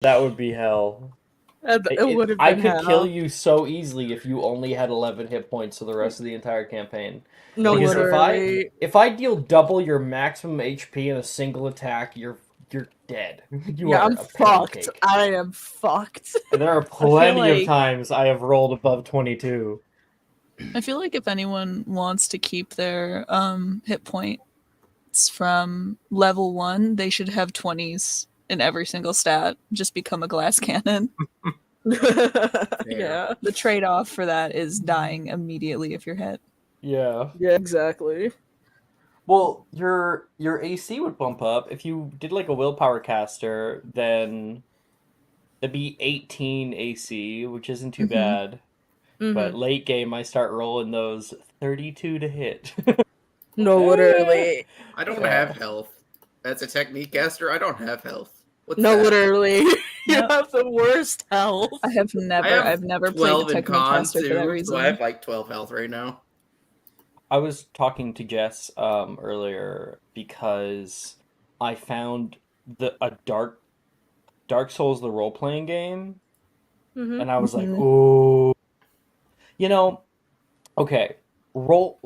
That would be hell. It would have I been could kill hell. you so easily if you only had 11 hit points for the rest of the entire campaign. No, Because literally. if I deal double your maximum HP in a single attack, you're dead. You Yeah, are I'm a fucked. pancake. I am fucked. And there are I feel plenty of like times I have rolled above 22. if anyone wants to keep their hit points from level 1, they should have 20s in every single stat. Just become a glass cannon. Yeah. The trade-off for that is dying immediately if you're hit. Yeah. Yeah, exactly. Well, your AC would bump up. If you did like a willpower caster, then it'd be 18 AC, which isn't too bad. But late game, I start rolling those 32 to hit. No, literally. I don't Yeah. have health. As a technique caster, I don't have health. What's No, that? literally. You Yep. have the worst health. I've never played 12 the in technique con caster for that too, reason. so I have like 12 health right now. I was talking to Jess earlier because I found a Dark Souls the role playing game, and I was like, oh, you know, okay, role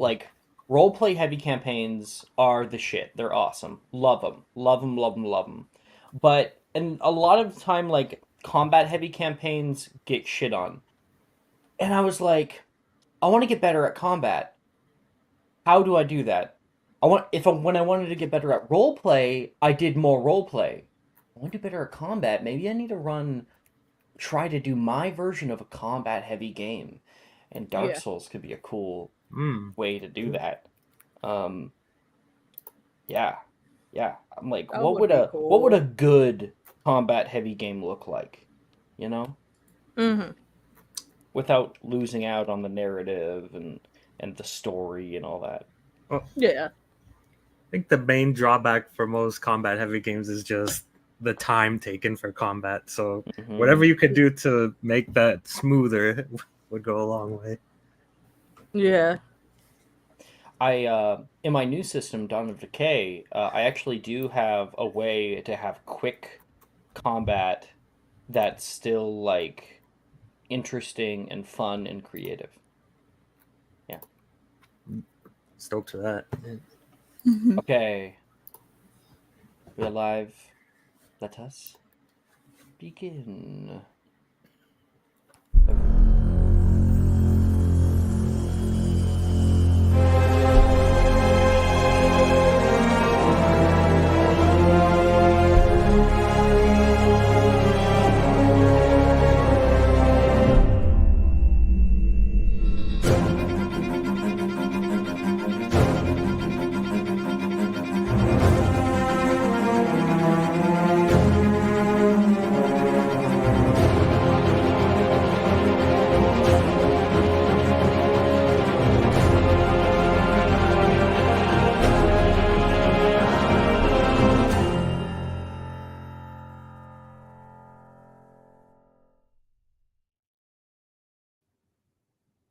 play heavy campaigns are the shit. They're awesome. Love them. Love them, love them, love them. But and a lot of the time like combat heavy campaigns get shit on. And I was like, I want to get better at combat. How do I do that? When I wanted to get better at role play, I did more role play. I want to do better at combat. Maybe I need to try to do my version of a combat heavy game. And Dark Yeah. Souls could be a cool Mm. way to do that. Yeah, yeah. I'm like, That what would would be what would a cool. good combat heavy game look like? You know, without losing out on the narrative and the story and all that. Well, Yeah. I think the main drawback for most combat heavy games is just the time taken for combat. So Mhm. whatever you could do to make that smoother would go a long way. Yeah. In my new system, Dawn of Decay, I actually do have a way to have quick combat that's still like interesting and fun and creative. Yeah. Stoked for that. Okay. We're live. Let us begin.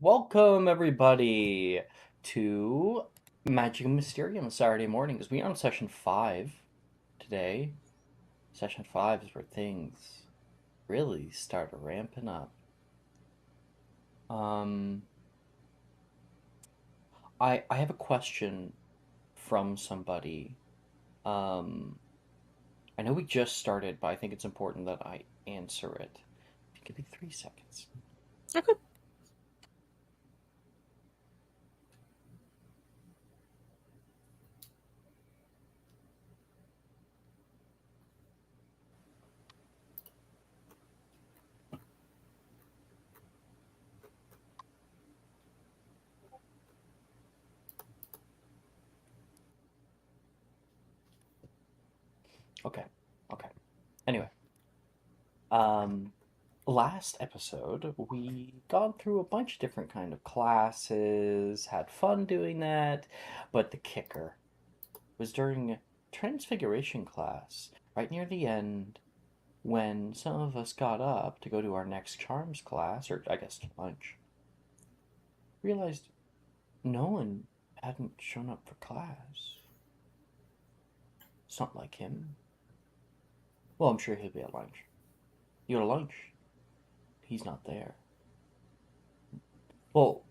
Welcome everybody to Magic and Mysterium Saturday mornings. We are on session 5 today. Session 5 is where things really start ramping up. I have a question from somebody. I know we just started, but I think it's important that I answer it. Give me 3 seconds. Okay. Okay. Anyway, last episode we gone through a bunch of different kind of classes, had fun doing that, but the kicker was during Transfiguration class, right near the end, when some of us got up to go to our next Charms class, or I guess lunch, realized no one hadn't shown up for class. It's not like him. Well, I'm sure he'll be at lunch. You go to lunch. He's not there. Well,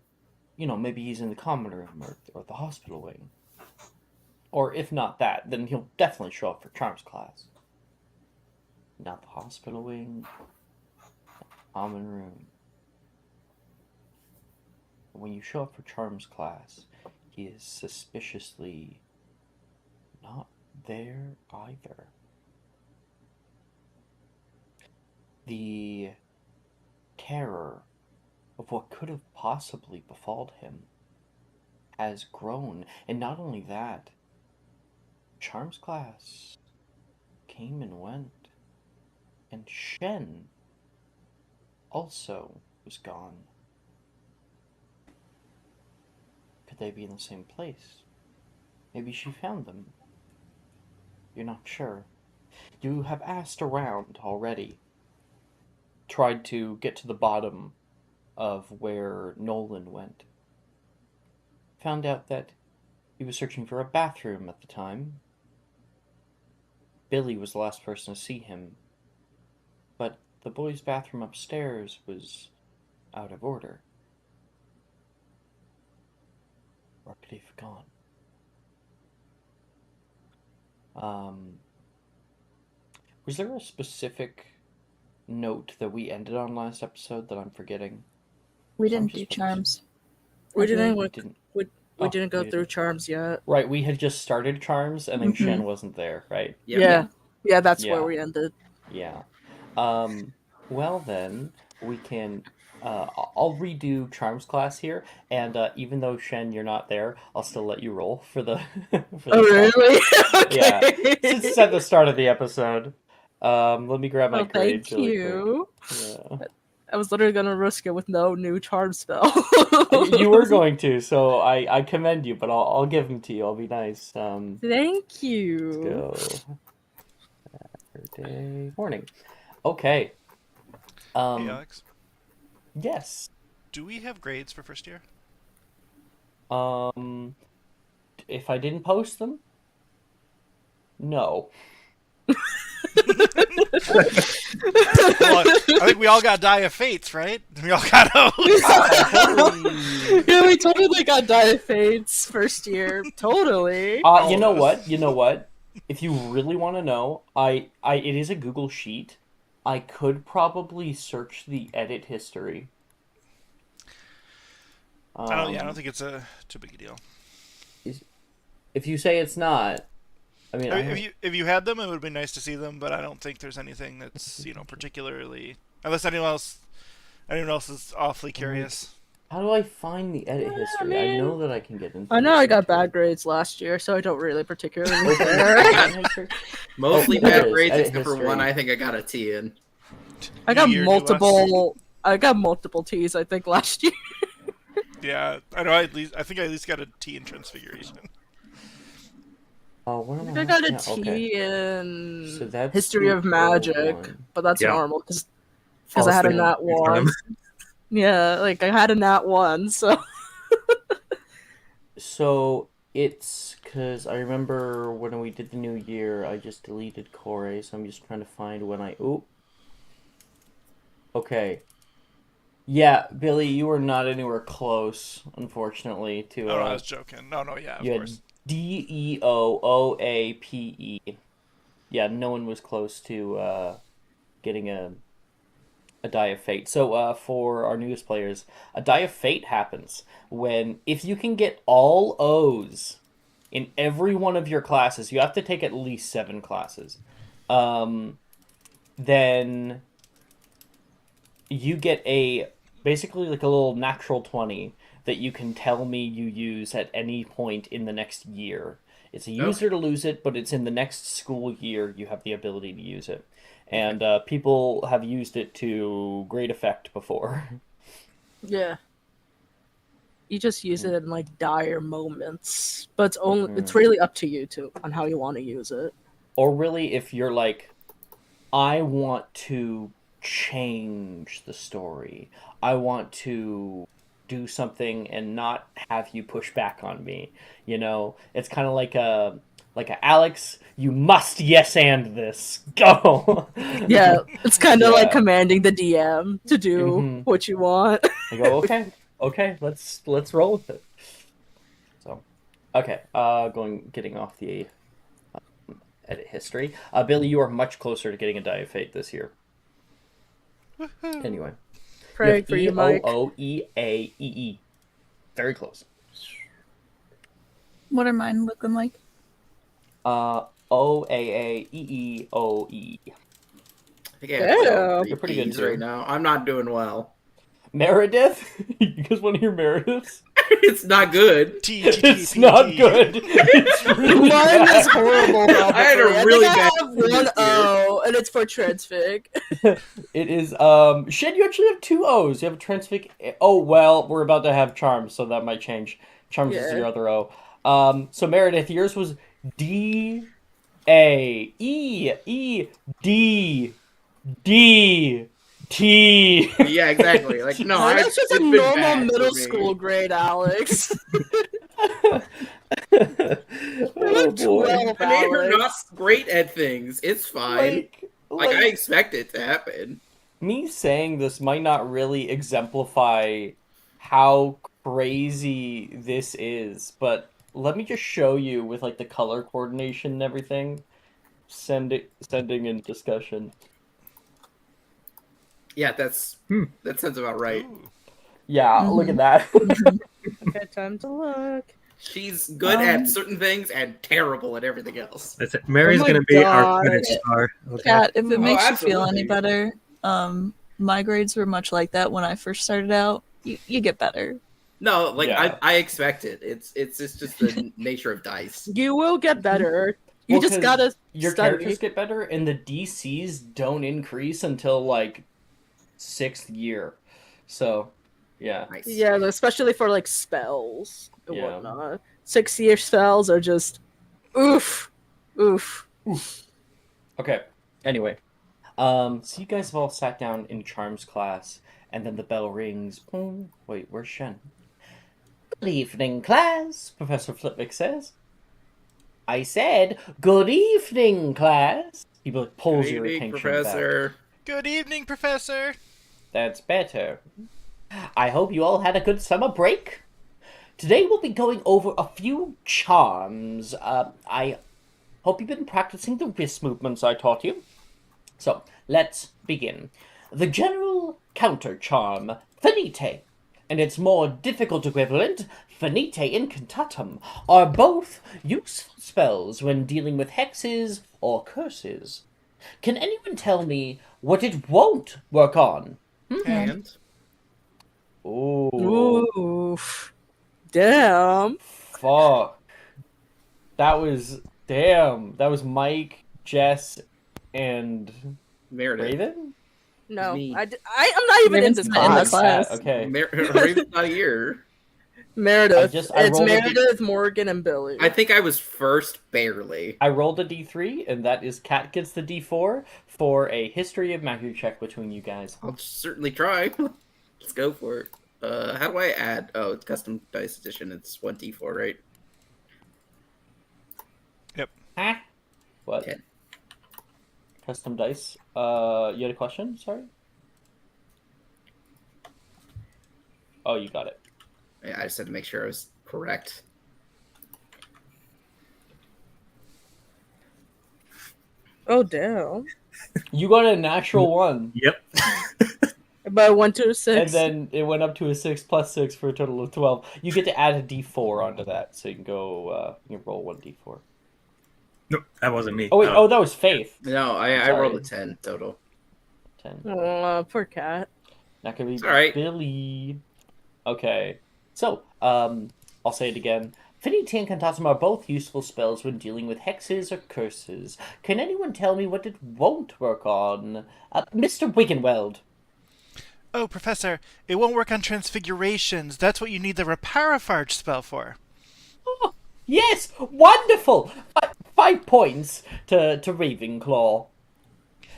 maybe he's in the common room or the hospital wing. Or if not that, then he'll definitely show up for charms class. Not the hospital wing, common room. When you show up for charms class, he is suspiciously not there either. The terror of what could have possibly befalled him has grown, and not only that, charms class came and went, and Shen also was gone. Could they be in the same place? Maybe she found them. You're not sure. You have asked around already. Tried to get to the bottom of where Nolan went. Found out that he was searching for a bathroom at the time. Billy was the last person to see him. But the boys' bathroom upstairs was out of order. Where could he have gone? Was there a specific note that we ended on last episode that I'm forgetting? We didn't do charms. We Okay, didn't. we We didn't go we through didn't. charms yet. Right, we had just started charms, and then Mhm. Shen wasn't there, right? Yeah. Yeah, that's Yeah. where we ended. Yeah. Well then, we can. I'll redo charms class here, and even though Shen, you're not there, I'll still let you roll for the. For the Oh, stuff. really? Yeah. Okay. Since it's at the start of the episode. Let me grab my Oh, grades thank really you. quick. Yeah. I was literally gonna risk it with no new charm spell. You were going to, so I commend you, but I'll give them to you. I'll be nice. Thank you. Let's go. Saturday morning. Okay. Hey, Alex, Yes. do we have grades for first year? If I didn't post them, no. Well, I think we all got Die of Fates, right? We all got those. Yeah, we totally got Dire Fates first year. Totally. You know what? You know what? If you really want to know, it is a Google sheet. I could probably search the edit history. I don't think it's too big a deal. If you say it's not, I mean, if you had them, it would be nice to see them. But I don't think there's anything that's particularly, unless anyone else is awfully curious. How do I find the edit history? I know that I can get into. I know I got history. bad grades last year, so I don't really particularly care. Mostly there bad it is, grades, edit except for history. one I think I got a T in. I got New year, new us. multiple T's, I think, last year. Yeah, I know. I think I at least got a T in Transfiguration. Oh, what am I got a yeah, T okay. in So that's History the of Magic, one. but that's Yeah. normal because Falls I had a down nat every 1. time. Yeah, like I had a nat 1, so So it's because I remember when we did the new year, I just deleted Core, so I'm just trying to find when I. Oop. Okay. Yeah, Billy, you were not anywhere close, unfortunately, to. Oh, no, I was joking. No, yeah, of you had course. DEOOAPE. Yeah, no one was close to getting a Die of Fate. So for our newest players, a Die of Fate happens when if you can get all O's in every one of your classes, you have to take at least 7 classes. Then you get basically like a little natural 20 that you can tell me you use at any point in the next year. It's a user to lose it, but it's in the next school year you have the ability to use it. And people have used it to great effect before. yeah. You just use it in like dire moments, but it's really up to you on how you want to use it. Or really, if you're like, I want to change the story. I want to do something and not have you push back on me. It's kind of like like a Alex, you must yes and this. Go. Yeah, it's kind of Yeah. like commanding the DM to do Mhm. what you want. I go, okay, let's roll with it. So, okay, getting off the edit history. Billy, you are much closer to getting a Die of Fate this year. Anyway, Praying for you, Mike. EOOEAEE. Very close. What are mine looking like? OAAEEOE. I think I have Damn. You're pretty good, E's too. right now. I'm not doing well. Meredith? You guys want to hear Meredith's? It's not good. T. It's not good. It's really Mine is bad. horrible. Probably. I had a really think bad I have one this one year. O, and it's for transfig. It is, Shed, you actually have 2 O's. You have a transfig. Oh, well, we're about to have Charms, so that might change. Charms is Yeah. your other O. So Meredith, yours was D, A, E, E, D, D, T. Yeah, exactly. Like no, That's just it's a been normal bad for middle me. school grade, Alex. Oh, like boy. 12, I made her not Alex. great at things. It's fine. Like I Like, expect it to happen. me saying this might not really exemplify how crazy this is, but let me just show you with like the color coordination and everything. Sending in discussion. Yeah, that sounds about right. Ooh. Yeah, look at that. Okay, time to look. She's good at certain things and terrible at everything else. That's it. Mary's my gonna be our God. credit star. Okay. Kat, if it Oh, makes you feel any absolutely. better, my grades were much like that when I first started out. You get better. No, like Yeah. I expect it. It's just the nature of dice. You will get better. You Well, just 'cause gotta Your study. characters get better, and the DCs don't increase until like 6th year. So, yeah. Nice. Yeah, especially for like spells and Yeah. whatnot. 6-year spells are just oof. Okay. Anyway, so you guys have all sat down in Charms class, and then the bell rings. Boom. Wait, where's Shen? Good evening, class, Professor Flitwick says. I said, good evening, class. He pulls Good your evening, attention Professor. back. Good evening, Professor. That's better. I hope you all had a good summer break. Today we'll be going over a few charms. I hope you've been practicing the wrist movements I taught you. So, let's begin. The general counter charm, Finite, and its more difficult equivalent, Finite Incantatum, are both useful spells when dealing with hexes or curses. Can anyone tell me what it won't work on? And Ooh. Oof. Damn. Fuck. That was Mike, Jess, and Meredith. Raven? No, Me. I'm not even in Raven's this not in the class. class. Okay. Raven's not here. Meredith. I It's rolled a Meredith, Morgan, and Billy. I think I was first barely. I rolled a D3, and that is Cat gets the D4 for a history of magic check between you guys. I'll certainly try. Let's go for it. How do I add? Oh, it's custom dice edition. It's 1d4, right? Huh? What? 10. Custom dice. You had a question? Sorry? Oh, you got it. Yeah, I just had to make sure I was correct. Oh damn! You got a natural 1. Yep. But I went to a 6. And then it went up to a 6 plus 6 for a total of 12. You get to add a D4 onto that, so you can go, you can roll 1 D4. No, that wasn't me. Oh, wait, that was Faith. No, I Sorry. rolled a 10 total. 10. Poor cat. That could be It's all right. Billy. Okay. So, I'll say it again. Finite and Incantatum are both useful spells when dealing with hexes or curses. Can anyone tell me what it won't work on? Mr. Wiggenweld. Oh, Professor, it won't work on transfigurations. That's what you need the Reparafarge spell for. Oh, yes! Wonderful! 5 points to Ravenclaw.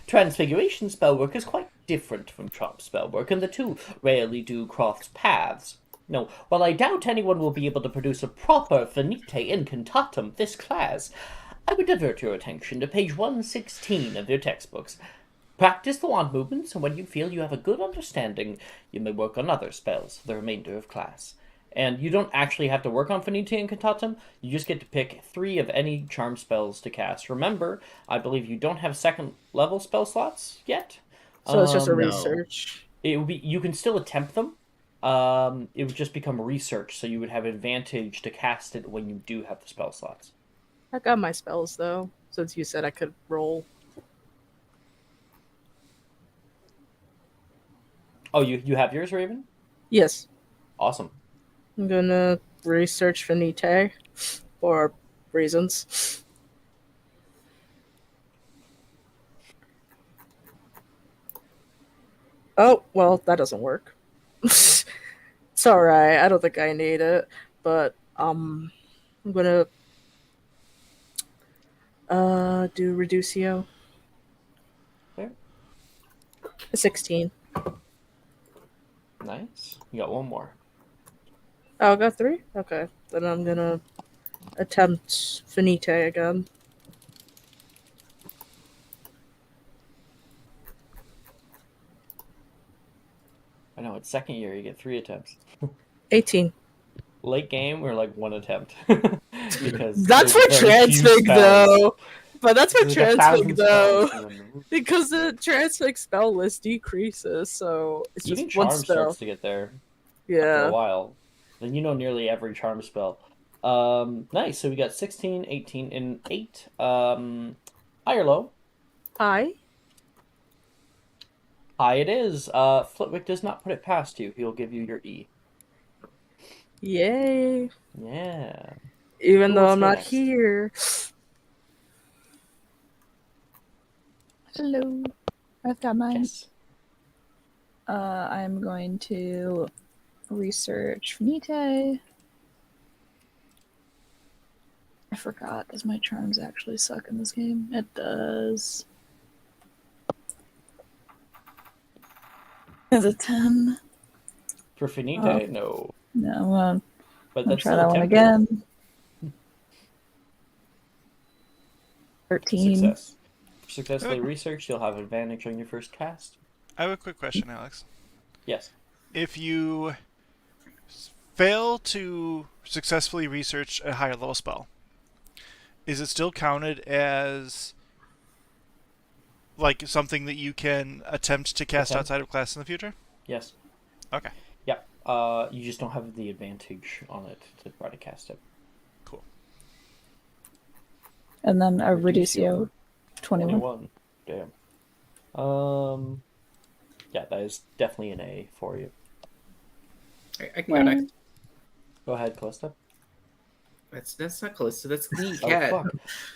Transfiguration spellwork is quite different from Charm spellwork, and the two rarely do cross paths. No, while I doubt anyone will be able to produce a proper Finite Incantatum this class, I would divert your attention to page 116 of your textbooks. Practice the wand movements, and when you feel you have a good understanding, you may work on other spells for the remainder of class. And you don't actually have to work on Finite and Cantatum, you just get to pick 3 of any charm spells to cast. Remember, I believe you don't have second level spell slots yet. So it's just a No. research. It would be, you can still attempt them. It would just become research, so you would have advantage to cast it when you do have the spell slots. I got my spells though, since you said I could roll. Oh, you have yours, Raven? Yes. Awesome. I'm gonna research Finite for reasons. Oh, well, that doesn't work. It's alright, I don't think I need it, but I'm gonna do Reducio. Okay. 16. Nice. You got one more. Oh, I got 3? Okay. Then I'm gonna attempt Finite again. I know, it's second year, you get 3 attempts. 18. Late game, we're like 1 attempt. Because That's for there's very few transfig spells. though. But that's for There's like 1,000 transfig though. spells, and then Because the transfig spell list decreases, so it's even just one charm spell. starts to get there after a Yeah. while. Then you know nearly every charm spell. Nice. So we got 16, 18, and 8. High or low? Hi. High it is. Flitwick does not put it past you. He'll give you your E. Yay. Yeah. Even Who though wants I'm to go not next? here. Hello. I've got mine. Yes. I'm going to research Finite. I forgot. Does my charms actually suck in this game? It does. Is it 10? For Finite, Oh. no. No, well, But I'll that's try still that one attempted. again. 13. Success. Successfully researched, you'll have advantage on your first cast. I have a quick question, Alex. Yes. If you fail to successfully research a higher level spell, is it still counted as like something that you can attempt to cast Okay. outside of class in the future? Yes. Okay. Yep. You just don't have the advantage on it to try to cast it. Cool. And then a Reducio. Reducio 21. 21. Damn. Yeah, that is definitely an A for you. I can go next. Go ahead, Calista. That's not Calista. That's me, Oh, Cat. fuck.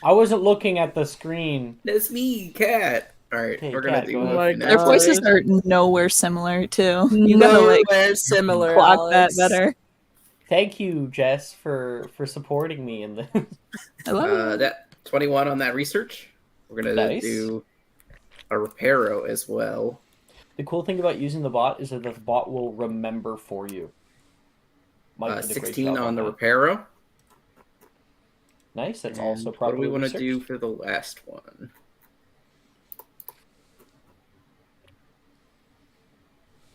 I wasn't looking at the screen. That's me, Cat. All right, Okay, we're gonna Cat, do. go ahead. Oh my Their God. voices are nowhere similar, too. You gotta, Nowhere like, similar, clock Alex. that better. Thank you, Jess, for supporting me in this. I love it. That 21 on that research. We're gonna Nice. do a reparo as well. The cool thing about using the bot is that the bot will remember for you. Mike did a great 16 job on the that. reparo. Nice. That's And also what do probably we want to researched. do for the last one?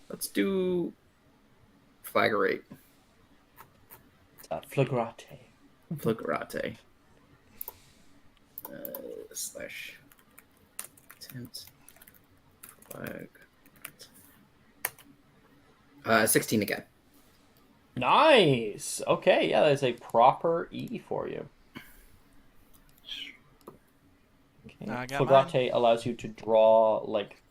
Let's do Flagrate. Flagrate. Flagrate. Slash attempt flag. 16 again. Nice. Okay, yeah, that's a proper E for you. Okay. I got Flagrate allows you to draw like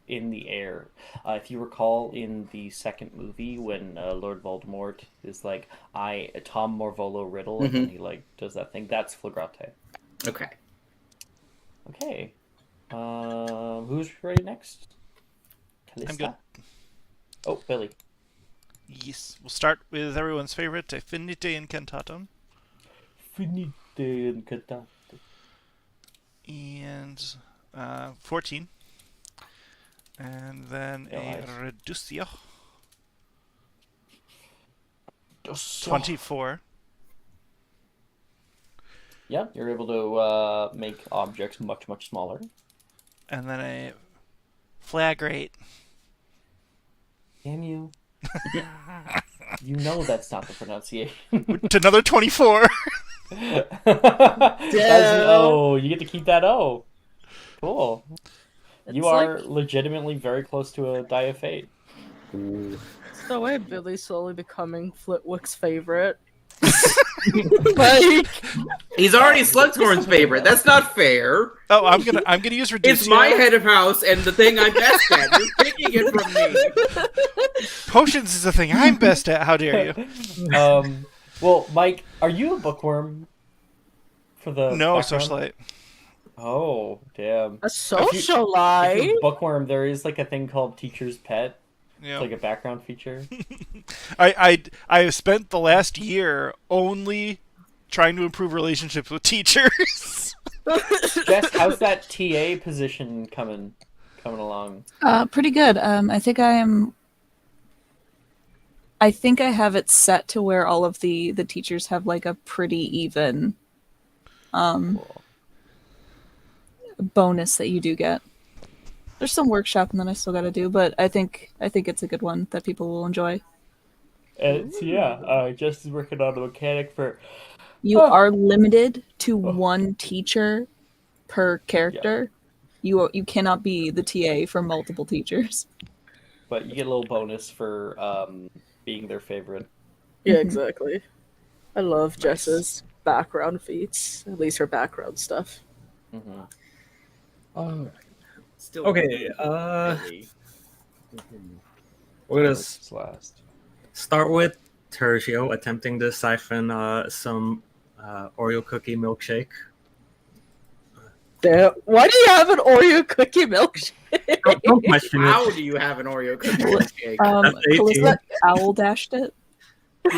in the air. If you recall in the second movie when Lord Voldemort is like, Tom Morvolo Riddle, and then he like does that thing. That's Flagrate. Okay. Okay. Who's ready next? I'm Calista? good. Oh, Billy. Yes. We'll start with everyone's favorite, Finite Incantatum. Finite Incantatum. And 14. And then a Reducio. 24. Yeah, you're able to make objects much smaller. And then a flagrate. Damn you. You know that's not the pronunciation. To another 24. That's an O. You get to keep that O. Cool. You It's are like legitimately very close to a Die of Fate. it's the way Billy's slowly becoming Flitwick's favorite. Like He's already Slugscorn's favorite. That's not fair. Oh, I'm gonna use Reducio. It's my head of house and the thing I'm best at. You're taking it from me. Potions is the thing I'm best at. How dare you? Well, Mike, are you a bookworm for the No, background? socialite. Oh, damn. a If you're socialite. a bookworm, there is like a thing called Teacher's Pet. Yeah. It's like a background feature. I have spent the last year only trying to improve relationships with teachers. Jess, how's that TA position coming along? Pretty good. I think I have it set to where all of the teachers have like a pretty even Cool. bonus that you do get. There's some workshopping that I still got to do, but I think it's a good one that people will enjoy. And so, Jess is working on a mechanic for. You are limited to one teacher per character. You cannot be the TA for multiple teachers. But you get a little bonus for being their favorite. Yeah, exactly. I love Jess's background feats. At least her background stuff. Mm-hmm. Still Okay, really. we're gonna last. start with Tertio attempting to siphon some Oreo cookie milkshake. Damn. Why do you have an Oreo cookie milkshake? Don't question How it. do you have an Oreo cookie milkshake? That's 18. Calista owl dashed it.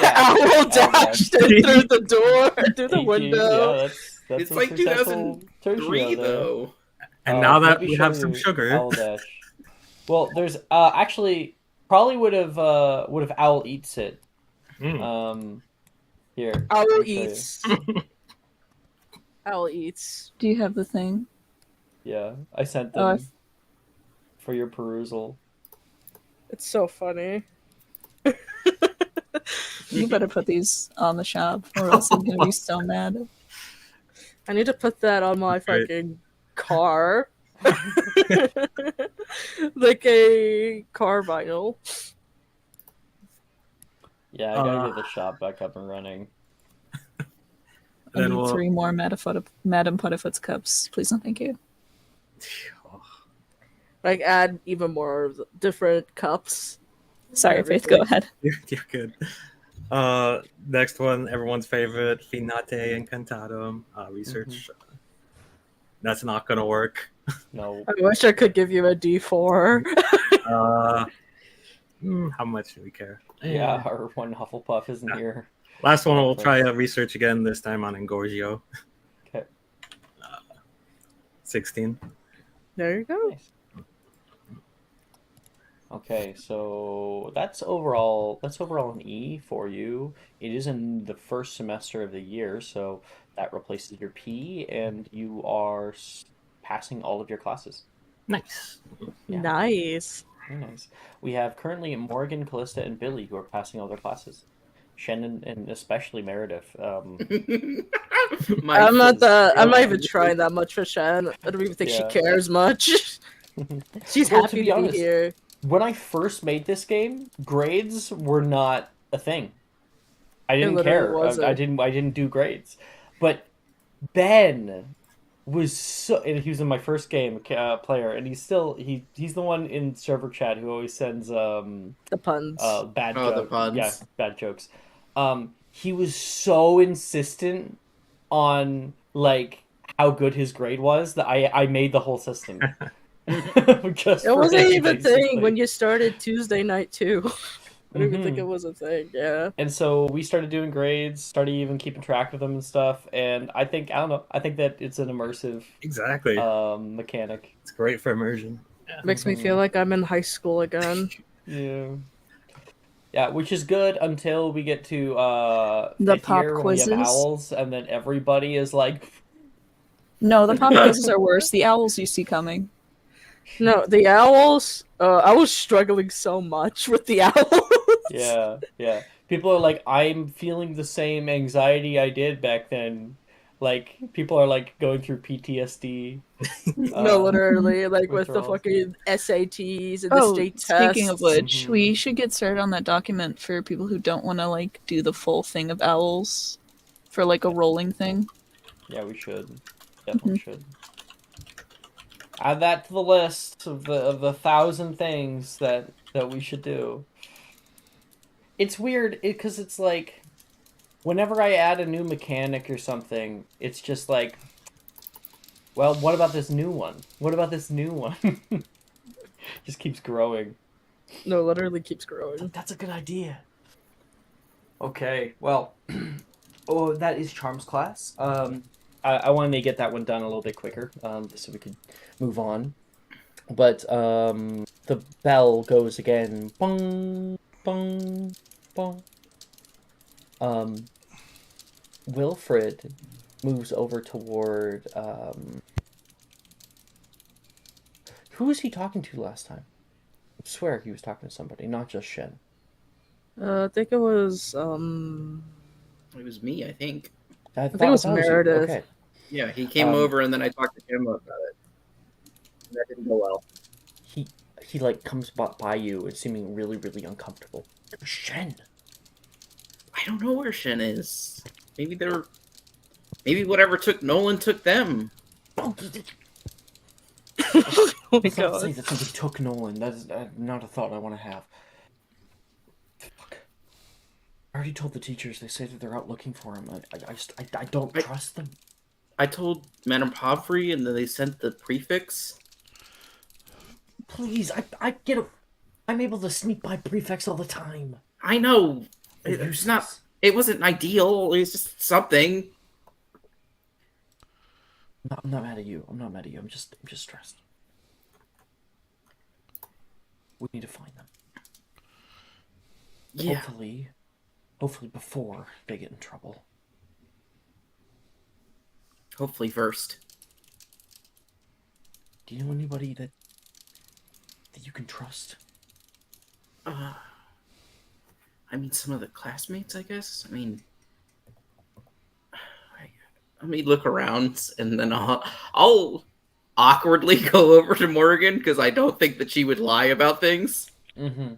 Owl dashed it through the door, through the 18, window. Yeah, that's It's a like successful 2003 Tertio there. though. And now that let me we show have some you sugar, Owl Dash. Well, there's actually probably would have Owl Eats it. Here. Owl let me show you. eats. Owl eats. Do you have the thing? Yeah, I sent Oh, them for your perusal. It's so funny. You better put these on the shop, or else I'm gonna be so mad. I need to put that on my Great. fucking car. Like a car vinyl. Yeah, I gotta get the shop back up and running. I Then need we'll- 3 more Madam Putterfoot's cups. Please and thank you. Like add even more different cups. Sorry, Faith, go ahead. you're good. Next one, everyone's favorite, Finate Incantatum research. That's not gonna work. No. I wish I could give you a D4. How much do we care? Yeah, our one Hufflepuff isn't here. Last one, we'll try a research again, this time on Engorgio. Okay. 16. There you go. Nice. Okay, so that's overall an E for you. It is in the first semester of the year, so that replaces your P, and you are passing all of your classes. Nice. Yeah. Nice. Very nice. We have currently Morgan, Callista, and Billy who are passing all their classes. Shannon and especially Meredith. I'm not even trying that much for Shan. I don't even think she Yeah. cares much. She's Well, happy to to be honest, be here. When I first made this game, grades were not a thing. I didn't literally care. wasn't. I didn't do grades. But Ben was so, and he was in my first game player, and he's the one in server chat who always sends The puns. bad Oh, the jokes. puns. Yeah, bad jokes. He was so insistent on like how good his grade was that I made the whole system. Just it for wasn't him, even a basically. thing when you started Tuesday night too. I don't even think it was a thing. Yeah. And so we started doing grades, started even keeping track of them and stuff. And I think that it's an immersive Exactly. mechanic. It's great for immersion. Makes me feel like I'm in high school again. Yeah. Yeah, which is good until we get to The fifth pop year when we have quizzes. owls, and then everybody is like, No, the pop quizzes are worse. The owls you see coming. No, the owls. I was struggling so much with the owls. yeah, yeah. People are like, I'm feeling the same anxiety I did back then. Like, people are like going through PTSD. No, literally, like with the withdrawals. fucking SATs and the Oh, state speaking tests. of which, Mhm. we should get started on that document for people who don't want to like do the full thing of owls for like a rolling thing. Yeah, we should. Definitely should. Add that to the list of the 1,000 things that we should do. It's weird because it's like whenever I add a new mechanic or something, it's just like, well, what about this new one? What about this new one? Just keeps growing. No, literally keeps growing. That's a good idea. Okay, well, oh, that is Charms class. I wanted to get that one done a little bit quicker, so we could move on. But the bell goes again. Bong, bong, bong. Wilfred moves over toward who was he talking to last time? I swear he was talking to somebody, not just Shen. I think it was It was me, I think. I think it was you. Meredith. Okay. Yeah, he came over and then I talked to him about it. And that didn't go well. He like comes by you and seeming really, really uncomfortable. Shen. I don't know where Shen is. Maybe they're. Maybe whatever took Nolan took them. oh my Let's not say god. that somebody took Nolan. That is not a thought I want to have. Fuck. I already told the teachers. They say that they're out looking for him. I don't trust them. I told Madame Pomfrey and then they sent the prefix. Please, I'm able to sneak by prefects all the time. I know. They're It's not. useless. It wasn't ideal. It's just something. I'm not mad at you. I'm not mad at you. I'm just stressed. We need to find them. Yeah. Hopefully before they get in trouble. Hopefully first. Do you know anybody that you can trust? I mean, some of the classmates, I guess. I mean, let me look around, and then I'll awkwardly go over to Morgan because I don't think that she would lie about things, Mm-hmm.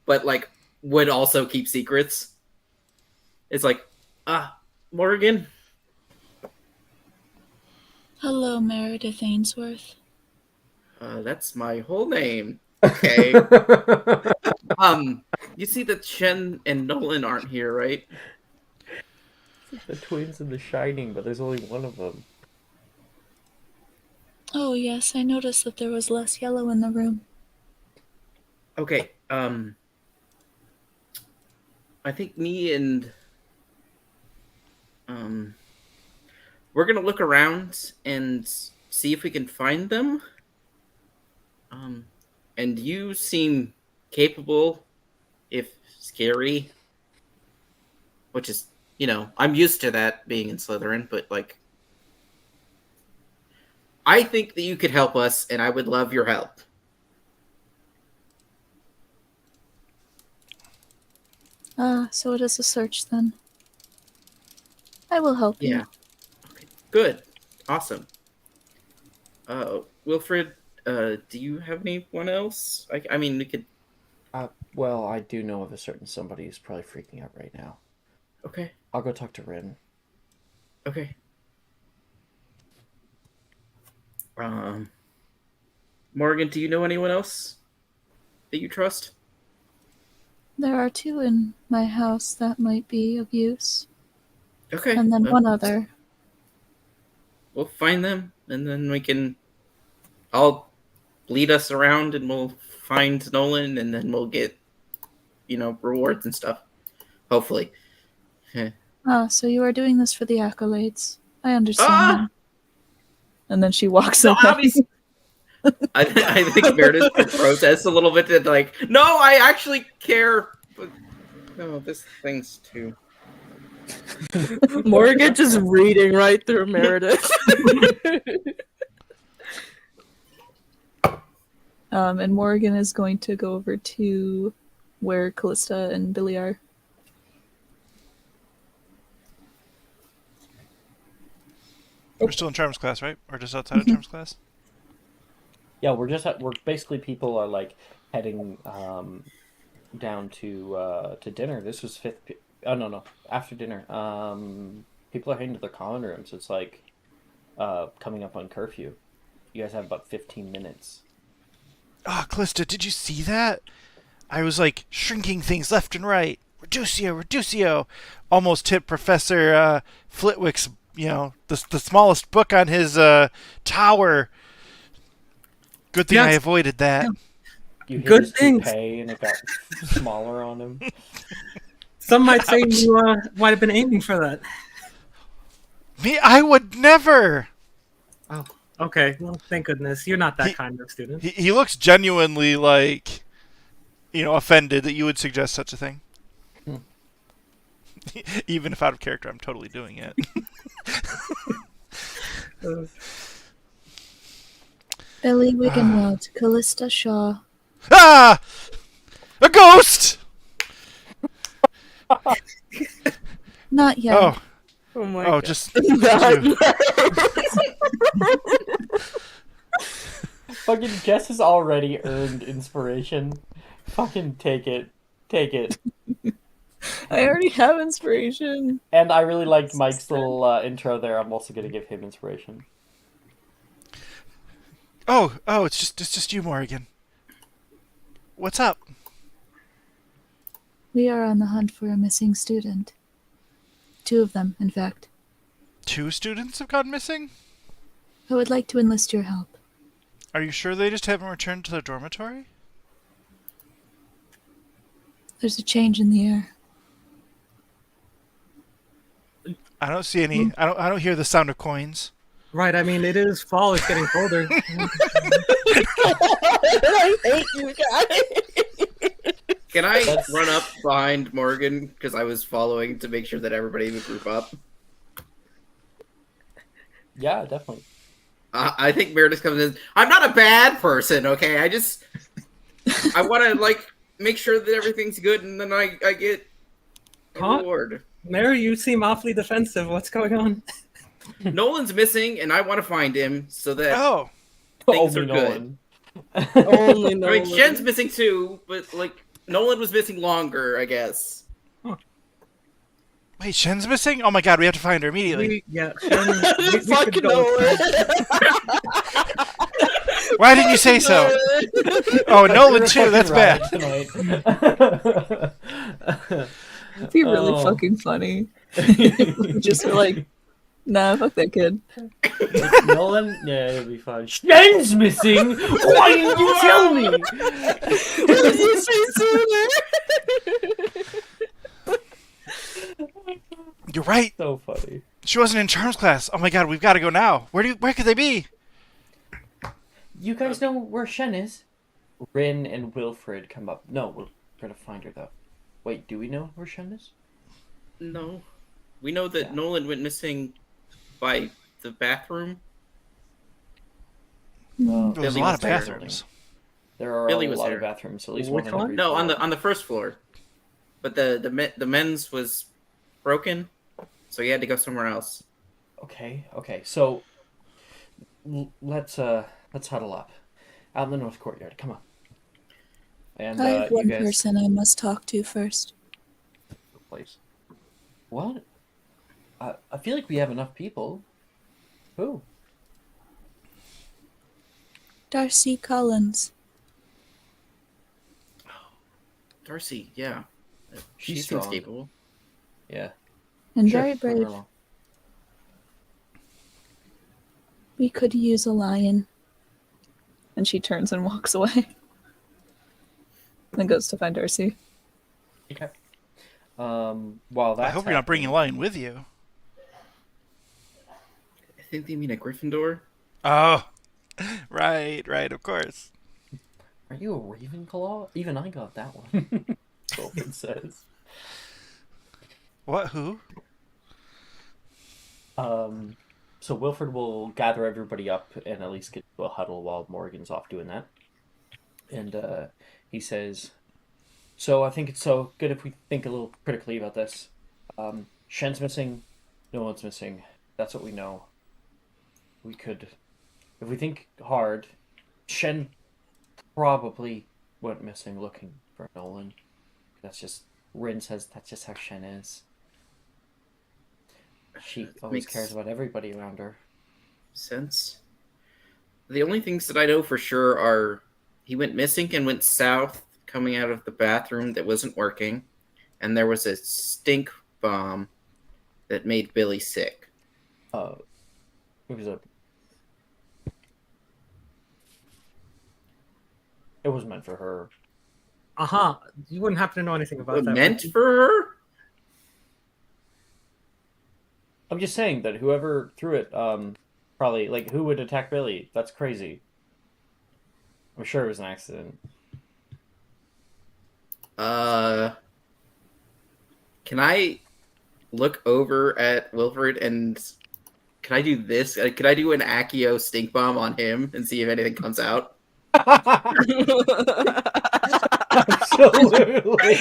but like would also keep secrets. It's like, Morgan. Hello, Meredith Ainsworth. That's my whole name. Okay. You see that Shen and Nolan aren't here, right? The twins in The Shining, but there's only one of them. Oh, yes, I noticed that there was less yellow in the room. Okay, I think me and we're gonna look around and see if we can find them. And you seem capable, if scary, which is, I'm used to that being in Slytherin, but like, I think that you could help us, and I would love your help. So it is a search then. I will help you. Yeah. Okay. Good. Awesome. Wilfred, do you have anyone else? I mean, we could. Well, I do know of a certain somebody who's probably freaking out right now. Okay. I'll go talk to Rin. Okay. Morgan, do you know anyone else that you trust? There are 2 in my house that might be of use. Okay. And then one other. We'll find them, and then I'll lead us around, and we'll find Nolan, and then we'll get, rewards and stuff. Hopefully. So you are doing this for the accolades. I understand. Ah! And then she walks So away. obviously, I think Meredith could protest a little bit that, like, no, I actually care. But No, this thing's too. Morgan just reading right through Meredith. And Morgan is going to go over to where Callista and Billy are. We're still in Charms class, right? Or just outside of Charms class? Yeah, we're basically people are like heading down to dinner. This was oh no, after dinner. People are heading to their common rooms. It's like coming up on curfew. You guys have about 15 minutes. Oh, Callista, did you see that? I was like shrinking things left and right. Reducio. Almost hit Professor Flitwick's, the smallest book on his tower. Good thing I avoided that. You hit Good his things. toupee and it got smaller on him. Some might say you might have been aiming for that. Me, I would never. Oh, okay. Well, thank goodness. You're not that kind of student. He looks genuinely like, offended that you would suggest such a thing. Even if out of character, I'm totally doing it. Billy Wiggenweld, Callista Shaw. Ah! A ghost! Not yet. Oh, Oh my god. just. Fucking Jess has already earned inspiration. Fucking take it. Take it. I already have inspiration. And I really liked Mike's little intro there. I'm also going to give him inspiration. Oh, it's just you, Morgan. What's up? We are on the hunt for a missing student. 2 of them, in fact. 2 students have gone missing? I would like to enlist your help. Are you sure they just haven't returned to their dormitory? There's a change in the air. I don't see any. I don't hear the sound of coins. Right, I mean, it is fall. It's getting colder. I hate you guys. Can I run up behind Morgan because I was following to make sure that everybody would group up? Yeah, definitely. I think Meredith comes in. I'm not a bad person, okay? I want to make sure that everything's good, and then I get a reward. Mary, you seem awfully defensive. What's going on? Nolan's missing, and I want to find him so that things Only are Nolan. good. Only Nolan. I mean, Shen's missing too, but Nolan was missing longer, I guess. Wait, Shen's missing? Oh my god, we have to find her immediately. Shen, Fucking Nolan. Why didn't you say so? Oh, Nolan too. That's bad. It'd be really fucking funny. Just nah, fuck that kid. Nolan? Yeah, it'll be fun. Shen's missing? Why didn't you tell me? You're right. So funny. She wasn't in Charms class. Oh my god, we've got to go now. Where could they be? You guys know where Shen is? Rin and Wilfred come up. No, we're gonna find her though. Wait, do we know where Shen is? No. We know that Nolan went missing by the bathroom. There's Billy a lot was of there. bathrooms. There are Billy a was lot there. of bathrooms, at least Which one on one? every No, floor. on the first floor. But the men's was broken, so he had to go somewhere else. Okay. So let's huddle up out in the north courtyard. Come on. And I have one you guys, person I must talk to first. please. What? I feel like we have enough people. Who? Darcy Collins. Darcy, yeah. She She's seems strong. capable. Yeah. And Sure, very bring her brave. along. We could use a lion. And she turns and walks away. Then goes to find Darcy. Okay. While that's I hope you're not bringing Lion with you. I think they mean a Gryffindor. Oh, right, of course. Are you a Ravenclaw? Even I got that one. Wilfred says. What? Who? So Wilfred will gather everybody up and at least get to a huddle while Morgan's off doing that. And he says, "So I think it's so good if we think a little critically about this. Shen's missing. No one's missing. That's what we know. We could, if we think hard, Shen probably went missing looking for Nolan. That's just Rin says that's just how Shen is. She always cares about everybody around her. Sense. The only things that I know for sure are he went missing and went south coming out of the bathroom that wasn't working, and there was a stink bomb that made Billy sick. It was a. It was meant for her. You wouldn't happen to know anything about that. Meant for her? I'm just saying that whoever threw it, probably like who would attack Billy? That's crazy. I'm sure it was an accident. Can I look over at Wilfred and can I do this? Can I do an Accio stink bomb on him and see if anything comes out? Absolutely.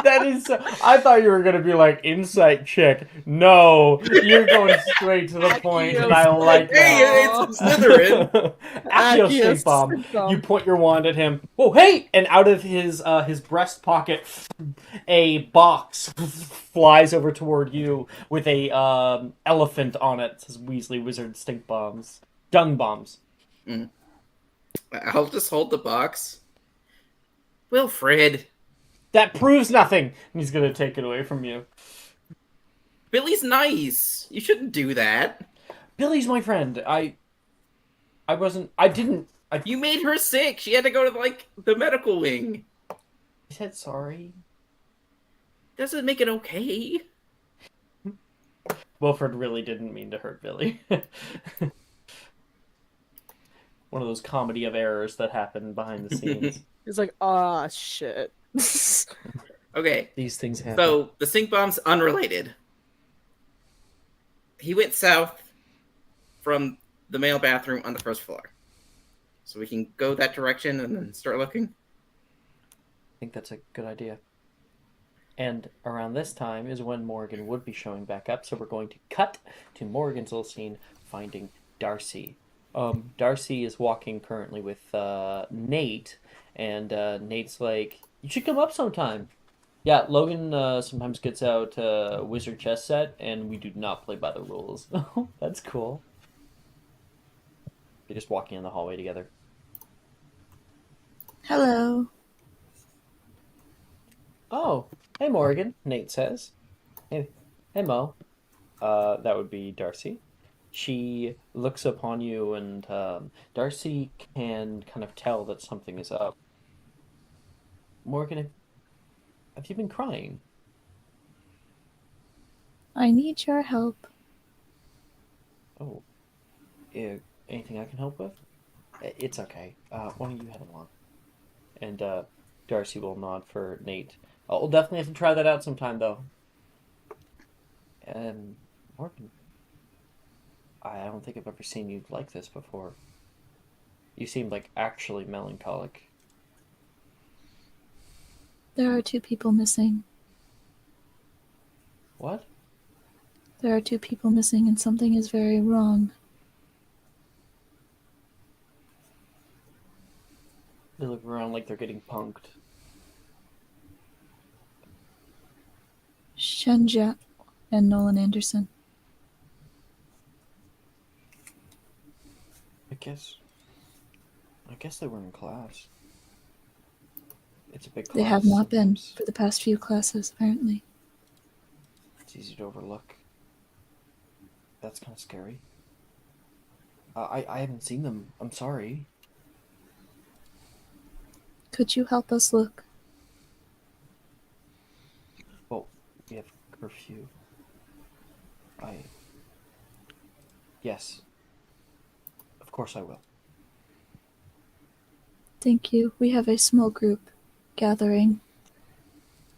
That is. So, I thought you were gonna be like insight check. No, you're going straight to the point, and I like that. Hey, it's Slytherin. Accio stink bomb. You point your wand at him. Oh, hey! And out of his breast pocket, a box flies over toward you with a elephant on it. It says Weasley Wizard stink bombs, dung bombs. Mm. I'll just hold the box. Wilfred. That proves nothing. He's gonna take it away from you. Billy's nice. You shouldn't do that. Billy's my friend. I didn't. You made her sick. She had to go to like the medical wing. I said sorry. Doesn't make it okay. Wilfred really didn't mean to hurt Billy. One of those comedy of errors that happen behind the scenes. He's like, ah, shit. Okay. These things happen. So, the stink bomb's unrelated. He went south from the male bathroom on the first floor. So we can go that direction and then start looking? I think that's a good idea. And around this time is when Morgan would be showing back up, so we're going to cut to Morgan's little scene finding Darcy. Darcy is walking currently with Nate, and Nate's like, "You should come up sometime." Yeah, Logan sometimes gets out a wizard chess set, and we do not play by the rules. That's cool. They're just walking in the hallway together. Hello. Oh, hey Morgan, Nate says. Hey Mo. That would be Darcy. She looks upon you, and Darcy can kind of tell that something is up. Morgan, have you been crying? I need your help. Oh, anything I can help with? It's okay. Why don't you head along? And Darcy will nod for Nate. We'll definitely have to try that out sometime, though. And Morgan, I don't think I've ever seen you like this before. You seemed like actually melancholic. There are 2 people missing. What? There are 2 people missing and something is very wrong. They look around like they're getting punked. Shenja and Nolan Anderson. I guess they were in class. It's a big class. They have not been for the past few classes, apparently. It's easy to overlook. That's kind of scary. I haven't seen them. I'm sorry. Could you help us look? Well, we have curfew. Yes. Of course I will. Thank you. We have a small group. gathering.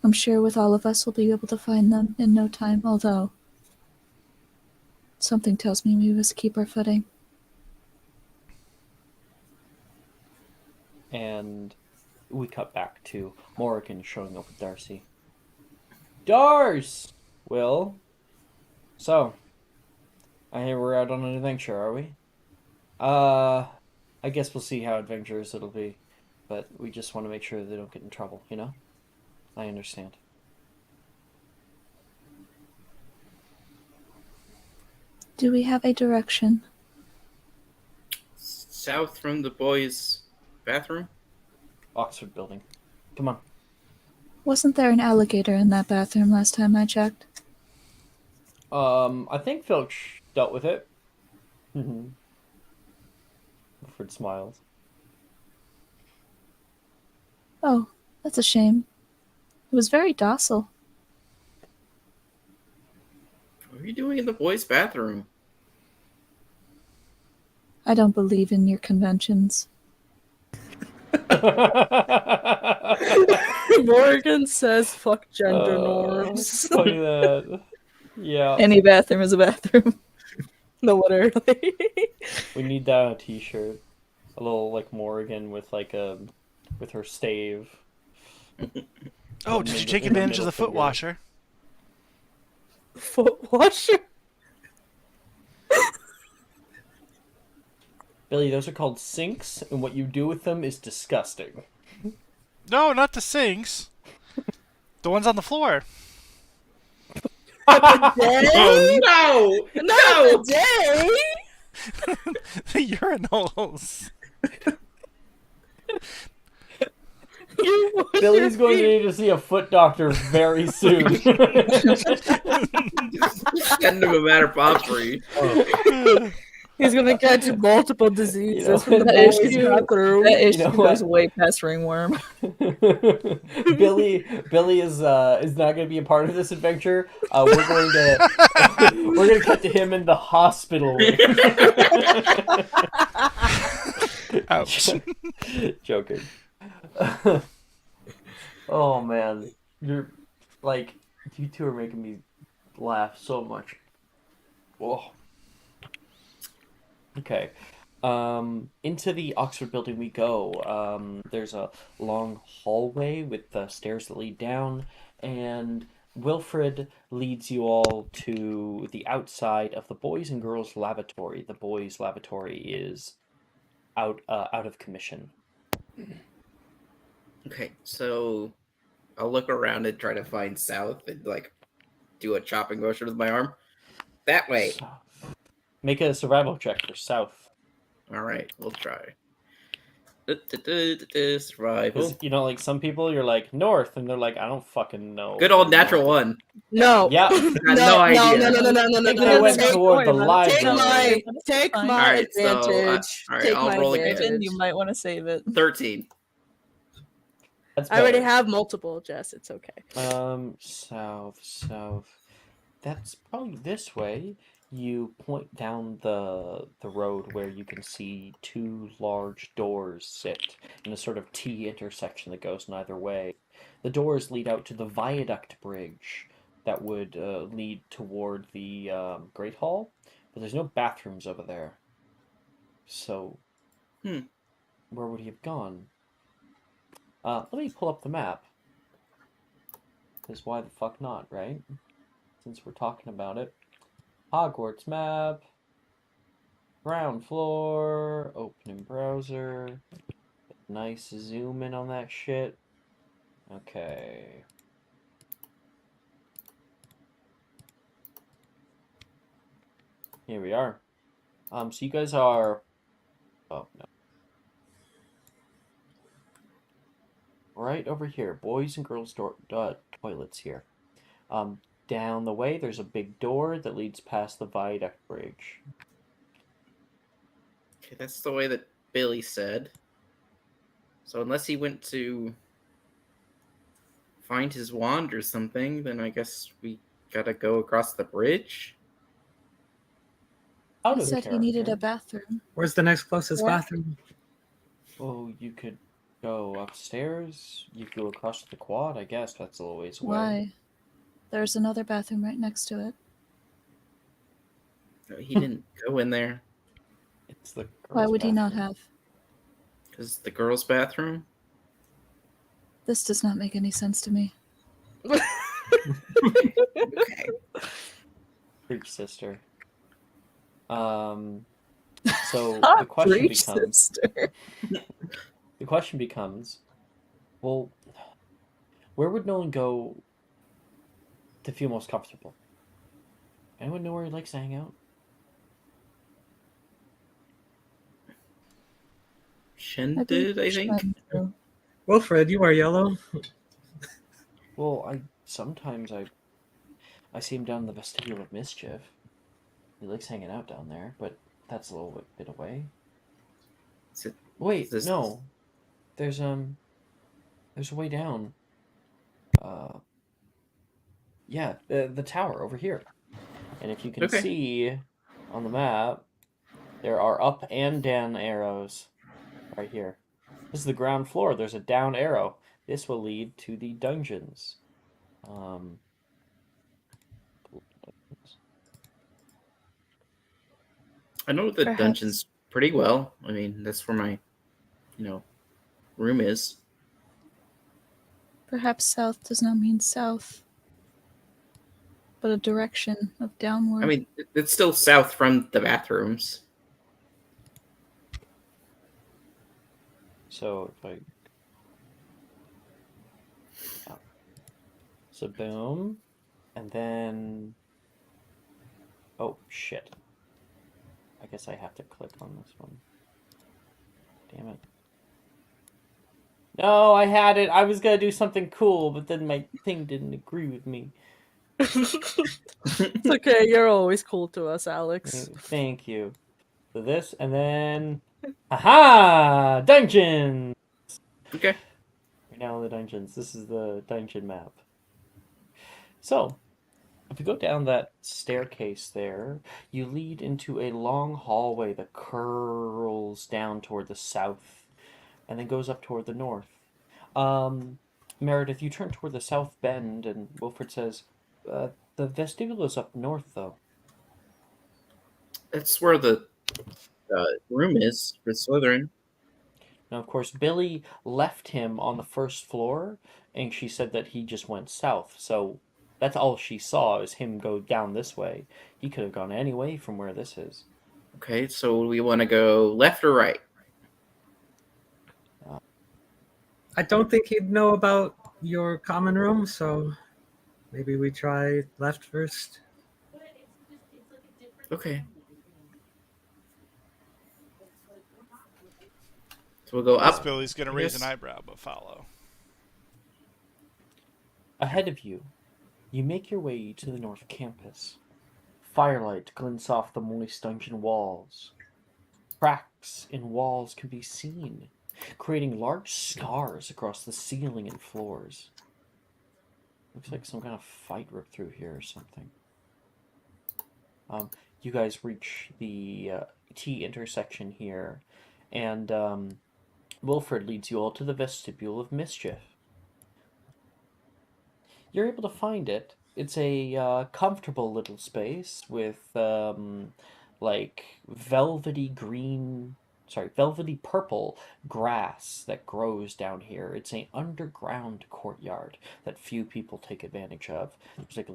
I'm sure with all of us we'll be able to find them in no time, although something tells me we must keep our footing. And we cut back to Morrigan showing up with Darcy. Darce! Will? So, I hear we're out on an adventure, are we? I guess we'll see how adventurous it'll be. But we just want to make sure they don't get in trouble, you know? I understand. Do we have a direction? South from the boys' bathroom? Oxford building. Come on. Wasn't there an alligator in that bathroom last time I checked? I think Filch dealt with it. Wilfred smiles. Oh, that's a shame. It was very docile. What are you doing in the boys' bathroom? I don't believe in your conventions. Morgan says, "Fuck gender norms." Funny that. Yeah. Any bathroom is a bathroom. No, literally. We need that on a t-shirt. A little like Morrigan with like with her stave. Oh, did you take advantage of the foot washer? Foot washer. Billy, those are called sinks, and what you do with them is disgusting. No, not the sinks. The ones on the floor. Oh no! Not today. The urinals. Billy's going to need to see a foot doctor very soon. Send him a matter pottery. He's gonna catch multiple diseases You know, from the that boys' issue- bathroom. That issue know goes what? way past ringworm. Billy is not going to be a part of this adventure. We're going to cut to him in the hospital. Ouch. Joking. Oh man, you're like you two are making me laugh so much. Oh. Okay. Into the Oxford building we go. There's a long hallway with stairs that lead down, and Wilfred leads you all to the outside of the boys and girls lavatory. The boys' lavatory is out of commission. Okay, so I'll look around and try to find south and like do a chopping motion with my arm. That way. So, make a survival check for south. All right, we'll try. Survival. 'Cause, you know, like some people, you're like north, and they're like, I don't fucking know. Good old natural one. No. Yeah. No idea. No. They went toward the library. Take Fine. my Alright, so, advantage. alright, Take I'll my roll again. advantage. You might want to save it. 13. That's I already better. have multiple, Jess. It's okay. South. That's probably this way. You point down the road where you can see two large doors sit in a sort of T intersection that goes neither way. The doors lead out to the viaduct bridge that would lead toward the Great Hall, but there's no bathrooms over there. So, where would he have gone? Let me pull up the map. Because why the fuck not, right? Since we're talking about it. Hogwarts map. Ground floor. Opening browser. Nice zoom in on that shit. Okay. Here we are. So you guys are... Oh, no. Right over here. Boys and girls toilets here. Down the way, there's a big door that leads past the viaduct bridge. Okay, that's the way that Billy said. So unless he went to find his wand or something, then I guess we gotta go across the bridge. Out He of said he needed a bathroom. Where's the next closest Yeah. bathroom? Oh, you could go upstairs. You go across the quad. I guess that's a little ways away. Why? There's another bathroom right next to it. No, he didn't go in there. It's the Why girls' would he not bathroom. have? Because the girls' bathroom? This does not make any sense to me. Okay. Preach, sister. So Ah, the question preach, becomes. sister. The question becomes, well, where would Nolan go to feel most comfortable? Anyone know where he likes to hang out? Shen Maybe did, I think. Shen too. Wilfred, you are yellow. Well, sometimes I see him down in the vestibule of mischief. He likes hanging out down there, but that's a little bit away. Is it Wait, this? no. There's a way down. Yeah, the tower over here. And if you can Okay. see on the map, there are up and down arrows right here. This is the ground floor. There's a down arrow. This will lead to the dungeons. I know the Perhaps. dungeons pretty well. I mean, that's where my, room is. Perhaps south does not mean south, but a direction of downward. I mean, it's still south from the bathrooms. So if I... Yeah. So boom. And then... Oh, shit. I guess I have to click on this one. Damn it. No, I had it. I was gonna do something cool, but then my thing didn't agree with me. It's okay, you're always cool to us, Alex. Thank you. So this, and then... Aha! Dungeon! Okay. We're now in the dungeons. This is the dungeon map. So, if you go down that staircase there, you lead into a long hallway that curls down toward the south and then goes up toward the north. Meredith, you turn toward the south bend, and Wilfred says, the vestibule is up north, though. That's where the room is for Slytherin. Now, of course, Billy left him on the first floor, and she said that he just went south. So that's all she saw, is him go down this way. He could have gone any way from where this is. Okay, so we want to go left or right? I don't think he'd know about your common room, so maybe we try left first. Okay. So we'll go This up. Billy's gonna raise an Yes. eyebrow, but follow. Ahead of you, you make your way to the north campus. Firelight glints off the moist dungeon walls. Cracks in walls can be seen, creating large scars across the ceiling and floors. Looks like some kind of fight ripped through here or something. You guys reach the T intersection here, and Wilfred leads you all to the vestibule of mischief. You're able to find it. It's a comfortable little space with like velvety purple grass that grows down here. It's an underground courtyard that few people take advantage of. There's like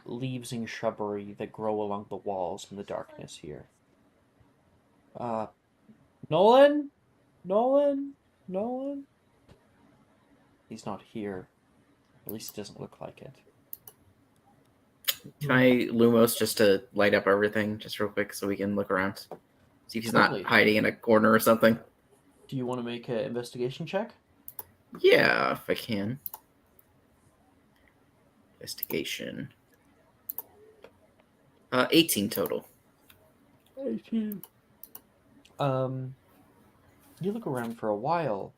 leaves and shrubbery that grow along the walls in the darkness here. Nolan? Nolan? Nolan? He's not here. At least it doesn't look like it. Can I Lumos just to light up everything just real quick so we can look around? See if he's Totally. not hiding in a corner or something. Do you want to make an investigation check? Yeah, if I can. Investigation. 18 total. 18. You look around for a while.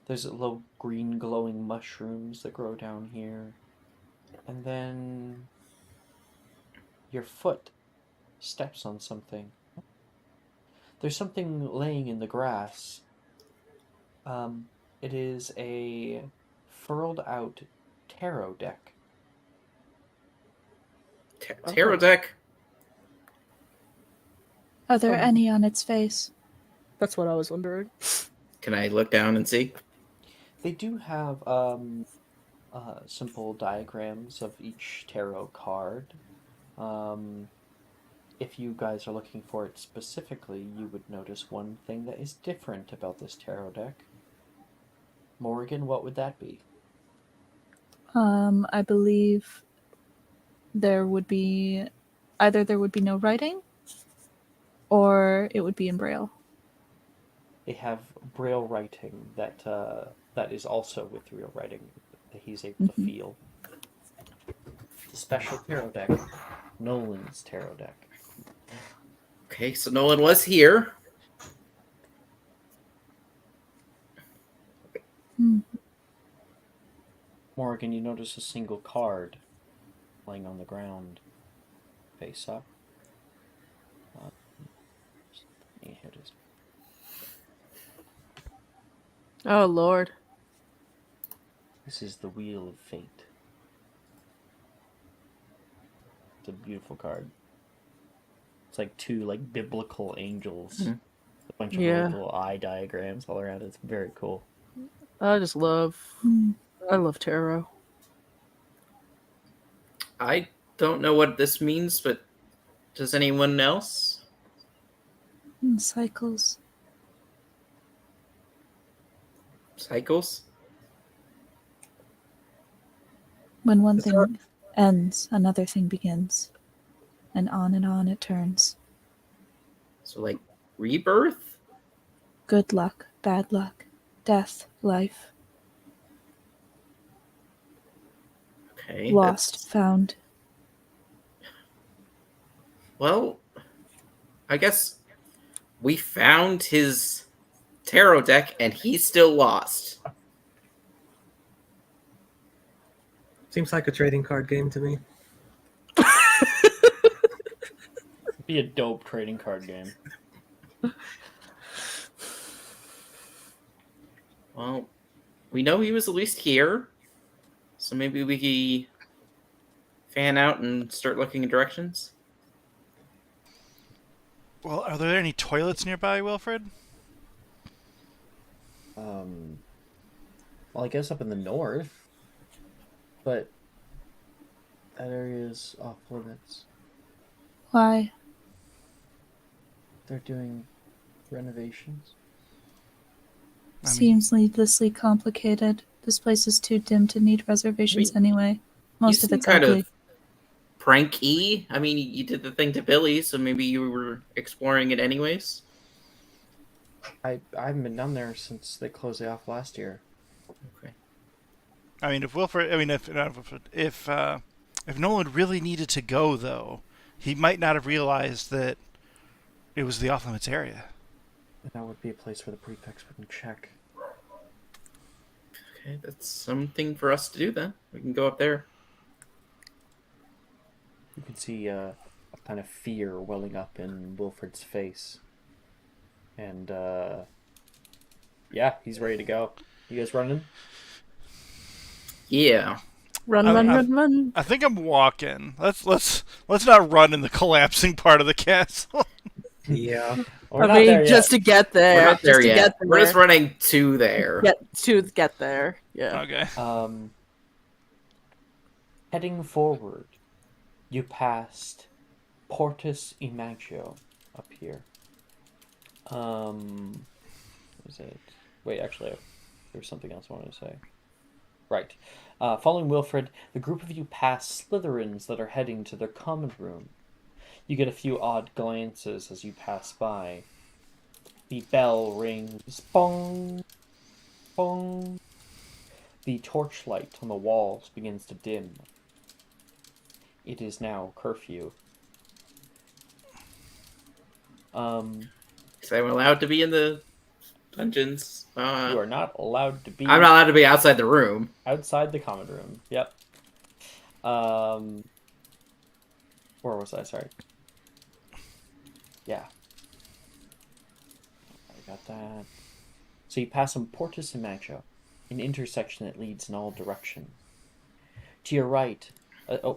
There's little green glowing mushrooms that grow down here. And then your foot steps on something. There's something laying in the grass. It is a furled out tarot deck. Tarot deck. Are there Um, any on its face? That's what I was wondering. Can I look down and see? They do have simple diagrams of each tarot card. If you guys are looking for it specifically, you would notice one thing that is different about this tarot deck. Morgan, what would that be? I believe there would be either there would be no writing or it would be in braille. They have braille writing that is also with real writing that he's able to feel. It's a special tarot deck. Nolan's tarot deck. Okay, so Nolan was here. Morgan, you notice a single card laying on the ground, face up. Here it is. Oh Lord. This is the Wheel of Fate. It's a beautiful card. It's like two biblical angels. Mm-hmm. A bunch of little eye diagrams all around it. It's very cool. I love tarot. I don't know what this means, but does anyone else? Cycles. Cycles? When one thing ends, another thing begins. And on it turns. So, like, rebirth? Good luck, bad luck, death, life. Okay. Lost, found. Well, I guess we found his tarot deck and he's still lost. Seems like a trading card game to me. It'd be a dope trading card game. Well, we know he was at least here, so maybe we fan out and start looking in directions. Well, are there any toilets nearby, Wilfred? Well, I guess up in the north, but that area is off limits. Why? They're doing renovations. Seems needlessly complicated. This place is too dim to need reservations anyway. Most of it's kind ugly. of pranky. I mean, you did the thing to Billy, so maybe you were exploring it anyways. I haven't been down there since they closed it off last year. Okay. I mean, if Nolan really needed to go, though, he might not have realized that it was the off-limits area. That would be a place where the prefects wouldn't check. Okay, that's something for us to do then. We can go up there. You can see a kind of fear welling up in Wilfred's face. And, yeah, he's ready to go. You guys running? Yeah. Run. I think I'm walking. Let's not run in the collapsing part of the castle. Yeah. We're not there just yet. to get there. We're not there just to yet. get there. We're just running to there. Get there. Yeah. Okay. Heading forward, you passed Portus Imagio up here. What is it? Wait, actually, there's something else I wanted to say. Right. Following Wilfred, the group of you pass Slytherins that are heading to their common room. You get a few odd glances as you pass by. The bell rings. Bong! Bong! The torchlight on the walls begins to dim. It is now curfew. Is anyone allowed to be in the dungeons? You are not allowed to be... I'm not allowed to be outside the room. Outside the common room, yep. Where was I? Sorry. Yeah. I got that. So you pass on Portus Imago, an intersection that leads in all directions. To your right,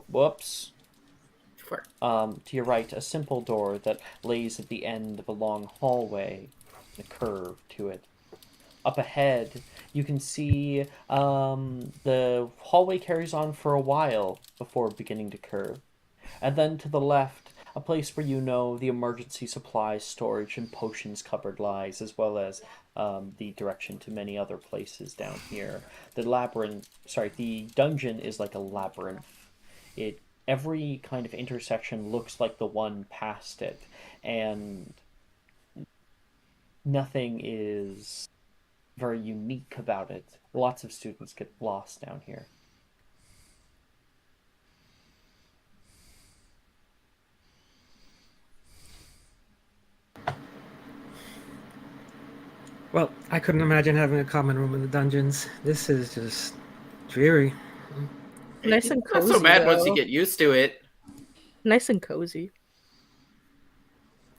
whoops. To your right, a simple door that lays at the end of a long hallway, a curve to it. Up ahead, you can see the hallway carries on for a while before beginning to curve. And then to the left, a place where you know the emergency supplies storage and potions cupboard lies, as well as the direction to many other places down here. The dungeon is like a labyrinth. Every kind of intersection looks like the one past it, and nothing is very unique about it. Lots of students get lost down here. Well, I couldn't imagine having a common room in the dungeons. This is just dreary. Nice and It's not cozy. so bad though. once you get used to it. Nice and cozy.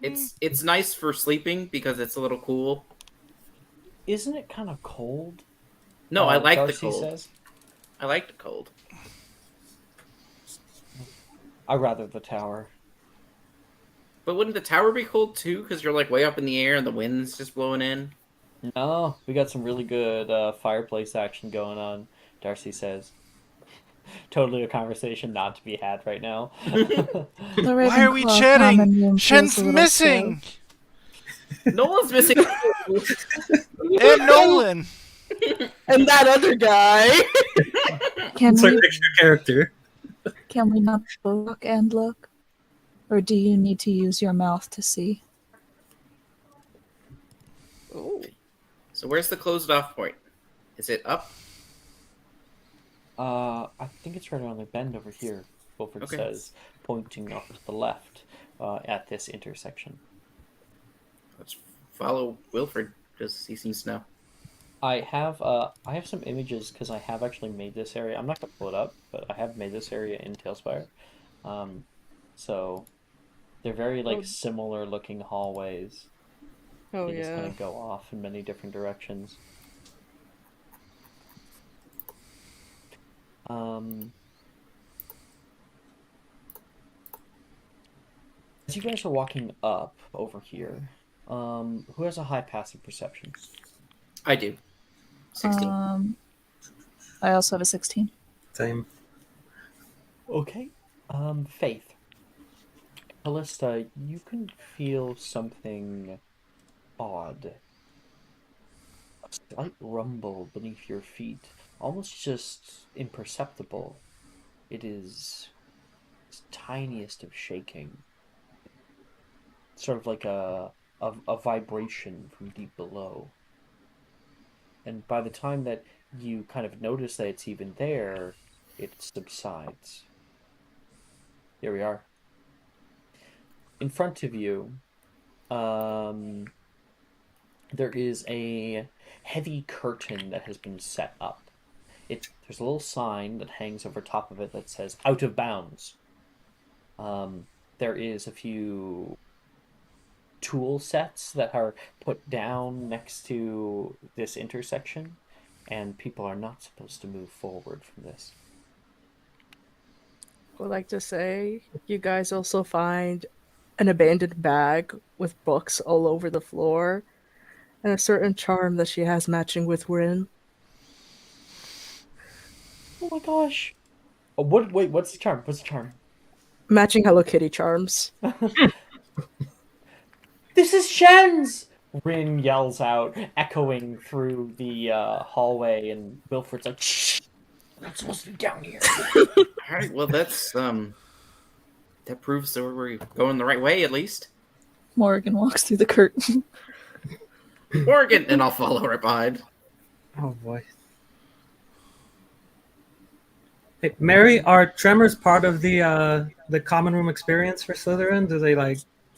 It's nice for sleeping because it's a little cool. Isn't it kind of cold? No, I like the Darcy cold. says. I like the cold. I'd rather the tower. But wouldn't the tower be cold too? Because you're like way up in the air and the wind's just blowing in. No, we got some really good fireplace action going on, Darcy says. Totally a conversation not to be had right now. Why are we chatting? Shen's missing! Nolan's missing. And Nolan! And that other guy. Can It's our we, extra character. can we not both look and look? Or do you need to use your mouth to see? Oh. So where's the closed off point? Is it up? I think it's right around the bend over here, Wilford Okay. says, pointing off to the left at this intersection. Let's follow Wilfred because he seems to know. I have some images because I have actually made this area. I'm not gonna pull it up, but I have made this area in Tailspire. So they're very similar looking hallways. Oh They just yeah. kind of go off in many different directions. As you guys are walking up over here, who has a high passive perception? I do. 16. I also have a 16. Same. Okay. Faith. Callista, you can feel something odd. A slight rumble beneath your feet, almost just imperceptible. It is the tiniest of shaking. Sort of like a vibration from deep below. And by the time that you kind of notice that it's even there, it subsides. Here we are. In front of you, there is a heavy curtain that has been set up. There's a little sign that hangs over top of it that says "Out of Bounds." There is a few tool sets that are put down next to this intersection, and people are not supposed to move forward from this. I would like to say you guys also find an abandoned bag with books all over the floor, and a certain charm that she has matching with Rin. Oh my gosh! Oh, wait, what's the charm? What's the charm? Matching Hello Kitty charms. This is Shen's! Rin yells out, echoing through the hallway, and Wilfred's like, "Shh! We're not supposed to be down here." Alright, well that's that proves that we're going the right way at least. Morgan walks through the curtain. Morgan, and I'll follow right behind. Oh boy. Hey, Mary, are tremors part of the common room experience for Slytherin? Do they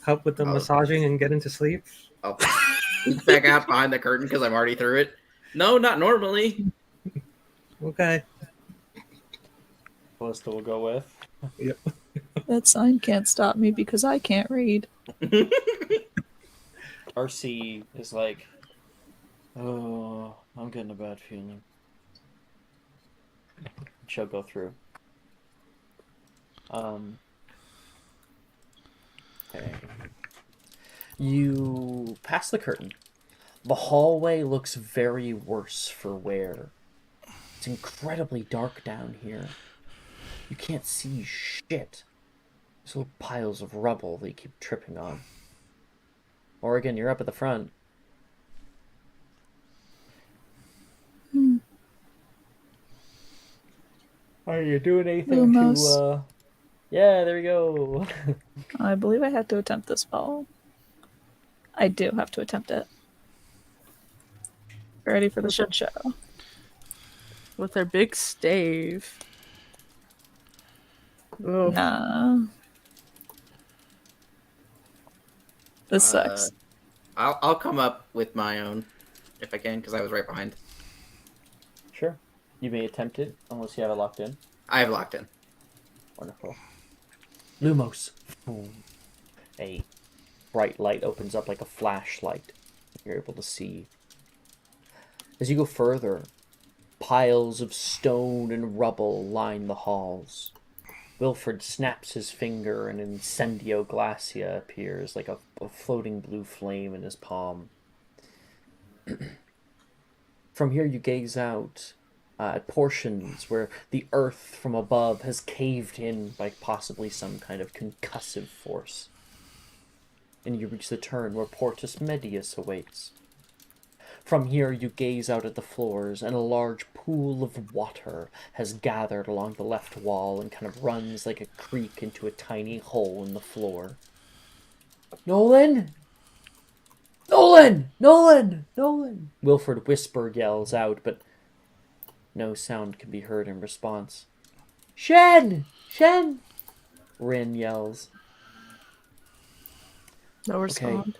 help with the massaging and get into sleep? I'll peek back out behind the curtain because I'm already through it. No, not normally. Okay. Callista will go with. Yep. That sign can't stop me because I can't read. Darcy is like, Oh, I'm getting a bad feeling. She'll go through. Okay. You pass the curtain. The hallway looks very worse for wear. It's incredibly dark down here. You can't see shit. There's little piles of rubble that you keep tripping on. Oregon, you're up at the front. Are you doing anything Lumos. to, Yeah, there we go. I believe I have to attempt this spell. I do have to attempt it. Ready for the shit show. With their big stave. Oh, Nah. This sucks. I'll come up with my own if I can, because I was right behind. Sure. You may attempt it, unless you have it locked in. I have locked in. Wonderful. Lumos. Boom. A bright light opens up like a flashlight. You're able to see. As you go further, piles of stone and rubble line the halls. Wilfred snaps his finger and Incendio Glacia appears like a floating blue flame in his palm. From here you gaze out at portions where the earth from above has caved in by possibly some kind of concussive force. And you reach the turn where Portus Medius awaits. From here you gaze out at the floors, and a large pool of water has gathered along the left wall and kind of runs like a creek into a tiny hole in the floor. Nolan! Nolan! Nolan! Nolan! Wilfred Whisper yells out, but no sound can be heard in response. Shen! Shen! Rin yells. no respond. Okay.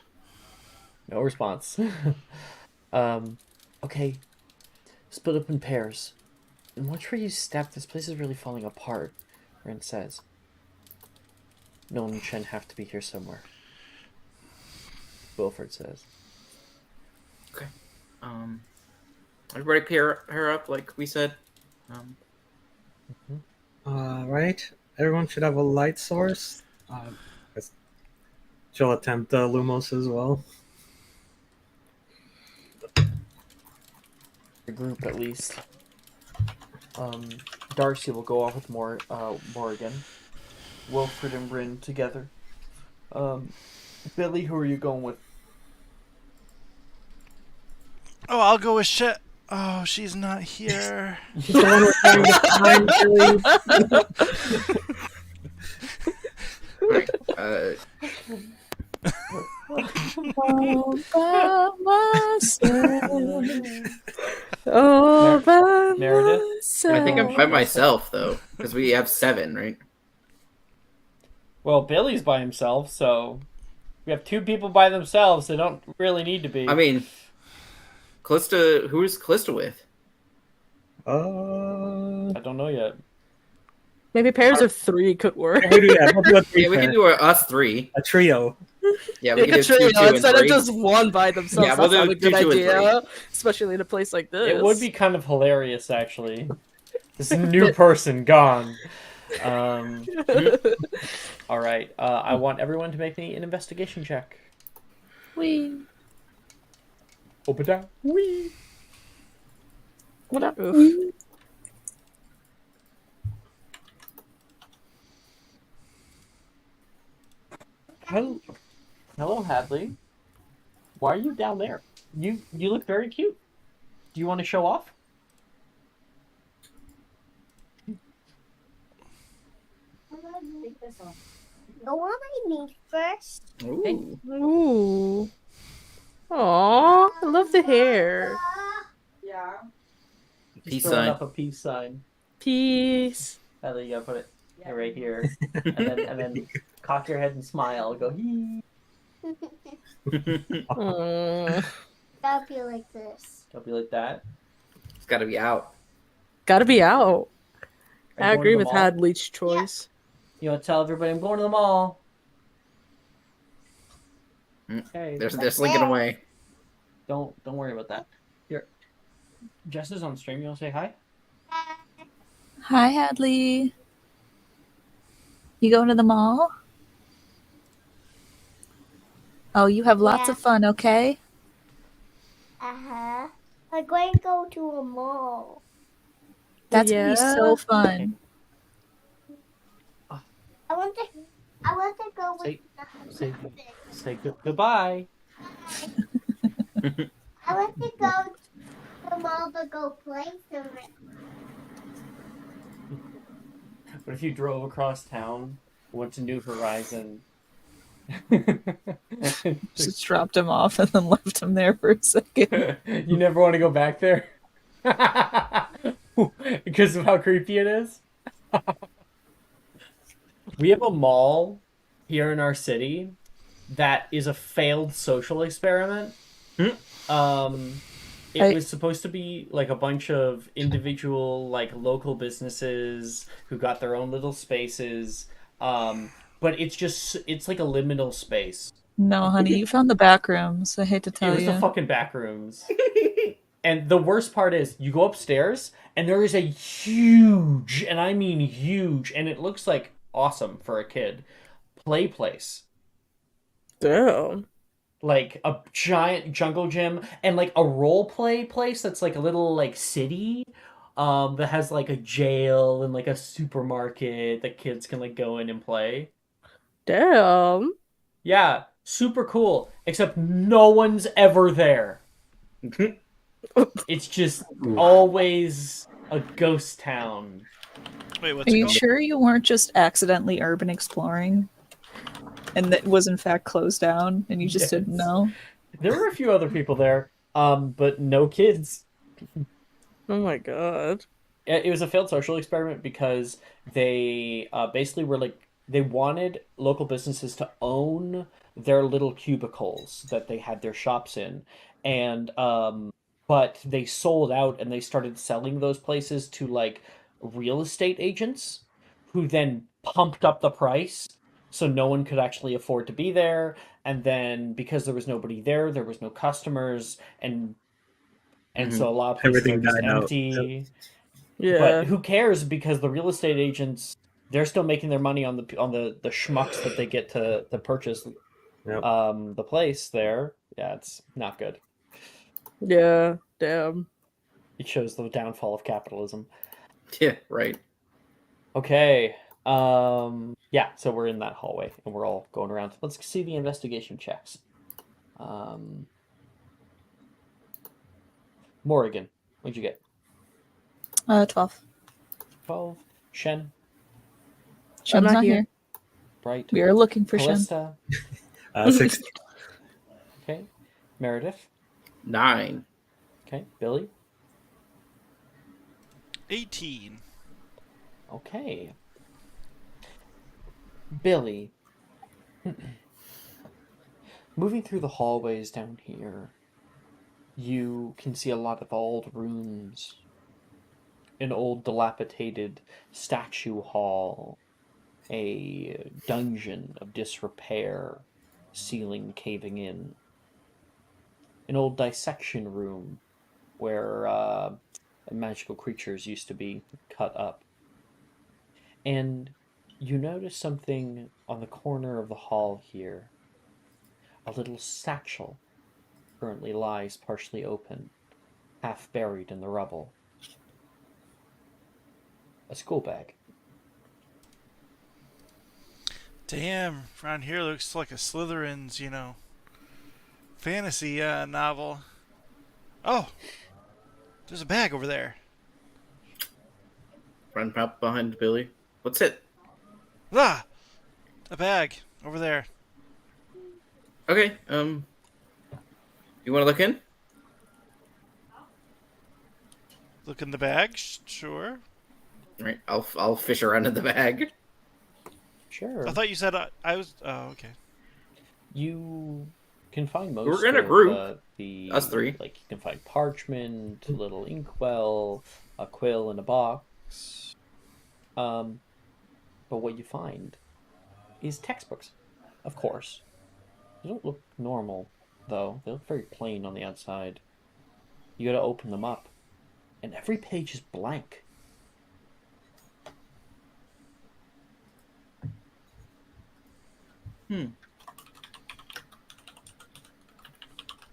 No response. Okay. Split up in pairs. And watch where you step. This place is really falling apart. Rin says. Nolan and Shen have to be here somewhere. Wilfred says. Okay. Everybody pair up like we said. Right. Everyone should have a light source. She'll attempt Lumos as well. The group at least. Darcy will go off with Morrigan. Wilfred and Rin together. Billy, who are you going with? Oh, I'll go with shit. Oh, she's not here. She's the one we're trying to find, Billy. Alright. All by myself. Oh, by Meredith? myself. I think I'm by myself though, because we have 7, right? Well, Billy's by himself, so we have 2 people by themselves. They don't really need to be. I mean, Callista. Who's Callista with? I don't know yet. Maybe pairs of 3 could work. We'll do that. We'll do a three Yeah, we pair. can do us 3. A trio. Yeah, we can do 2, Trio, 2, and instead of 3. just one by themselves. Yeah, we'll That's do not a good 2, 2, and idea, especially in a place like this. It would be kind of hilarious, actually. This new person gone. All right. I want everyone to make me an investigation check. Wee. Open down. Wee. What up? Oof. Hello, Hadley. Why are you down there? You look very cute. Do you want to show off? Go on my knee first. Ooh. Ooh. Aww, I love the hair. Yeah. Peace Throwing sign. up a peace sign. Peace. Hadley, you gotta put it right here, and then cock your head and smile. Go hee. Aww. Gotta be like this. Don't be like that. It's got to be out. Gotta be out. Are you I going agree to the with mall? Hadley's choice. You want to tell everybody I'm going to the mall? Mm. Okay. They're slinking away. Don't worry about that. Jess is on stream. You want to say hi? Hi, Hadley. You going to the mall? Oh, you have lots Yeah. of fun, okay? Uh-huh. I'm going to go to a mall. That's gonna be so Yeah. fun. I want to go with Say the say husband. say goodbye. I want to go to the mall to go play somewhere. What if you drove across town, went to New Horizon? Just dropped him off and then left him there for a second. You never want to go back there because of how creepy it is. We have a mall here in our city that is a failed social experiment. It I- was supposed to be like a bunch of individual, like local businesses who got their own little spaces. But it's like a liminal space. No, honey, you found the back rooms. I hate to It tell was the you. fucking back rooms. And the worst part is you go upstairs and there is a huge, and I mean huge, and it looks like awesome for a kid, play place. Damn. Like a giant jungle gym and like a role play place that's like a little like city that has like a jail and like a supermarket that kids can like go in and play. Damn. Yeah, super cool. Except no one's ever there. It's just always a ghost town. Wait, Are what's it you called? sure you weren't just accidentally urban exploring? And that was in fact closed down and you just didn't Yes. know? There were a few other people there, but no kids. Oh my god. It was a failed social experiment because they basically were like they wanted local businesses to own their little cubicles that they had their shops in, and but they sold out and they started selling those places to like real estate agents, who then pumped up the price so no one could actually afford to be there, and then because there was nobody there, there was no customers, and so a lot of places are Everything just died out. empty. But Yeah. who cares, because the real estate agents, they're still making their money on the schmucks that they get to purchase Yep. the place there. Yeah, it's not good. Yeah. Damn. It shows the downfall of capitalism. Yeah, right. Okay. Yeah, so we're in that hallway and we're all going around. Let's see the investigation checks. Morrigan, what'd you get? 12. 12. Shen, I'm Shen's not not here. here. Bright. We are looking for Shen. Callista. 60. Okay. Meredith. 9. Okay. Billy. 18. Okay. Billy. Moving through the hallways down here, you can see a lot of old rooms. An old dilapidated statue hall, a dungeon of disrepair, ceiling caving in, an old dissection room where magical creatures used to be cut up. And you notice something on the corner of the hall here. A little satchel currently lies partially open, half buried in the rubble. A school bag. Damn, around here looks like a Slytherin's, fantasy novel. Oh, there's a bag over there. Run up behind Billy. What's it? Ah, a bag over there. Okay, you want to look in? Look in the bag, sure. All right, I'll fish around in the bag. Sure. I thought you said I was. Oh, okay. You can find most We're in a of group, the us three. like you can find parchment, a little inkwell, a quill in a box. But what you find is textbooks, of course. They don't look normal though. They look very plain on the outside. You gotta open them up and every page is blank. Hmm.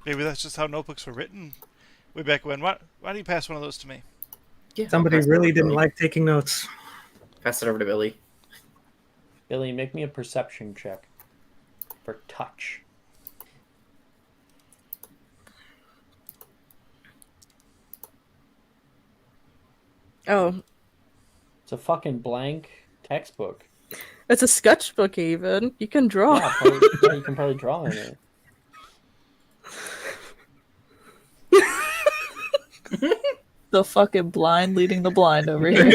Maybe that's just how notebooks were written way back when. Why don't you pass one of those to me? Yeah. Somebody Pass it over really to didn't Billy. like taking notes. Pass it over to Billy. Billy, make me a perception check for touch. Oh, It's a fucking blank textbook. it's a sketchbook even. You can draw. Yeah, probably, yeah, you can probably draw in it. The fucking blind leading the blind over here.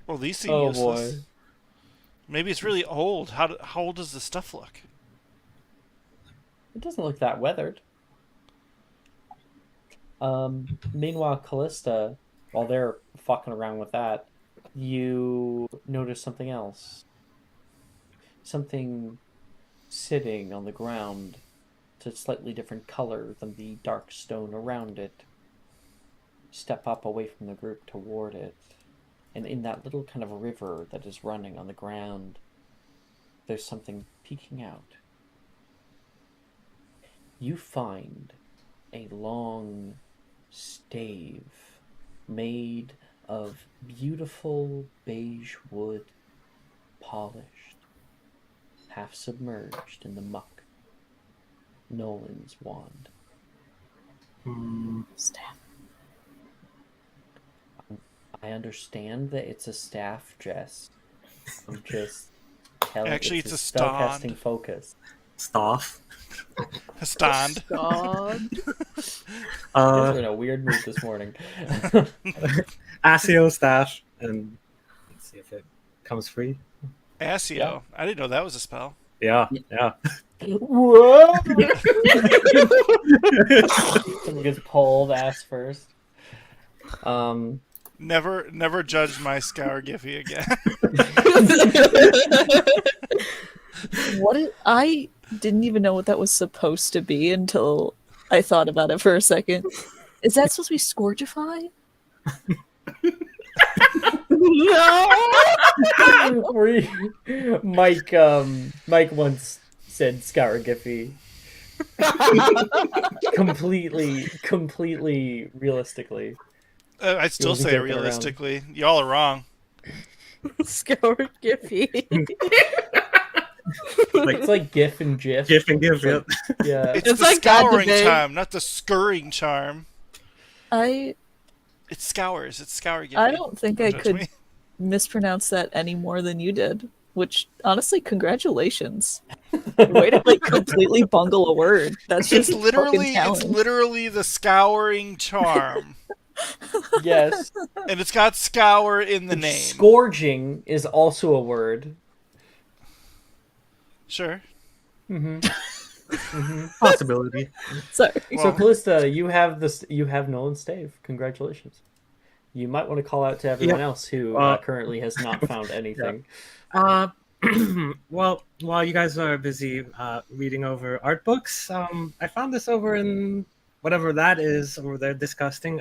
Well, these seem Oh useless. boy. Maybe it's really old. How old does the stuff look? It doesn't look that weathered. Meanwhile, Callista, while they're fucking around with that, you notice something else. Something sitting on the ground. It's a slightly different color than the dark stone around it. Step up away from the group toward it. And in that little kind of river that is running on the ground, there's something peeking out. You find a long stave made of beautiful beige wood, polished, half submerged in the muck. Nolan's wand. Staff. I understand that it's a staff, Jess. I'm just telling. Actually, it's it's a spellcasting stand. focus. Staff. A stand. God. We're in a weird mood this morning. Asio staff, and let's see if it comes free. Asio. Yeah. I didn't know that was a spell. Yeah. Whoa! Someone gets pulled ass first. Never judge my Scour Giffy again. I didn't even know what that was supposed to be until I thought about it for a second. Is that supposed to be Scourgify? No! Mike once said Scour Giffy. completely realistically. I'd still wasn't say it joking around. realistically. Y'all are wrong. Scour Giffy. It's like GIF and GIF. GIF and GIF, yep. Yeah. It's It's the like that scouring debate. charm, not the scurrying charm. I It scours. It's Scour Giffy. I don't think I Judge could me. mispronounce that any more than you did. Which, honestly, congratulations. Way to like completely bungle a word. That's just It's literally the scouring charm, Yes. and it's got scour in the name. Scourging is also a word. Sure. Possibility. Sorry. So Callista, you have Nolan's stave. Congratulations. You might want to call out to everyone else who currently has not found anything. Well, while you guys are busy reading over art books, I found this over in whatever that is over there. Disgusting.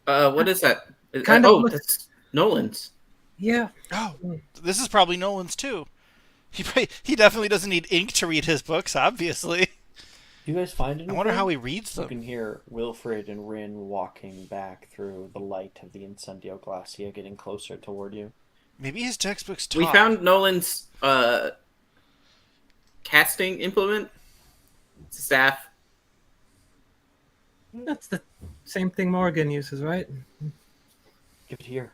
What is that? Kind of That's Nolan's. Yeah. Oh, this is probably Nolan's too. He definitely doesn't need ink to read his books, obviously. Do you guys find anything? I wonder how he reads You them. can hear Wilfred and Rin walking back through the light of the Incendio Glacia, getting closer toward you. Maybe his textbooks talk. We found Nolan's casting implement. It's a staff. That's the same thing Morgan uses, right? Give it here.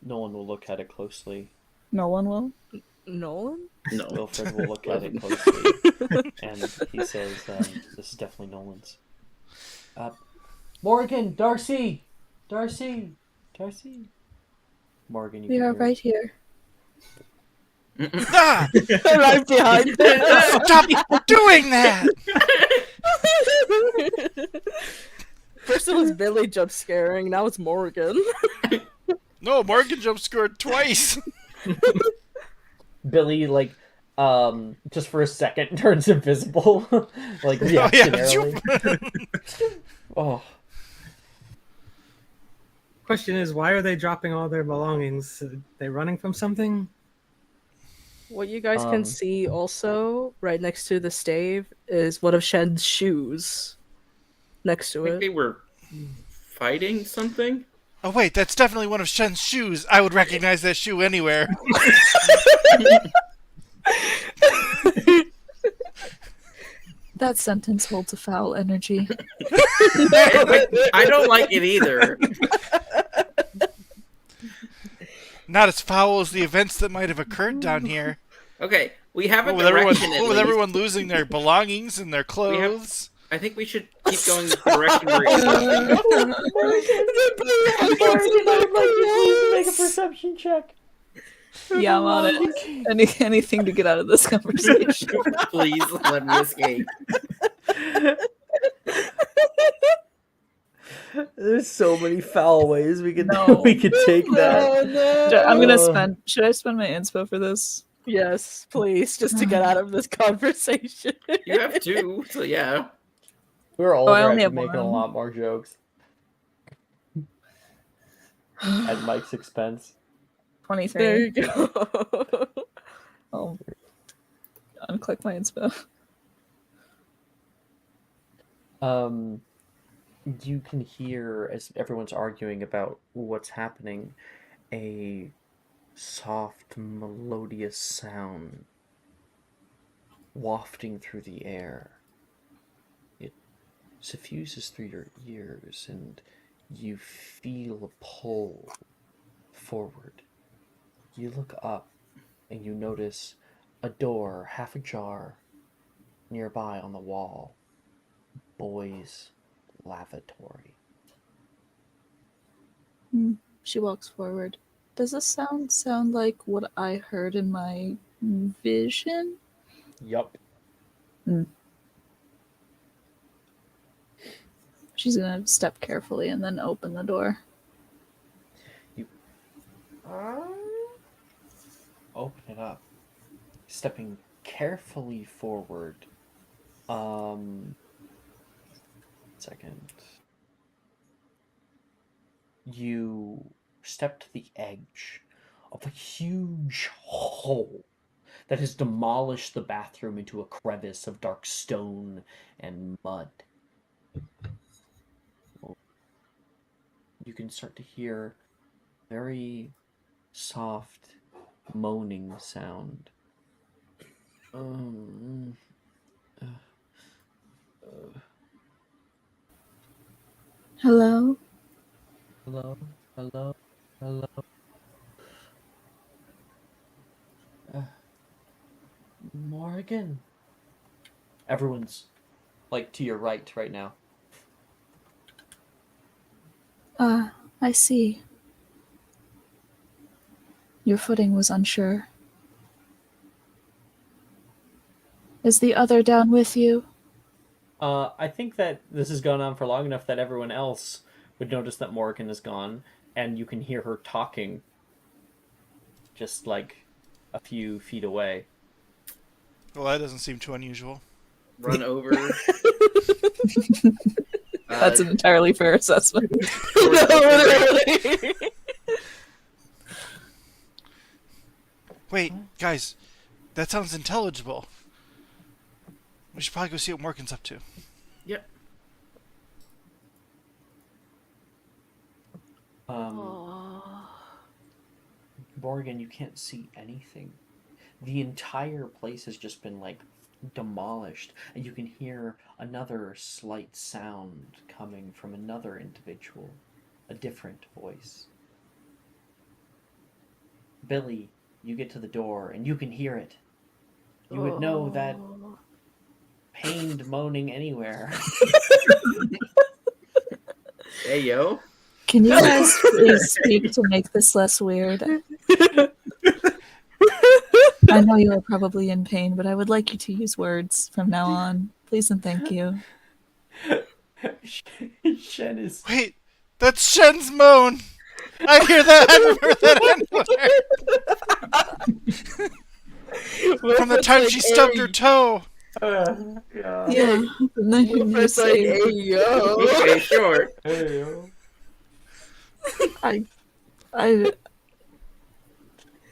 Nolan will look at it closely. No one will. Nolan? No. Wilfred will look at it closely, and he says, "This is definitely Nolan's." Morgan, Darcy. Morgan, you We can are hear right here. Ah! Right behind them. Stop doing that! First it was Billy jump scaring, now it's Morgan. No, Morgan jump scored twice. Billy, like, just for a second turns invisible, like reactionarily. Oh. Question is, why are they dropping all their belongings? Are they running from something? What you guys can see also, right next to the stave, is one of Shen's shoes. Next to I think it. they were fighting something. Oh wait, that's definitely one of Shen's shoes. I would recognize that shoe anywhere. That sentence holds a foul energy. I don't like it either. Not as foul as the events that might have occurred down here. Okay, we have a With direction at least. everyone losing their belongings and their clothes. I think we should keep going the direction we're in. Please make a perception check. Yeah, I'm on it. Anything to get out of this conversation. Please let me escape. There's so many foul ways we could No. we could take that. No. I'm gonna spend. Should I spend my inspo for this? Yes, please, just to get out of this conversation. You have two, so yeah. We're all I only have making a one. lot more jokes at Mike's expense. 23. There you go. I'll unclick my inspo. You can hear, as everyone's arguing about what's happening, a soft, melodious sound wafting through the air. It suffuses through your ears, and you feel a pull forward. You look up, and you notice a door, half ajar, nearby on the wall. Boys' lavatory. She walks forward. Does this sound like what I heard in my vision? Yup. She's gonna step carefully and then open the door. You open it up, stepping carefully forward. Second. You step to the edge of a huge hole that has demolished the bathroom into a crevice of dark stone and mud. You can start to hear very soft moaning sound. Hello? Hello? Hello? Hello? Morgan? Everyone's, like, to your right now. I see. Your footing was unsure. Is the other down with you? I think that this has gone on for long enough that everyone else would notice that Morgan is gone, and you can hear her talking just, like, a few feet away. Well, that doesn't seem too unusual. Run over. That's an entirely fair assessment. Wait, guys, that sounds intelligible. We should probably go see what Morgan's up to. Yep. Morgan, you can't see anything. The entire place has just been, like, demolished, and you can hear another slight sound coming from another individual, a different voice. Billy, you get to the door, and you can hear it. You would know that pained moaning anywhere. Hey, yo. Can you guys please speak to make this less weird? I know you are probably in pain, but I would like you to use words from now on. Please and thank you. Shen is... Wait, that's Shen's moan! I hear that! I haven't heard that anywhere! From the time she stubbed her toe. Yeah. Yeah. And then you Wilfred's like, say, hey, yo. Okay, sure. Hey, yo. I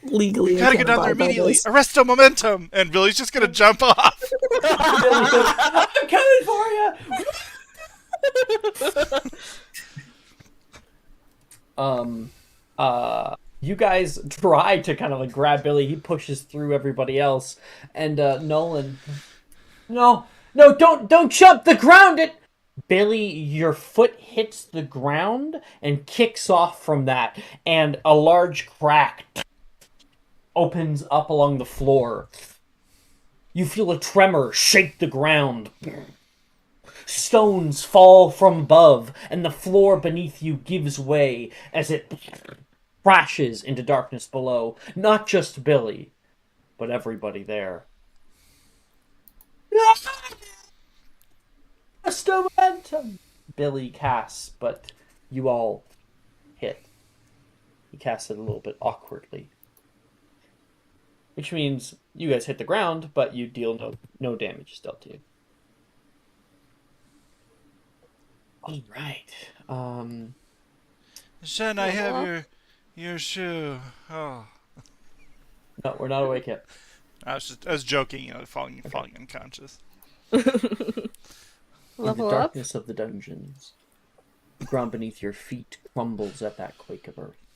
legally I Gotta can't get down there abide by immediately. this. Arresto momentum. And Billy's just gonna jump off. Billy goes, I'm coming for you. You guys try to kind of like grab Billy. He pushes through everybody else, and Nolan, no, don't jump the ground. Billy, your foot hits the ground and kicks off from that, and a large crack opens up along the floor. You feel a tremor shake the ground. Stones fall from above, and the floor beneath you gives way as it crashes into darkness below. Not just Billy, but everybody there. Just a momentum! Billy casts, but you all hit. He casts it a little bit awkwardly. Which means you guys hit the ground, but you deal no damage dealt to you. All right. Shen, I have your shoe. Oh. No, we're not awake yet. I was joking, falling unconscious. In Level the up? darkness of the dungeons, the ground beneath your feet crumbles at that quake of earth.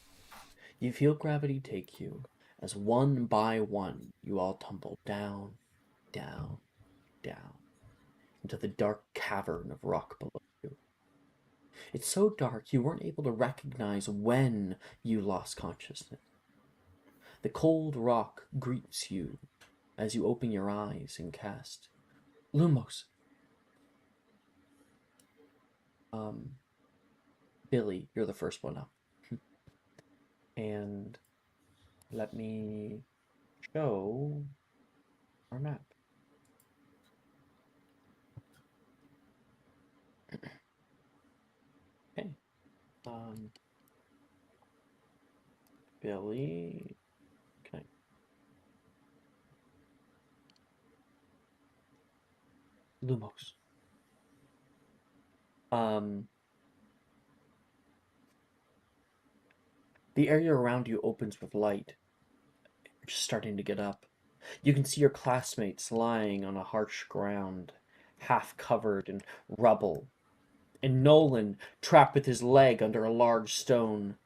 You feel gravity take you, as one by one you all tumble down, down, down, into the dark cavern of rock below you. It's so dark you weren't able to recognize when you lost consciousness. The cold rock greets you as you open your eyes and cast Lumos. Billy, you're the first one up. And let me show our map. Okay. Billy. Okay. Lumos. The area around you opens with light. You're just starting to get up. You can see your classmates lying on a harsh ground, half covered in rubble, and Nolan trapped with his leg under a large stone.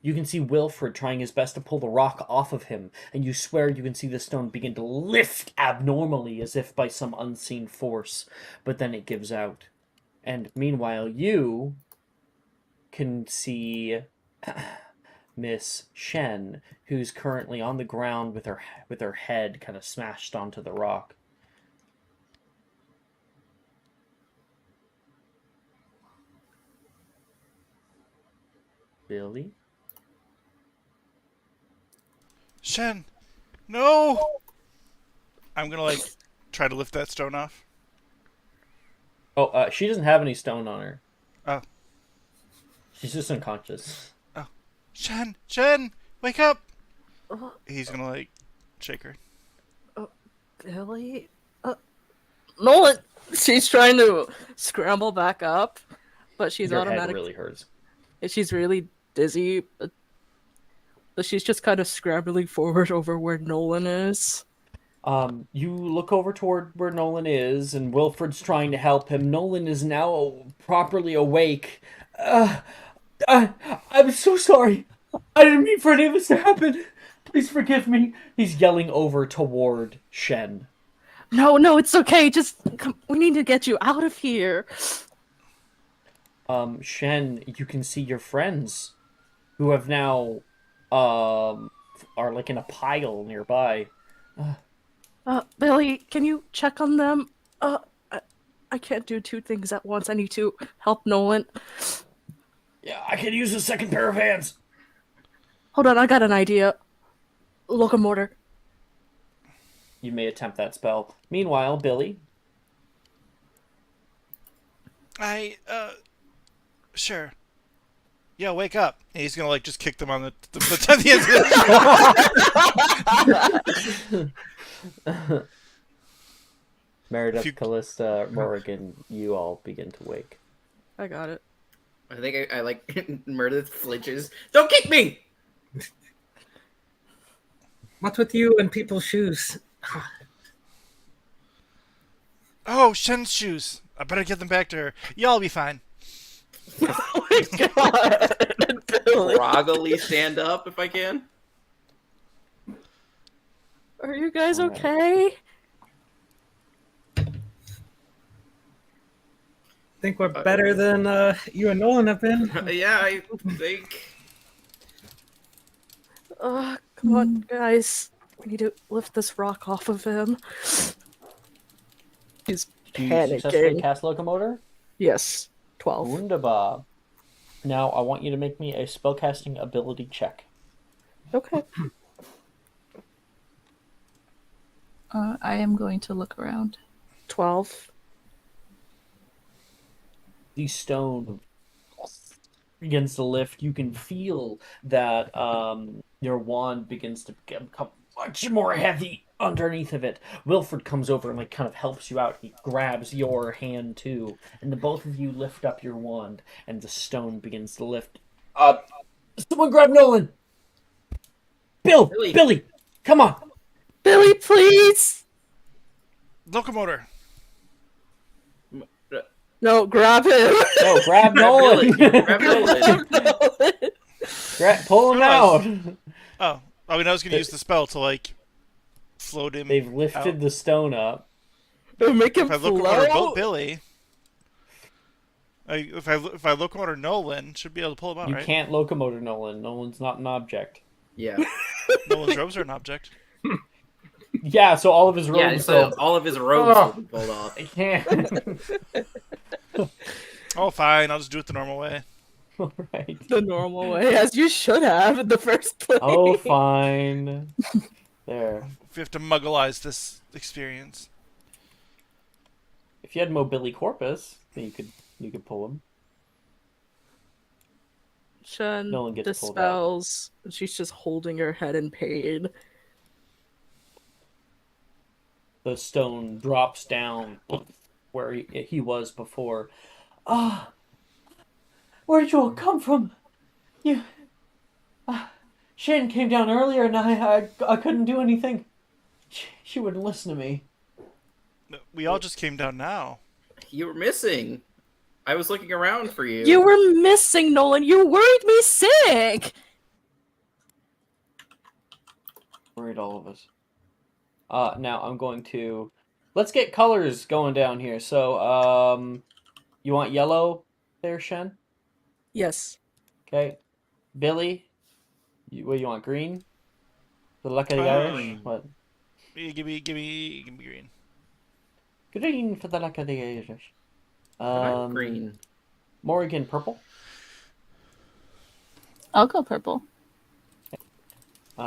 You can see Wilfred trying his best to pull the rock off of him, and you swear you can see the stone begin to lift abnormally as if by some unseen force, but then it gives out. And meanwhile, you can see Miss Shen, who's currently on the ground with her head kind of smashed onto the rock. Billy? Shen, no! I'm gonna try to lift that stone off. Oh, she doesn't have any stone on her. Oh. She's just unconscious. Oh. Shen, wake up! He's gonna shake her. Billy? Nolan! She's trying to scramble back up, but she's Your automatic. head really hurts. She's really dizzy, but she's just kind of scrambling forward over where Nolan is. You look over toward where Nolan is, and Wilfred's trying to help him. Nolan is now properly awake. I'm so sorry. I didn't mean for any of this to happen. Please forgive me. He's yelling over toward Shen. No, it's okay. Just we need to get you out of here. Shen, you can see your friends, who have now, are in a pile nearby. Billy, can you check on them? I can't do two things at once. I need to help Nolan. Yeah, I could use a second pair of hands. Hold on, I got an idea. Locomotor. You may attempt that spell. Meanwhile, Billy. Sure. "Yo, wake up!" And he's gonna like just kick them on the Meredith, you- Callista, Morrigan, you all begin to wake. I got it. I think I like Meredith flinches. Don't kick me! What's with you and people's shoes? Oh, Shen's shoes. I better get them back to her. Y'all be fine. Oh my god, Billy. Groggily stand up if I can. Are you guys Alright. okay? I think we're better than you and Nolan have been. Yeah, I think. Come on, guys. We need to lift this rock off of him. He's Do you successfully panicking. cast Locomotor? Yes, 12. Wunderbar. Now I want you to make me a spellcasting ability check. Okay. I am going to look around. 12. The stone begins to lift. You can feel that your wand begins to become much more heavy underneath of it. Wilfred comes over and like kind of helps you out. He grabs your hand too, and the both of you lift up your wand, and the stone begins to lift up. Someone grab Nolan. Billy, come on. Billy, please! Locomotor. No, grab him! No, grab Nolan. Grab Nolan. Pull him out. Oh, I mean, I was gonna use the spell to like float him. They've lifted out. the stone up. Make him If I locomotor float! Billy, if I locomotor Nolan, should be able to pull him out, You right? can't locomotor Nolan. Nolan's not an object. Yeah. Nolan's robes are an object. Yeah, so all of his robes. Yeah, so all of his robes Oh. will be pulled off. I can't. Oh, fine. I'll just do it the normal way. All right. The normal way, as you should have in the first place. Oh, fine. There. We have to muggleize this experience. If you had Mobility Corpus, then you could pull him. Shen No one gets pulled out. dispels, and she's just holding her head in pain. The stone drops down where he was before. Where did you all come from? You. Shan came down earlier, and I couldn't do anything. She wouldn't listen to me. We all just came down now. You were missing. I was looking around for you. You were missing, Nolan. You worried me sick. Worried all of us. Now I'm going to... Let's get colors going down here. So, you want yellow there, Shen? Yes. Okay. Billy? What do you want, green? The luck of the Irish? What? Give me green. Green for the luck of the Irish. Green. Morrigan, purple. I'll go purple. We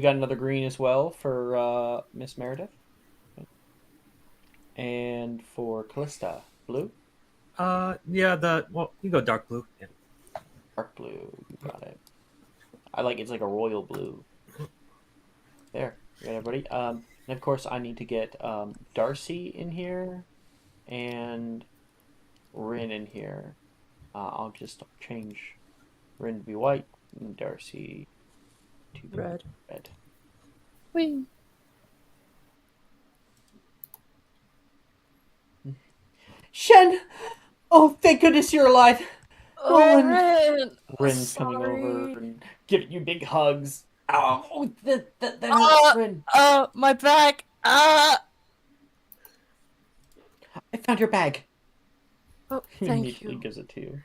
got another green as well for Miss Meredith. And for Callista, blue. Yeah, you go dark blue. Yeah. Dark blue, you got it. It's like a royal blue. There, you got everybody. And of course I need to get Darcy in here and Rin in here. I'll just change Rin to be white and Darcy to be Red. Whee. Shen! Oh, thank goodness you're alive! Oh, Rin. Rin. Rin's coming Sorry. over and giving you big hugs. Oh, that Ah! hurts, Rin. My back. I found your bag. Oh, He thank immediately you. gives it to you.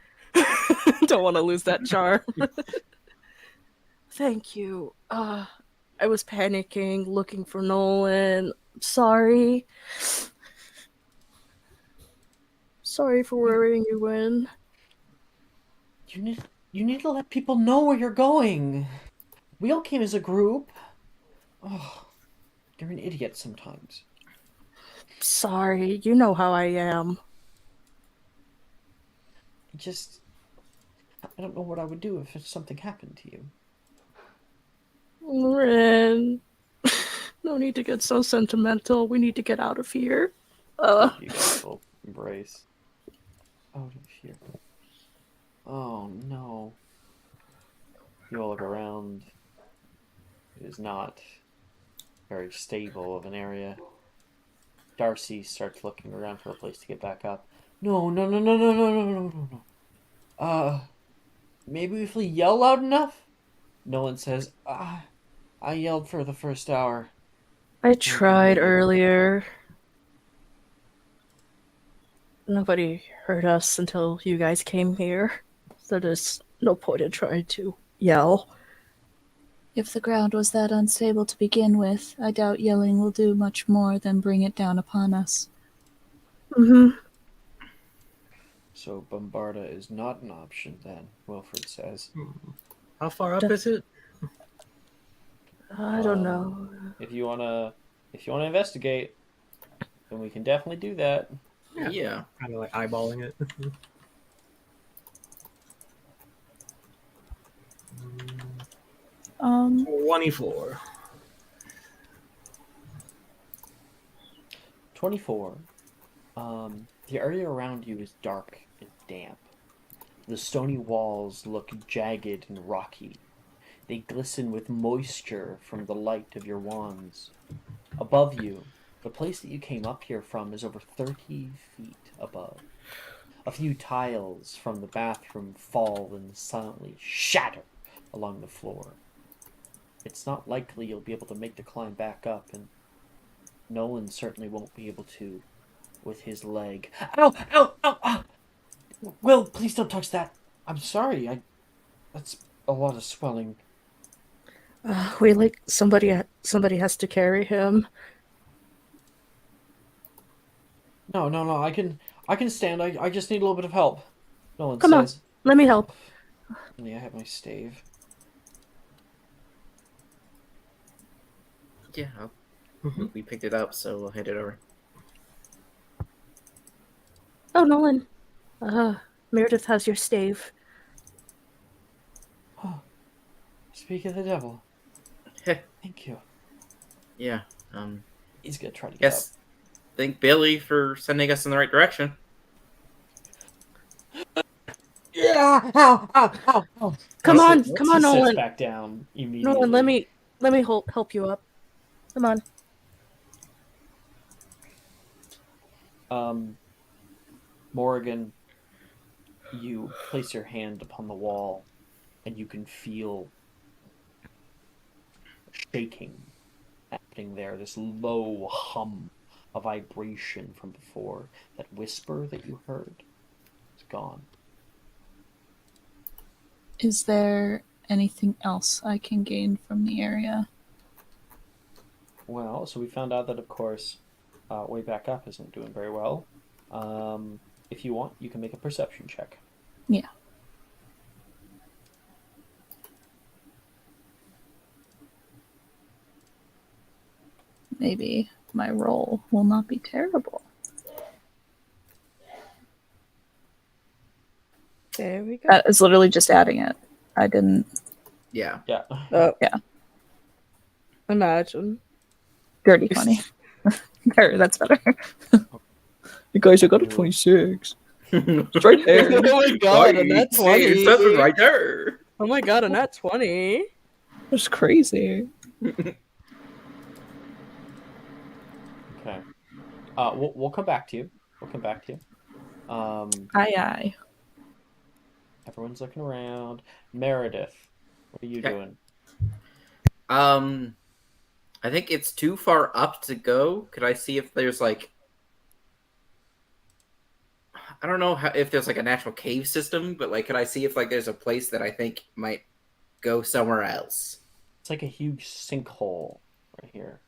Don't want to lose that charm. Thank you. I was panicking, looking for Nolan. Sorry. Sorry for worrying you, Win. You need to let people know where you're going. We all came as a group. Oh, you're an idiot sometimes. Sorry, you know how I am. I don't know what I would do if something happened to you. Rin. No need to get so sentimental. We need to get out of here. Both of you guys will embrace. Out of here. Oh no. You all look around. It is not very stable of an area. Darcy starts looking around for a place to get back up. No, no, no, no, no, no, no, no, no, no. Maybe if we yell loud enough? Nolan says, I yelled for the first hour. I tried earlier. Nobody heard us until you guys came here. So there's no point in trying to yell. If the ground was that unstable to begin with, I doubt yelling will do much more than bring it down upon us. Mm-hmm. So Bombarda is not an option then, Wilfred says. How far up is it? I don't know. If you wanna investigate, then we can definitely do that. Yeah. Kind of like eyeballing it. 24. 24. The area around you is dark and damp. The stony walls look jagged and rocky. They glisten with moisture from the light of your wands. Above you, the place that you came up here from is over 30 feet above. A few tiles from the bathroom fall and silently shatter along the floor. It's not likely you'll be able to make the climb back up, and Nolan certainly won't be able to with his leg. Ow! Ow! Ow! Ow! Will, please don't touch that. I'm sorry. That's a lot of swelling. Somebody has to carry him. No, no, no. I can stand. I just need a little bit of help. Nolan Come on, says. let me help. Yeah, I have my stave. Yeah. We picked it up, so we'll hand it over. Oh, Nolan. Meredith has your stave. Oh, speak of the devil. Heh. Thank you. Yeah. He's gonna try to get up. Thank Billy for sending us in the right direction. Yeah! Ow! Ow! Ow! Ow! Come on, He Nolan. sits back down immediately. Nolan, let me help you up. Come on. Morrigan, you place your hand upon the wall, and you can feel shaking happening there. This low hum, a vibration from before. That whisper that you heard is gone. Is there anything else I can gain from the area? Well, so we found out that, of course, Way Back Up isn't doing very well. If you want, you can make a perception check. Yeah. Maybe my roll will not be terrible. There we go. That is literally just adding it. I didn't. Yeah. Yeah. Yeah. Imagine. Dirty 20. There, that's better. You guys, I got a 26. It's right there. Oh my god, a nat 20. It says it right there. Oh my god, a nat 20. That's crazy. Okay. We'll come back to you. Aye. Everyone's looking around. Meredith, what are you doing? I think it's too far up to go. Could I see if there's like, I don't know if there's like a natural cave system, but like, could I see if like there's a place that I think might go somewhere else? It's like a huge sinkhole right here.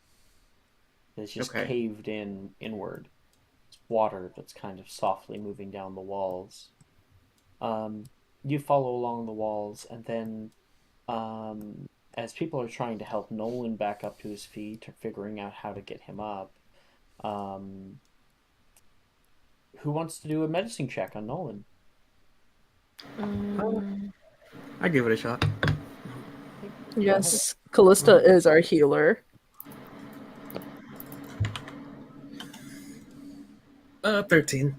It's just caved inward. It's water that's kind of softly moving down the walls. You follow along the walls, and then as people are trying to help Nolan back up to his feet or figuring out how to get him up, who wants to do a medicine check on Nolan? I give it a shot. Yes, Callista is our healer. 13.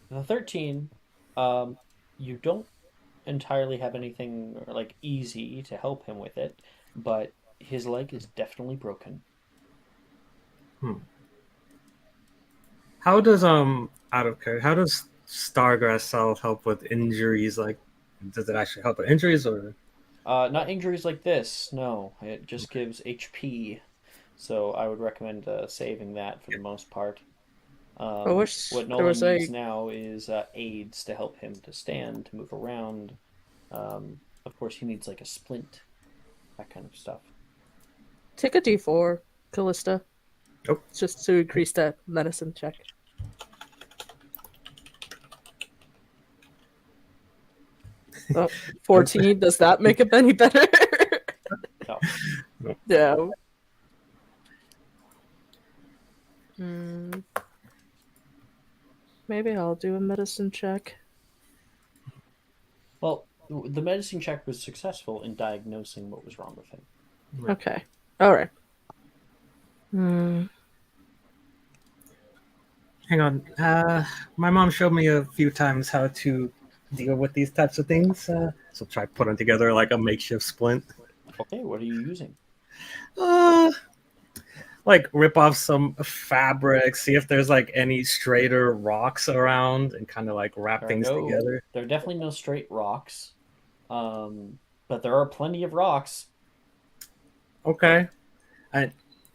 The 13, you don't entirely have anything like easy to help him with it, but his leg is definitely broken. Hmm. How does out of care? How does Stargrass Salve help with injuries? Like, does it actually help with injuries or? Not injuries like this, no. It just gives HP, so I would recommend saving that for the most part. I wish What there Nolan was needs a now is aids to help him to stand, to move around. Of course, he needs like a splint, that kind of stuff. take a D4, Callista, Oh, just to increase that medicine check. 14. Does that make it any better? No. Yeah. Hmm. Maybe I'll do a medicine check. Well, the medicine check was successful in diagnosing what was wrong with him. Okay. All right. Hmm. hang on. My mom showed me a few times how to deal with these types of things. So try putting together like a makeshift splint. Okay, what are you using? Uh, like rip off some fabric, see if there's like any straighter rocks around, and kind of like wrap things together. There are definitely no straight rocks. Um, but there are plenty of rocks. Okay. And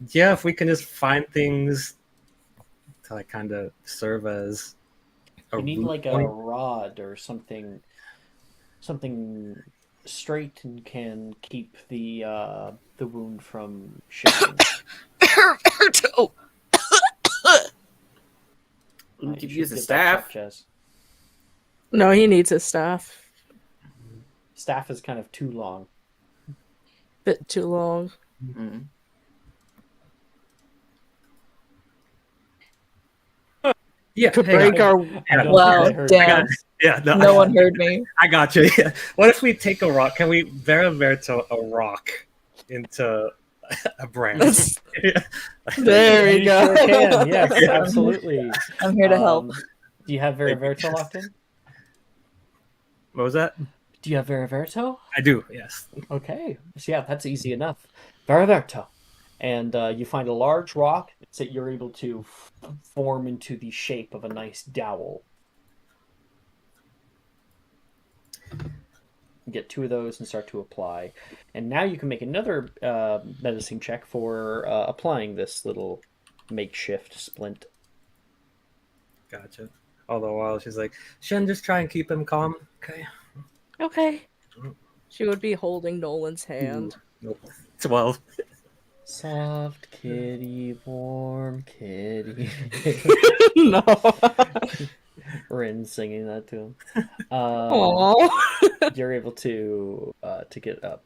yeah, if we can just find things to like kind of serve as a You need root like a point. rod or something straight and can keep the wound from shifting. Erto! We You could should use a get that checked, staff. Jess. No, he needs his staff. Staff is kind of too long. Bit too long. Mm. Yeah, Could hang on. break our. I don't Wow, think I heard damn. that. Yeah, no, No one heard me. I got you. Yeah. What if we take a rock? Can we Verto a rock into a branch? There we You go. sure can. Yes, absolutely. I'm here to help. Do you have Veriverto locked in? What was that? Do you have Veriverto? I do. Yes. Okay. So yeah, that's easy enough. Veriverto. And you find a large rock that you're able to form into the shape of a nice dowel. Get 2 of those and start to apply. And now you can make another medicine check for applying this little makeshift splint. Gotcha. All the while she's like, Shen, just try and keep him calm. Okay. Okay. She would be holding Nolan's hand. Nope. 12. Soft kitty, warm kitty. No. Rin singing that to him. Aww. You're able to get up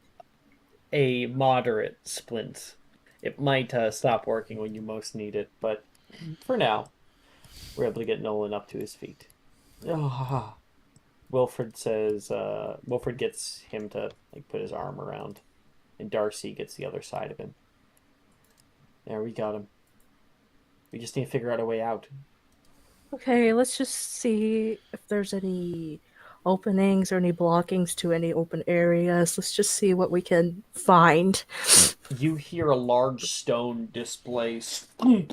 a moderate splint. It might stop working when you most need it, but for now, we're able to get Nolan up to his feet. Oh. Wilfred says, Wilfred gets him to like put his arm around, and Darcy gets the other side of him. There, we got him. We just need to figure out a way out. Okay, let's just see if there's any openings or any blockings to any open areas. Let's just see what we can find. You hear a large stone displace, and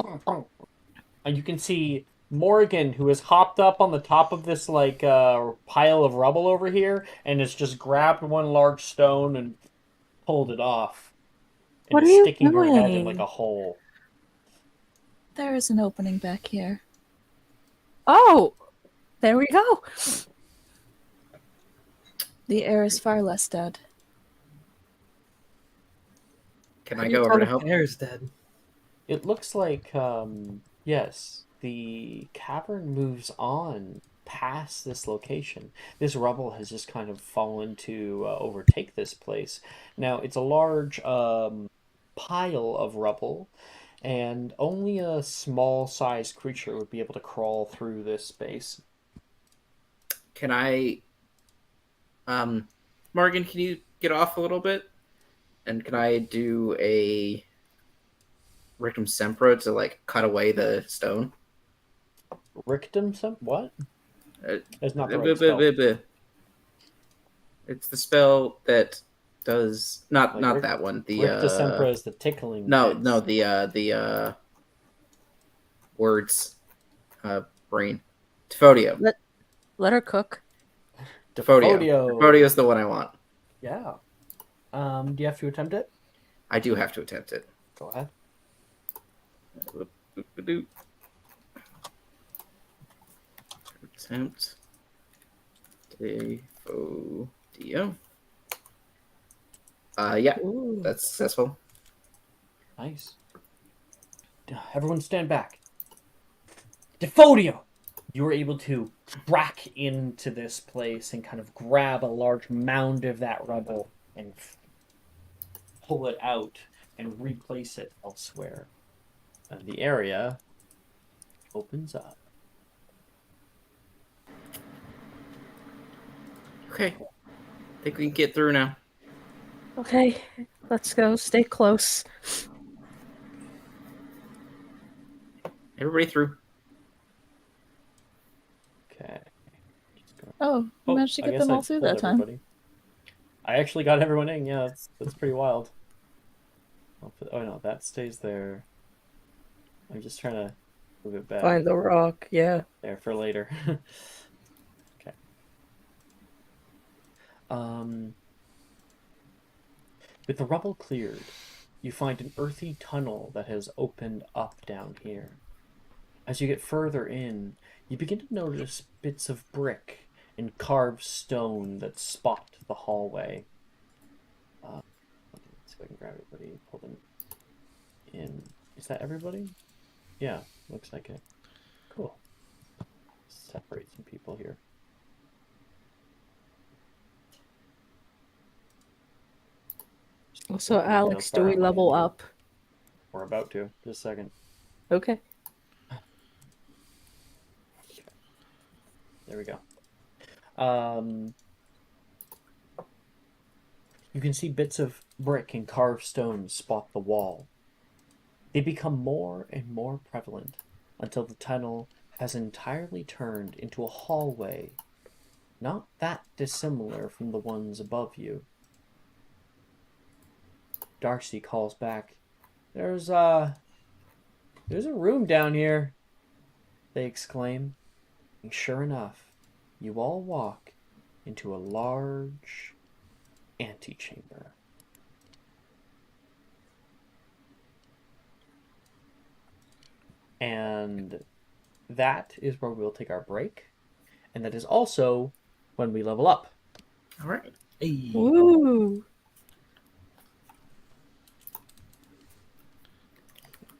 you can see Morgan, who has hopped up on the top of this like pile of rubble over here, and has just grabbed one large stone and pulled it off, and What are is you sticking her head in doing? like a hole. There is an opening back here. Oh, there we go. The air is far less dead. Can How I do you go tell over to if help? the air is dead? It looks like, yes, the cavern moves on past this location. This rubble has just kind of fallen to overtake this place. Now, it's a large pile of rubble, and only a small-sized creature would be able to crawl through this space. Can I Morgan, can you get off a little bit? And can I do a Rictum Sempra to like cut away the stone? What? It's not the right Buh, buh, spell. buh, buh. It's the spell that does not that one. The Rictusempra is the tickling. No, bits. no, the words brain. Tifodio. Let her cook. Tifodio. Tifodio is the one I want. Yeah. Do you have to attempt it? I do have to attempt it. Go ahead. Attempt. Tifodio. Yeah, Ooh. that's successful. Nice. Everyone stand back. Defodio! You were able to track into this place and kind of grab a large mound of that rubble and pull it out and replace it elsewhere. And the area opens up. Okay. I think we can get through now. Okay, let's go. Stay close. Everybody through. Okay. Oh, you managed to I get guess them I all through pulled that time. everybody. I actually got everyone in. Yeah, that's pretty wild. Oh no, that stays there. I'm just trying to move it back. Find the rock, yeah. There for later. Okay. With the rubble cleared, you find an earthy tunnel that has opened up down here. As you get further in, you begin to notice bits of brick and carved stone that spot the hallway. Let's see if I can grab everybody, pull them in. Is that everybody? Yeah, looks like it. Cool. Separate some people here. So, Alex, do we level up? We're about to. Just a second. Okay. There we go. You can see bits of brick and carved stone spot the wall. They become more and more prevalent until the tunnel has entirely turned into a hallway, not that dissimilar from the ones above you. Darcy calls back, There's a room down here," they exclaim. And sure enough, you all walk into a large antechamber. And that is where we'll take our break. And that is also when we level up. All right. Hey. Woo!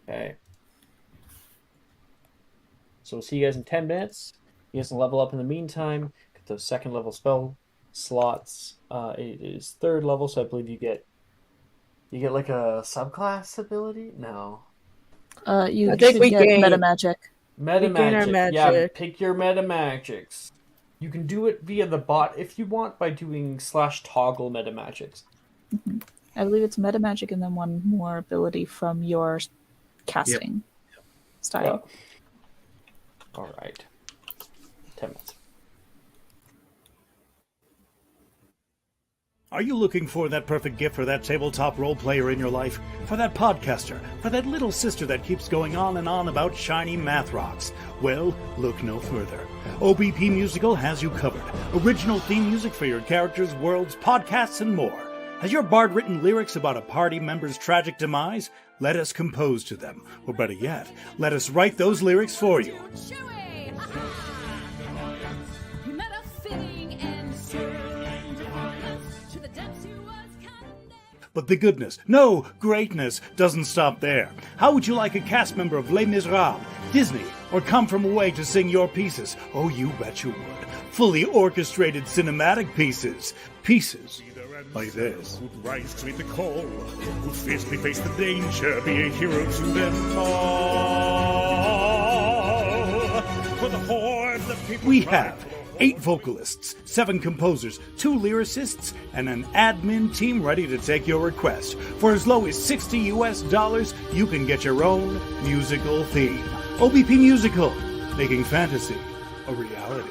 Okay. So we'll see you guys in 10 minutes. You guys can level up in the meantime. Get those second level spell slots. It is third level, so I believe you get like a subclass ability? No. You I think should we get gain- meta magic. Meta gain our magic. Yeah, magic. pick your meta magics. You can do it via the bot if you want by doing /toggle meta magics. I believe it's meta magic and then one more ability from your casting style. Yeah. All right. 10 minutes. Are you looking for that perfect gift for that tabletop role player in your life? For that podcaster? For that little sister that keeps going on and on about shiny math rocks? Well, look no further. OBP Musical has you covered. Original theme music for your characters, worlds, podcasts, and more. Has your bard written lyrics about a party member's tragic demise? Let us compose to them. Or better yet, let us write those lyrics for you. But the goodness, no, greatness, doesn't stop there. How would you like a cast member of Les Miserables, Disney, or Come From Away to sing your pieces? Oh, you bet you would. Fully orchestrated cinematic pieces. Pieces like this. Who'd rise to meet the call, who'd fiercely face the danger, be a hero to them all. For the horde, the people We have 8 vocalists, 7 composers, 2 lyricists, and an admin team ready to take your request. For as low as $60, you can get your own musical theme. OBP Musical, making fantasy a reality.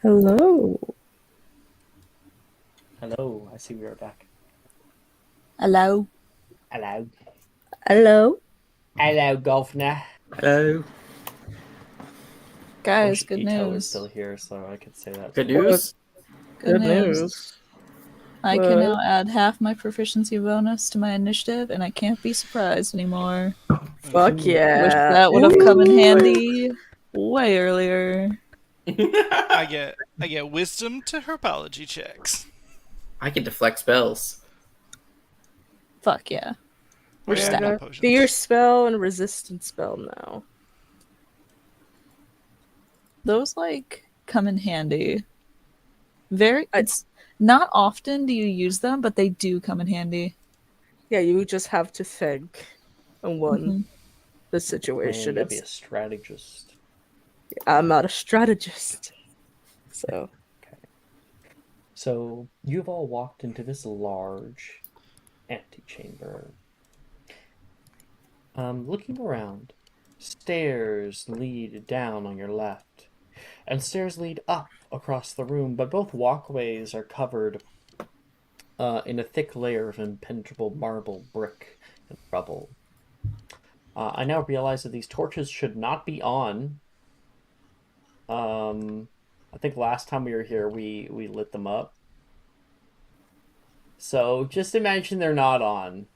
Hello. Hello, I see we are back. Hello. Hello. Hello. Hello, Governor. Hello. Guys, good Ito is news. still here, so I could say that. Good news. Good news. I can now add half my proficiency bonus to my initiative, and I can't be surprised anymore. Fuck yeah. Wish that would have come in handy way earlier. I get wisdom to herbology checks. I can deflect spells. Fuck yeah. We're Yeah, stacked. not potions. Fear spell and resistance spell now. Those come in handy. It's not often do you use them, but they do come in handy. Yeah, you just have to think on Mhm. the Man, situation. you gotta be a strategist. I'm not a strategist. So So you've all walked into this large antechamber. Looking around, stairs lead down on your left, and stairs lead up across the room, but both walkways are covered in a thick layer of impenetrable marble, brick, and rubble. I now realize that these torches should not be on. I think last time we were here, we lit them up. So just imagine they're not on.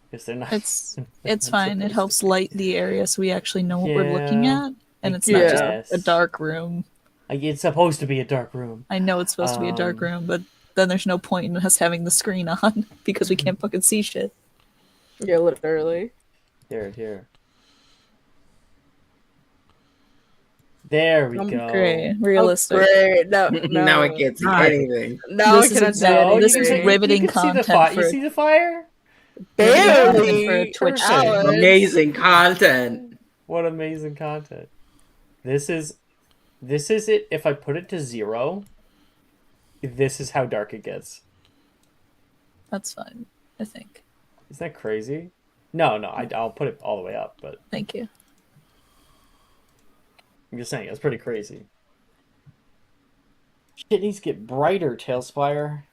Because they're not. It's fine. It helps light the area so we actually know what we're looking at, and it's not just a dark room. It's supposed to be a dark room. I know it's supposed to be a dark room, but then there's no point in us having the screen on because we can't fucking see shit. Yeah, literally. Here. There we go. Great. Realistic. Oh, great. No. Now I can't see anything. Now this is riveting content. You see the fire? Barely. For a Twitch stream. Amazing content. What amazing content. This is it. If I put it to 0, this is how dark it gets. That's fine, I think. Isn't that crazy? No, I'll put it all the way up, but... Thank you. I'm just saying, it's pretty crazy. Shit needs to get brighter, Tailspire.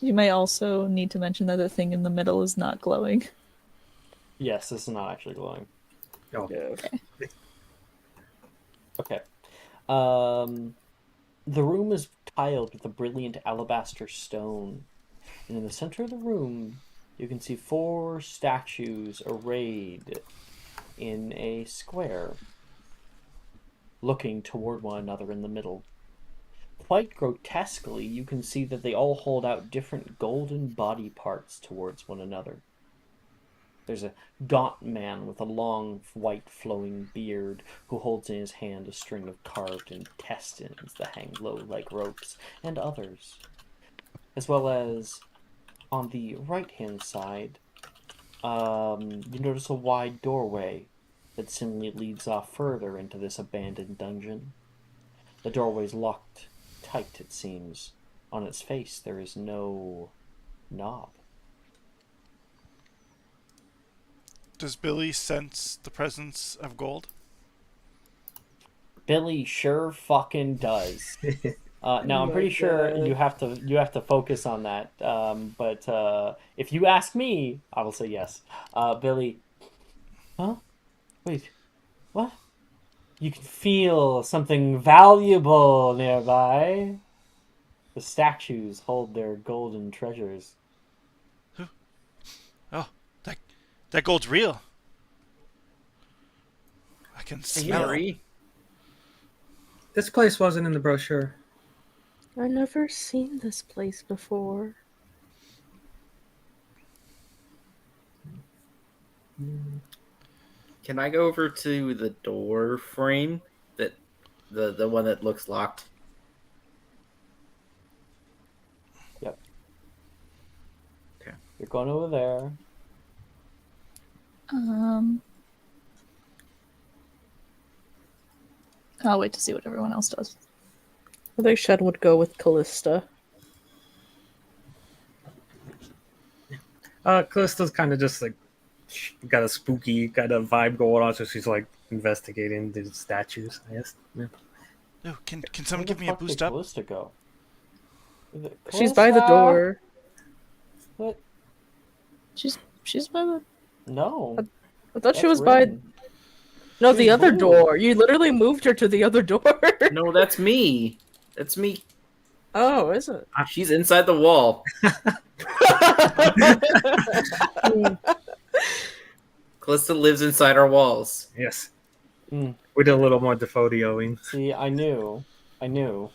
You may also need to mention that the thing in the middle is not glowing. Yes, this is not actually glowing. Oh. Okay. The room is tiled with a brilliant alabaster stone. And in the center of the room, you can see 4 statues arrayed in a square, looking toward one another in the middle. Quite grotesquely, you can see that they all hold out different golden body parts towards one another. There's a gaunt man with a long, white, flowing beard who holds in his hand a string of carved intestines that hang low like ropes, and others. As well as, on the right-hand side, you notice a wide doorway that seemingly leads off further into this abandoned dungeon. The doorway's locked tight, it seems. On its face, there is no knob. Does Billy sense the presence of gold? Billy sure fucking does. Now I'm pretty sure you have to focus on that. But if you ask me, I will say yes. Billy, huh? Wait, what? You can feel something valuable nearby. The statues hold their golden treasures. Oh, that gold's real. I can smell it. This place wasn't in the brochure. I've never seen this place before. Can I go over to the door frame, that the one that looks locked? Yep. Okay. You're going over there. I'll wait to see what everyone else does. I think Shed would go with Callista. Callista's kind of just like got a spooky kind of vibe going on, so she's like investigating the statues, I guess. Yeah. Ooh, can someone Where give the me a fuck did boost up? Callista go? She's by the Callista? door. What? She's by the. No. I thought she That's was by. Rin. No, She the was other blue. door. You literally moved her to the other door. No, that's me. That's me. Oh, is it? She's inside the wall. Callista lives inside our walls. Yes. Mm. We did a little more Defoe-ing. See, I knew. You're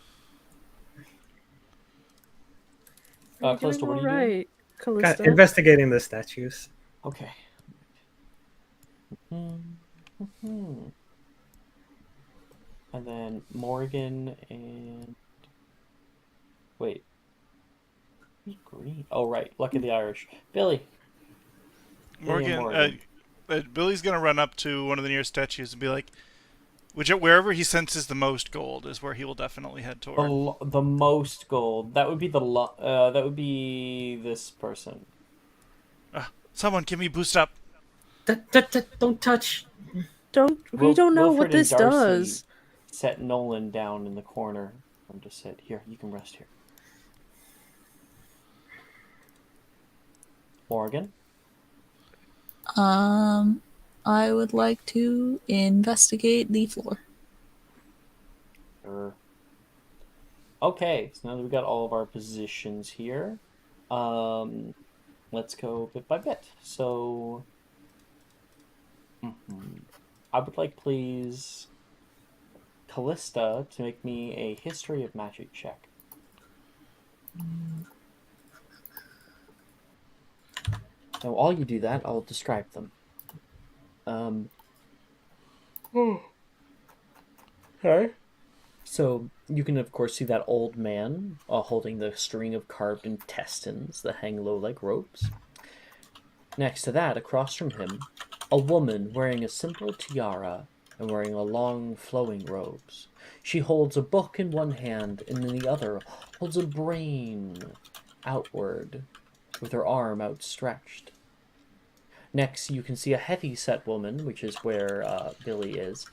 Callista, doing what are you doing? alright, Callista. Investigating the statues. Okay. And then Morgan and... Wait. Who's green? Oh, right. Luck of the Irish. Billy. Morgan. Billy's gonna run up to one of the nearest statues and be like, wherever he senses the most gold is where he will definitely head toward. The most gold. That would be that would be this person. Someone give me boost up. Don't touch. We don't know Wilfred what this and Darcy does. set Nolan down in the corner. I'm just said, here, you can rest here. Morgan? I would like to investigate the floor. Sure. Okay, so now that we got all of our positions here, let's go bit by bit. So, I would like, please, Callista to make me a history of magic check. Now, while you do that, I'll describe them. Okay. So, you can, of course, see that old man holding the string of carved intestines that hang low like ropes. Next to that, across from him, a woman wearing a simple tiara and wearing a long, flowing robes. She holds a book in one hand, and in the other holds a brain outward, with her arm outstretched. Next, you can see a heavy-set woman, which is where Billy is,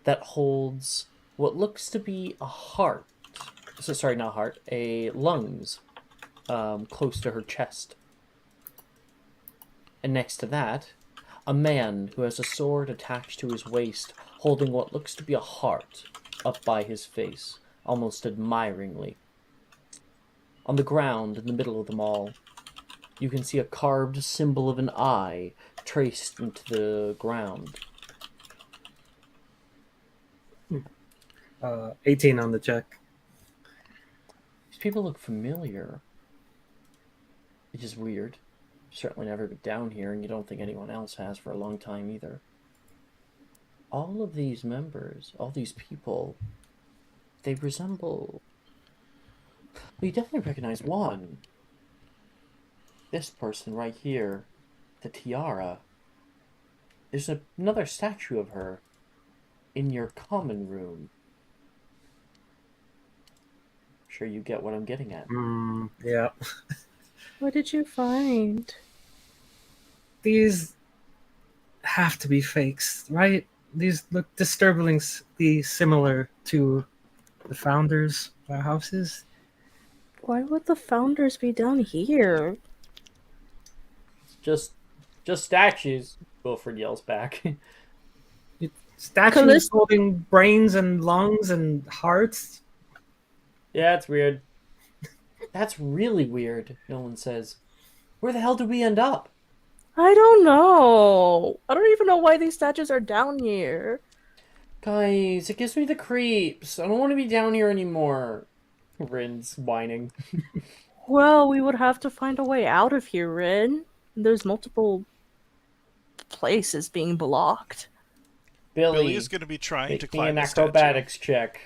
that holds what looks to be a heart. So, sorry, not heart, a lungs, close to her chest. And next to that, a man who has a sword attached to his waist, holding what looks to be a heart up by his face, almost admiringly. On the ground, in the middle of them all, you can see a carved symbol of an eye traced into the ground. 18 on the check. These people look familiar. Which is weird. Certainly never been down here, and you don't think anyone else has for a long time either. All of these members, all these people, they resemble... Well, you definitely recognize one. This person right here, the tiara. There's another statue of her in your common room. Sure you get what I'm getting at. Yeah. What did you find? These have to be fakes, right? These look disturbingly similar to the founders' houses. Why would the founders be down here? Just statues, Wilfred yells back. Statues holding brains and lungs and hearts. Yeah, it's weird. That's really weird, Nolan says. Where the hell did we end up? I don't know. I don't even know why these statues are down here. Guys, it gives me the creeps. I don't want to be down here anymore. Rin's whining. Well, we would have to find a way out of here, Rin. There's multiple places being blocked. Billy is going to be trying to climb an the acrobatics check.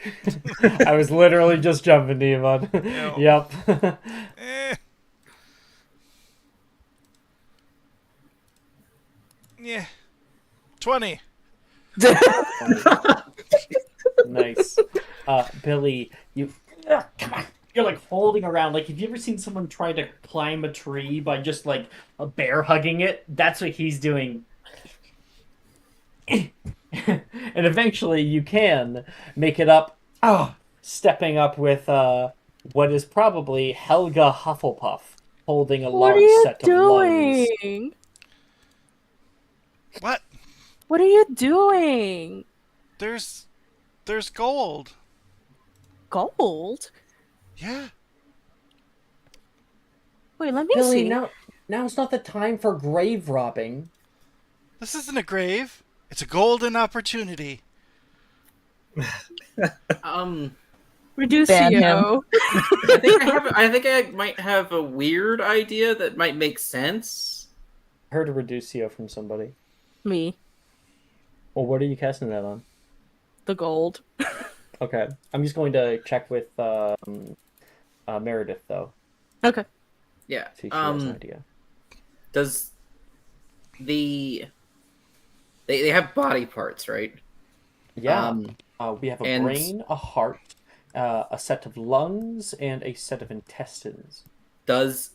I was literally just jumping to you, bud. No. Yep. Yeah. 20. Nice. Billy, you... come on. You're like folding around. Like, have you ever seen someone try to climb a tree by just like a bear hugging it? That's what he's doing. And eventually you can make it up stepping up with what is probably Helga Hufflepuff, holding a What are large you set of lungs. doing? What? What are you doing? There's gold. Gold? Yeah. Wait, let me Billy, see. now's not the time for grave robbing. This isn't a grave. It's a golden opportunity. Um, Ban him. Reducio. I think I might have a weird idea that might make sense. Heard a Reducio from somebody. Me. Well, what are you casting that on? The gold. Okay, I'm just going to check with Meredith though. Okay. Yeah. See if she has an idea. Does they have body parts, right? Yeah. We have a brain, a heart, a set of lungs, and a set of intestines. Does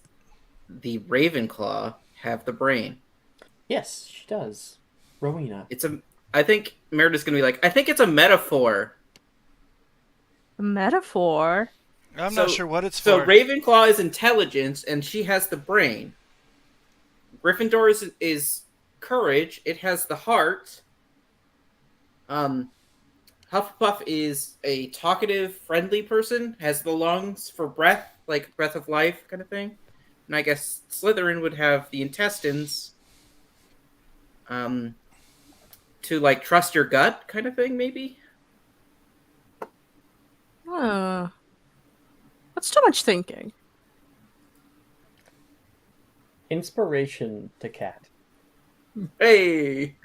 the Ravenclaw have the brain? Yes, she does. Rowena. I think Meredith's gonna be like, I think it's a metaphor. A metaphor? I'm not sure what it's So for. Ravenclaw is intelligence, and she has the brain. Gryffindor is courage. It has the heart. Hufflepuff is a talkative, friendly person. Has the lungs for breath, like breath of life kind of thing. And I guess Slytherin would have the intestines. To like trust your gut kind of thing, maybe. That's too much thinking. Inspiration to cat. Hey!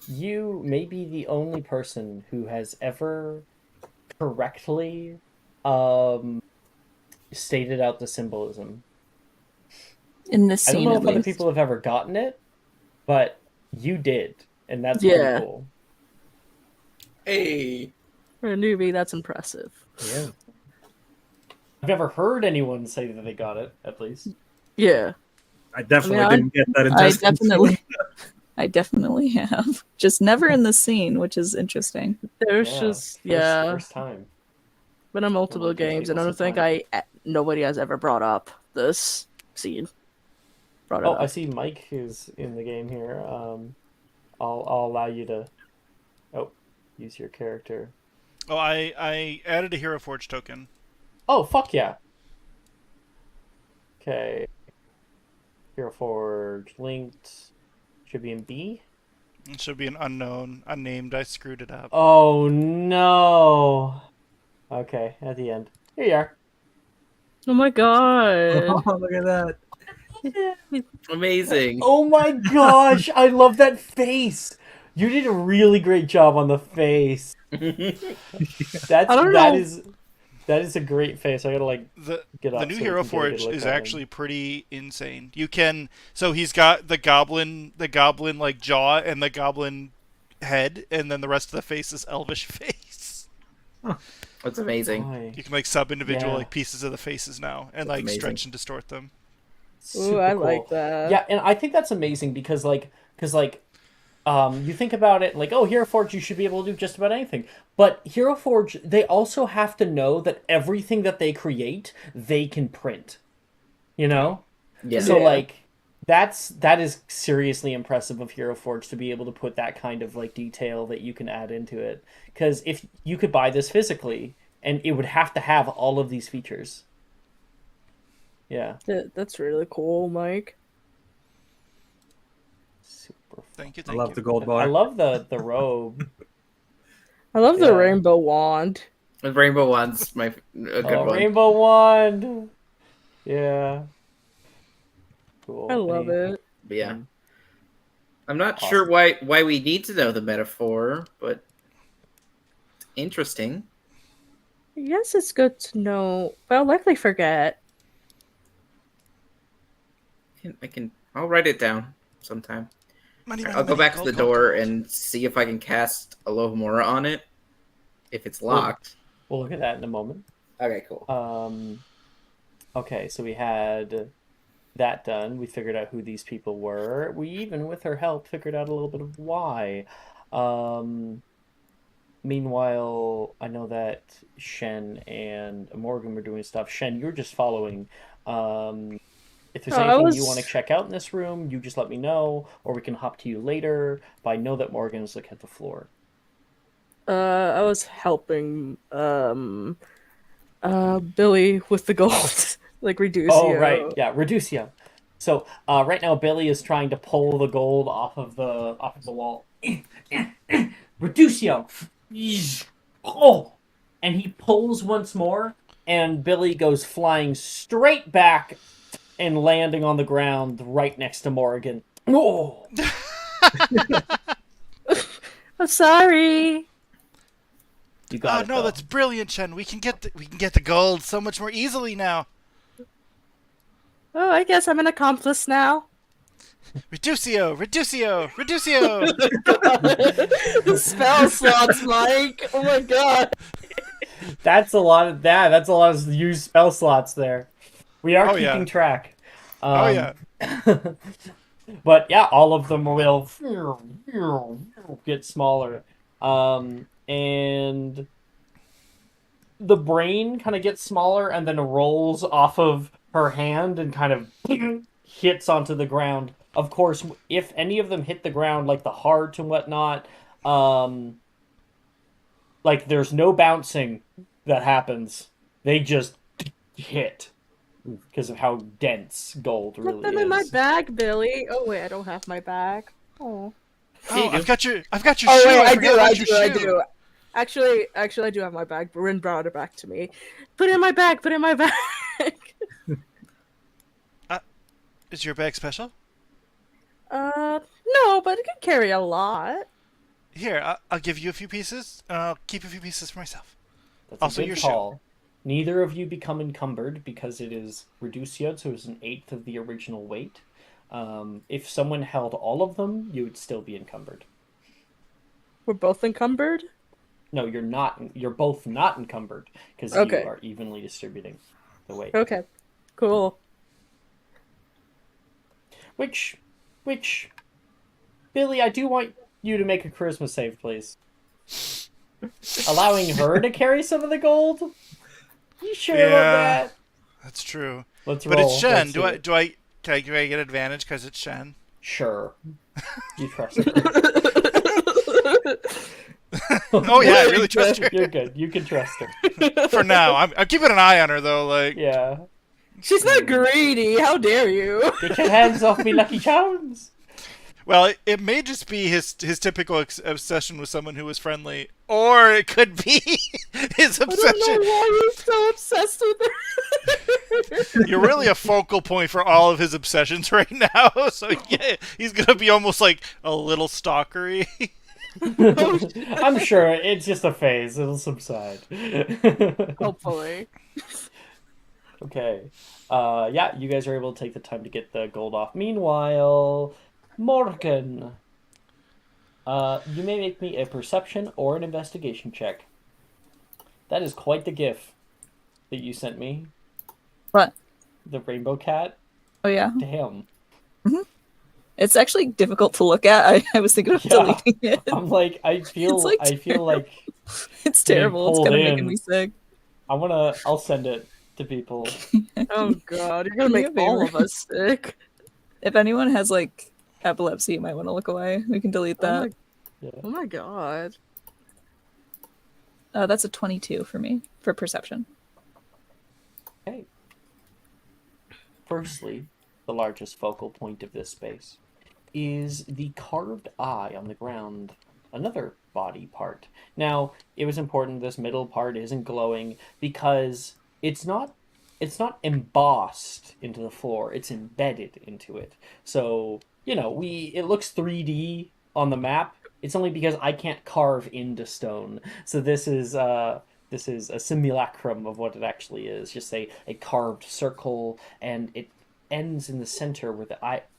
You may be the only person who has ever correctly stated out the symbolism. In this I don't scene, know at if other least. people have ever gotten it, but you did, and that's Yeah. pretty cool. Hey! For a newbie, that's impressive. Yeah. I've never heard anyone say that they got it, at least. Yeah. I definitely didn't get that I I definitely have. Just never in the scene, which is interesting. There's First time. Been on multiple games, and I don't think nobody has ever brought up this scene. Brought it up. I see Mike is in the game here. I'll allow you to use your character. Oh, I added a Hero Forge token. Oh, fuck yeah. Okay. Hero Forge linked. Should be in B. It should be an unknown, unnamed. I screwed it up. Oh no. Okay, at the end. Here you are. Oh my god. Oh, look at that. Amazing. Oh my gosh, I love that face. You did a really great job on the face. That is a great face. I gotta get up. The new Hero Forge is actually pretty insane. You can he's got the goblin like jaw and the goblin head, and then the rest of the face is elvish face. That's amazing. You can like sub individual like pieces of the faces now and like stretch and distort them. Ooh, I like that. Yeah, and I think that's amazing because you think about it like, oh, Hero Forge, you should be able to do just about anything. But Hero Forge, they also have to know that everything that they create, they can print. You know? Yeah. So that is seriously impressive of Hero Forge to be able to put that kind of like detail that you can add into it. Because if you could buy this physically, and it would have to have all of these features. Yeah. That's really cool, Mike. Super. Thank you. I love the gold bar. I love the robe. I love the rainbow wand. The rainbow wand's a good one. Rainbow wand. Yeah. Cool. I love it. But yeah. I'm not sure why we need to know the metaphor, but it's interesting. Yes, it's good to know, but I'll likely forget. I'll write it down sometime. I'll go back to the door and see if I can cast Alohomora on it. If it's locked. We'll look at that in a moment. Okay, cool. Okay, so we had that done. We figured out who these people were. We even, with her help, figured out a little bit of why. Meanwhile, I know that Shen and Morgan were doing stuff. Shen, you're just following. If there's Oh, I anything you want to was check out in this room, you just let me know, or we can hop to you later. But I know that Morgan's like at the floor. I was helping Billy with the gold, like Oh, right. Reducio. Yeah, Reducio. So, right now Billy is trying to pull the gold off of the wall. Reducio. Oh, and he pulls once more, and Billy goes flying straight back and landing on the ground right next to Morgan. Oh, I'm sorry. you got Oh it no, though. that's brilliant, Chen. We can get the gold so much more easily now. Oh, I guess I'm an accomplice now. Reducio, Reducio, Reducio. Spell slots, Mike. Oh my god. That's a lot of that. That's a lot of used spell slots there. We are Oh, keeping yeah. track. Oh yeah. But yeah, all of them will get smaller. And the brain kind of gets smaller and then rolls off of her hand and kind of hits onto the ground. Of course, if any of them hit the ground, like the heart and whatnot, like there's no bouncing that happens. They just hit because of how dense gold Put really them in my is. bag, Billy. Oh wait, I don't have my bag. Oh. Oh, I've got your Oh shoe. wait, I I forgot do, about I your do, I shoe. do. Actually, I do have my bag. Rin brought it back to me. Put it in my bag. Put it in my bag. Is your bag special? No, but it can carry a lot. Here, I'll give you a few pieces, and I'll keep a few pieces for myself. That's Also, a your good shoe. call. Neither of you become encumbered because it is reductio, so it's an eighth of the original weight. If someone held all of them, you would still be encumbered. We're both encumbered. No, you're not. You're both not encumbered because you Okay. are evenly distributing the weight. Okay. Cool. Which, Billy, I do want you to make a charisma save, please. Allowing her to carry some of the gold? You sure about Yeah, that? that's true. Let's But roll. it's Shen. Let's Do see I it. can I get advantage because it's Shen? Sure. You trust her. Oh yeah, I really trust her. You're good. You can trust her. For now, I'm keeping an eye on her though. Like, Yeah. She's not greedy. How dare you? Get your hands off me, Lucky Charms. well, it may just be his typical obsession with someone who is friendly, or it could be his I don't obsession. know why you're so obsessed with her. You're really a focal point for all of his obsessions right now. So yeah, he's gonna be almost like a little stalkery. I'm sure it's just a phase. It'll subside. Hopefully. Okay. Yeah, you guys are able to take the time to get the gold off. Meanwhile, Morgan, you may make me a perception or an investigation check. That is quite the gif that you sent me. What? The rainbow cat. Oh yeah. Damn. It's actually difficult to look at. I was thinking of deleting it. I'm like, I feel It's, like, like It's terrible. It's pulled kind of in. making me sick. I'll send it to people. Oh god, you're gonna Do me make a all favor. of us sick. If anyone has like epilepsy, you might want to look away. We can delete that. Oh my god. That's a 22 for me for perception. Okay. Firstly, the largest focal point of this space is the carved eye on the ground, another body part. Now, it was important this middle part isn't glowing because it's not embossed into the floor, it's embedded into it. So, it looks 3D on the map. It's only because I can't carve into stone. So this is a simulacrum of what it actually is. Just a carved circle, and it ends in the center where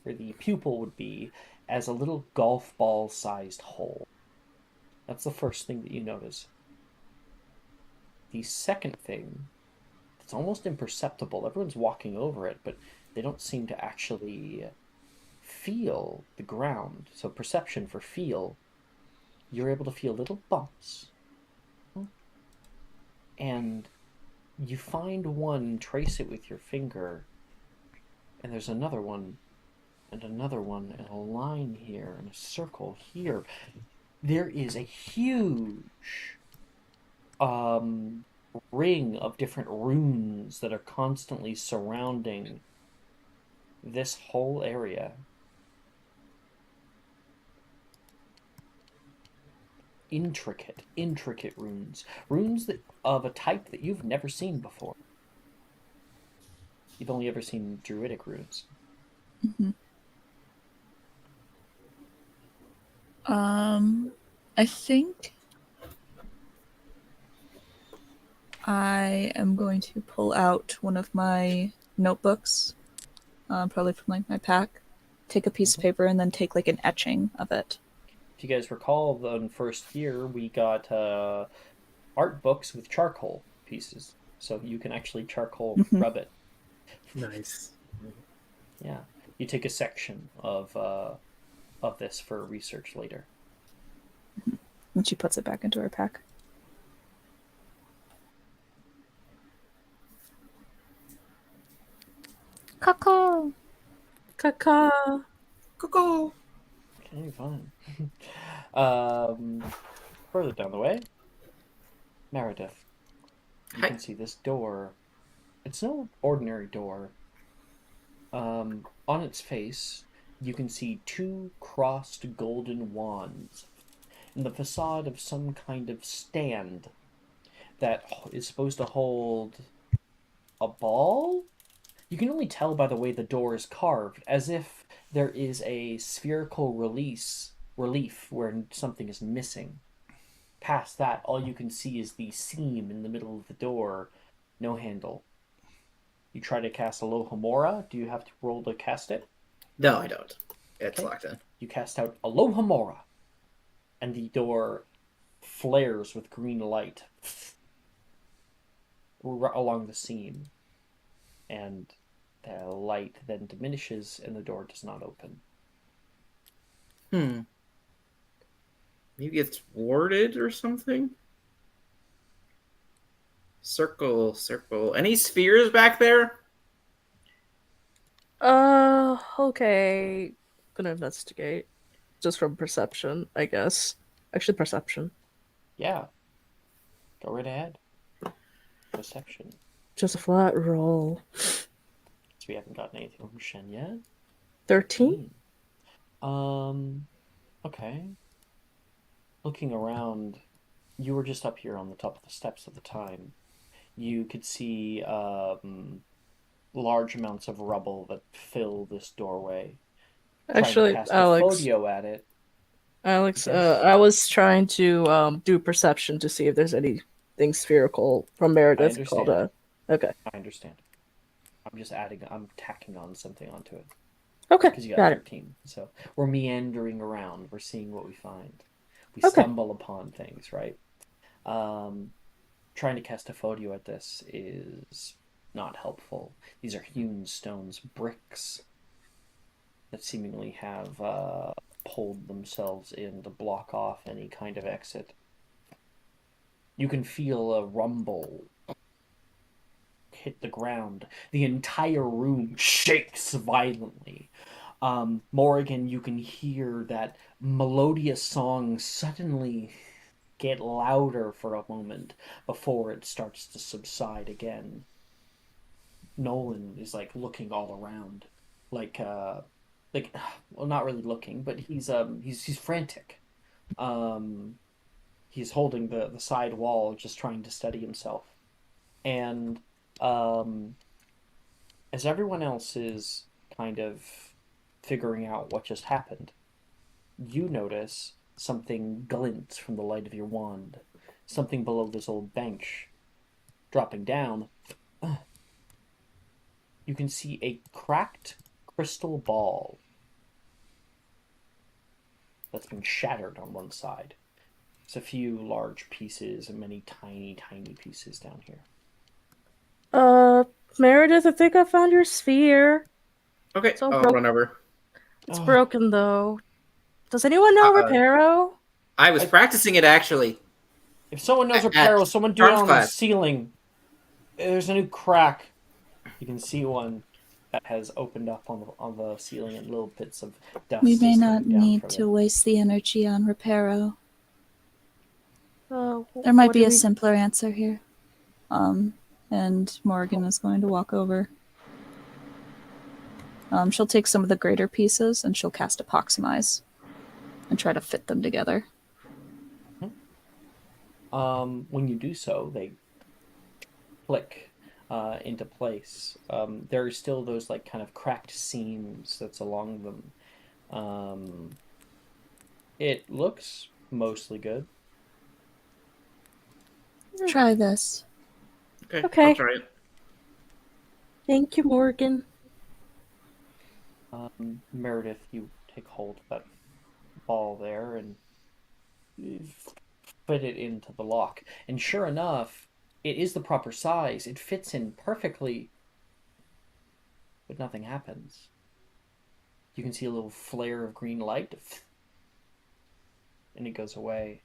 the pupil would be as a little golf ball sized hole. That's the first thing that you notice. The second thing, it's almost imperceptible. Everyone's walking over it, but they don't seem to actually feel the ground. So perception for feel, you're able to feel little bumps and you find one, trace it with your finger, and there's another one, and another one, and a line here, and a circle here. There is a huge ring of different runes that are constantly surrounding this whole area. Intricate runes. Runes that of a type that you've never seen before. You've only ever seen druidic runes. Mm-hmm. I think I am going to pull out one of my notebooks, probably from like my pack, take a piece of paper, and then take like an etching of it. If you guys recall, in first year we got art books with charcoal pieces, so you can actually charcoal rub it. Nice. Yeah, you take a section of this for research later. And she puts it back into her pack. Caca! Caca! Cuckoo! Okay, fine. Further down the way, Meredith, you Hi. can see this door. It's no ordinary door. On its face, you can see two crossed golden wands in the facade of some kind of stand that is supposed to hold a ball? You can only tell by the way the door is carved, as if there is a spherical relief where something is missing. Past that, all you can see is the seam in the middle of the door, no handle. You try to cast Alohomora. Do you have to roll to cast it? No, I don't. It's Okay. locked in. You cast out Alohomora, and the door flares with green light along the seam. And the light then diminishes, and the door does not open. Maybe it's warded or something? Circle. Any spheres back there? Okay. Gonna investigate. Just from perception, I guess. Actually, perception. Yeah. Go right ahead. Perception. Just a flat roll. So we haven't gotten anything from Shen yet. 13? Okay. Looking around, you were just up here on the top of the steps at the time. You could see large amounts of rubble that fill this doorway. Actually, trying to cast Alex. a photo at it. Alex, Yes. I was trying to do perception to see if there's anything spherical from Meredith called understand. Okay. I understand. I'm tacking on something onto it. Okay, Because you got got 13. So we're meandering around. We're seeing what we find. We Okay. stumble upon things, right? Trying to cast a photo at this is not helpful. These are hewn stones, bricks that seemingly have pulled themselves in to block off any kind of exit. You can feel a rumble hit the ground. The entire room shakes violently. Morrigan, you can hear that melodious song suddenly get louder for a moment before it starts to subside again. Nolan is like looking all around, well, not really looking, but he's frantic. He's holding the side wall, just trying to steady himself, and as everyone else is kind of figuring out what just happened, you notice something glint from the light of your wand. Something below this old bench. Dropping down, you can see a cracked crystal ball that's been shattered on one side. There's a few large pieces and many tiny, tiny pieces down here. Meredith, I think I found your sphere. Okay, I'll run over. It's broken, though. Does anyone know Reparo? I was practicing it, actually. If someone knows At Reparo, someone do it Charms on the class. ceiling. There's a new crack. You can see one that has opened up on the ceiling, and little bits of dust We may is not coming down need from to it. waste the energy on Reparo. There There might be a simpler answer here. And Morgan is going to walk over. She'll take some of the greater pieces and she'll cast Epoximize and try to fit them together. When you do so, they click into place. There are still those like kind of cracked seams that's along them. It looks mostly good. Try this. Okay. I'll try it. Thank you, Morgan. Meredith, you take hold of that ball there and fit it into the lock. And sure enough, it is the proper size. It fits in perfectly, but nothing happens. You can see a little flare of green light, and it goes away.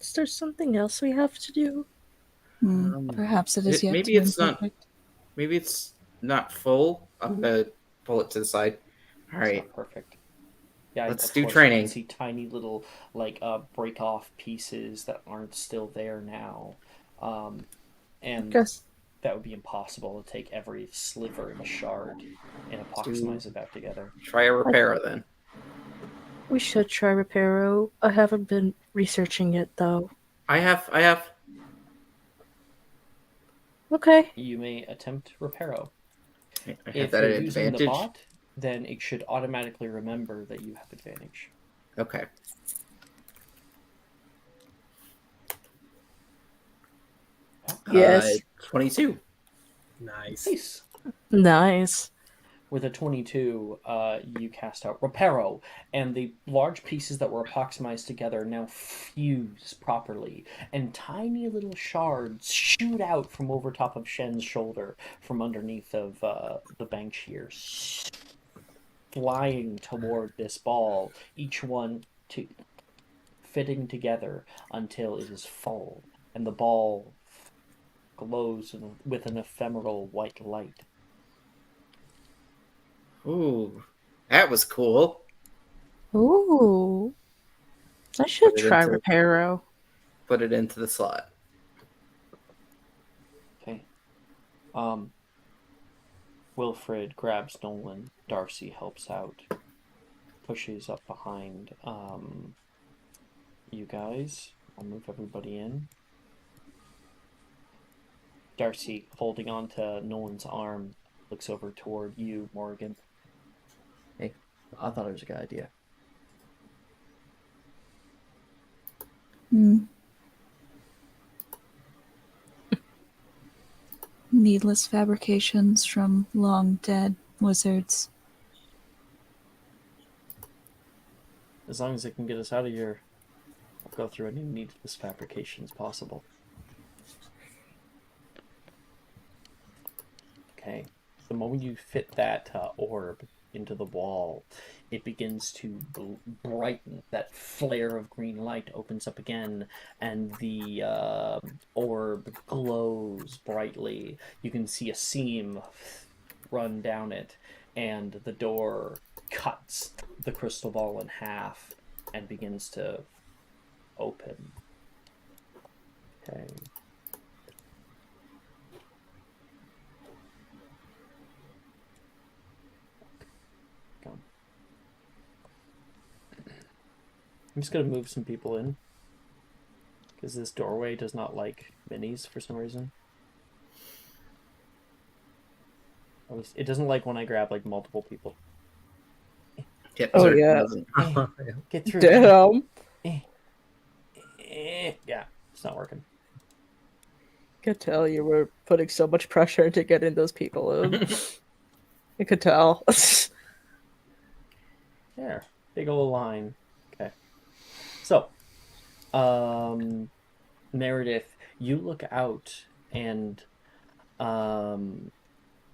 Is there something else we have to do? Perhaps it is yet maybe too it's imperfect. not. Maybe it's not full. I'm gonna pull it to the side. All It's right. not perfect. Yeah, Let's of do course, training. You can see tiny little like break off pieces that aren't still there now, and that would be impossible to take every sliver and shard and epoximize it back together. Try a Reparo then. We should try Reparo. I haven't been researching it though. I have. Okay. You may attempt Reparo. I have If that you're at using the advantage. bot, then it should automatically remember that you have advantage. Okay. Yes. 22. Nice. Nice. With a 22, you cast out Reparo, and the large pieces that were epoximized together now fuse properly, and tiny little shards shoot out from over top of Shen's shoulder, from underneath of the bank shear, flying toward this ball, each one fitting together until it is full, and the ball glows with an ephemeral white light. Ooh, that was cool. Ooh. I should Put it try into- Reparo. Put it into the slot. Okay. Wilfred grabs Nolan. Darcy helps out. Pushes up behind you guys. I'll move everybody in. Darcy, holding on to Nolan's arm, looks over toward you, Morgan. Hey, I thought it was a good idea. Needless fabrications from long dead wizards. As long as it can get us out of here, I'll go through any needless fabrications possible. Okay. The moment you fit that orb into the wall, it begins to brighten. That flare of green light opens up again, and the orb glows brightly. You can see a seam run down it, and the door cuts the crystal ball in half and begins to open. Okay. I'm just going to move some people in, because this doorway does not like minis for some reason. At least it doesn't like when I grab like multiple people. Yep, Oh, sir. yeah. Get through. Damn. Yeah, it's not working. Could tell you were putting so much pressure into getting those people in. You could tell. There, big old line. Okay. So, Meredith, you look out, and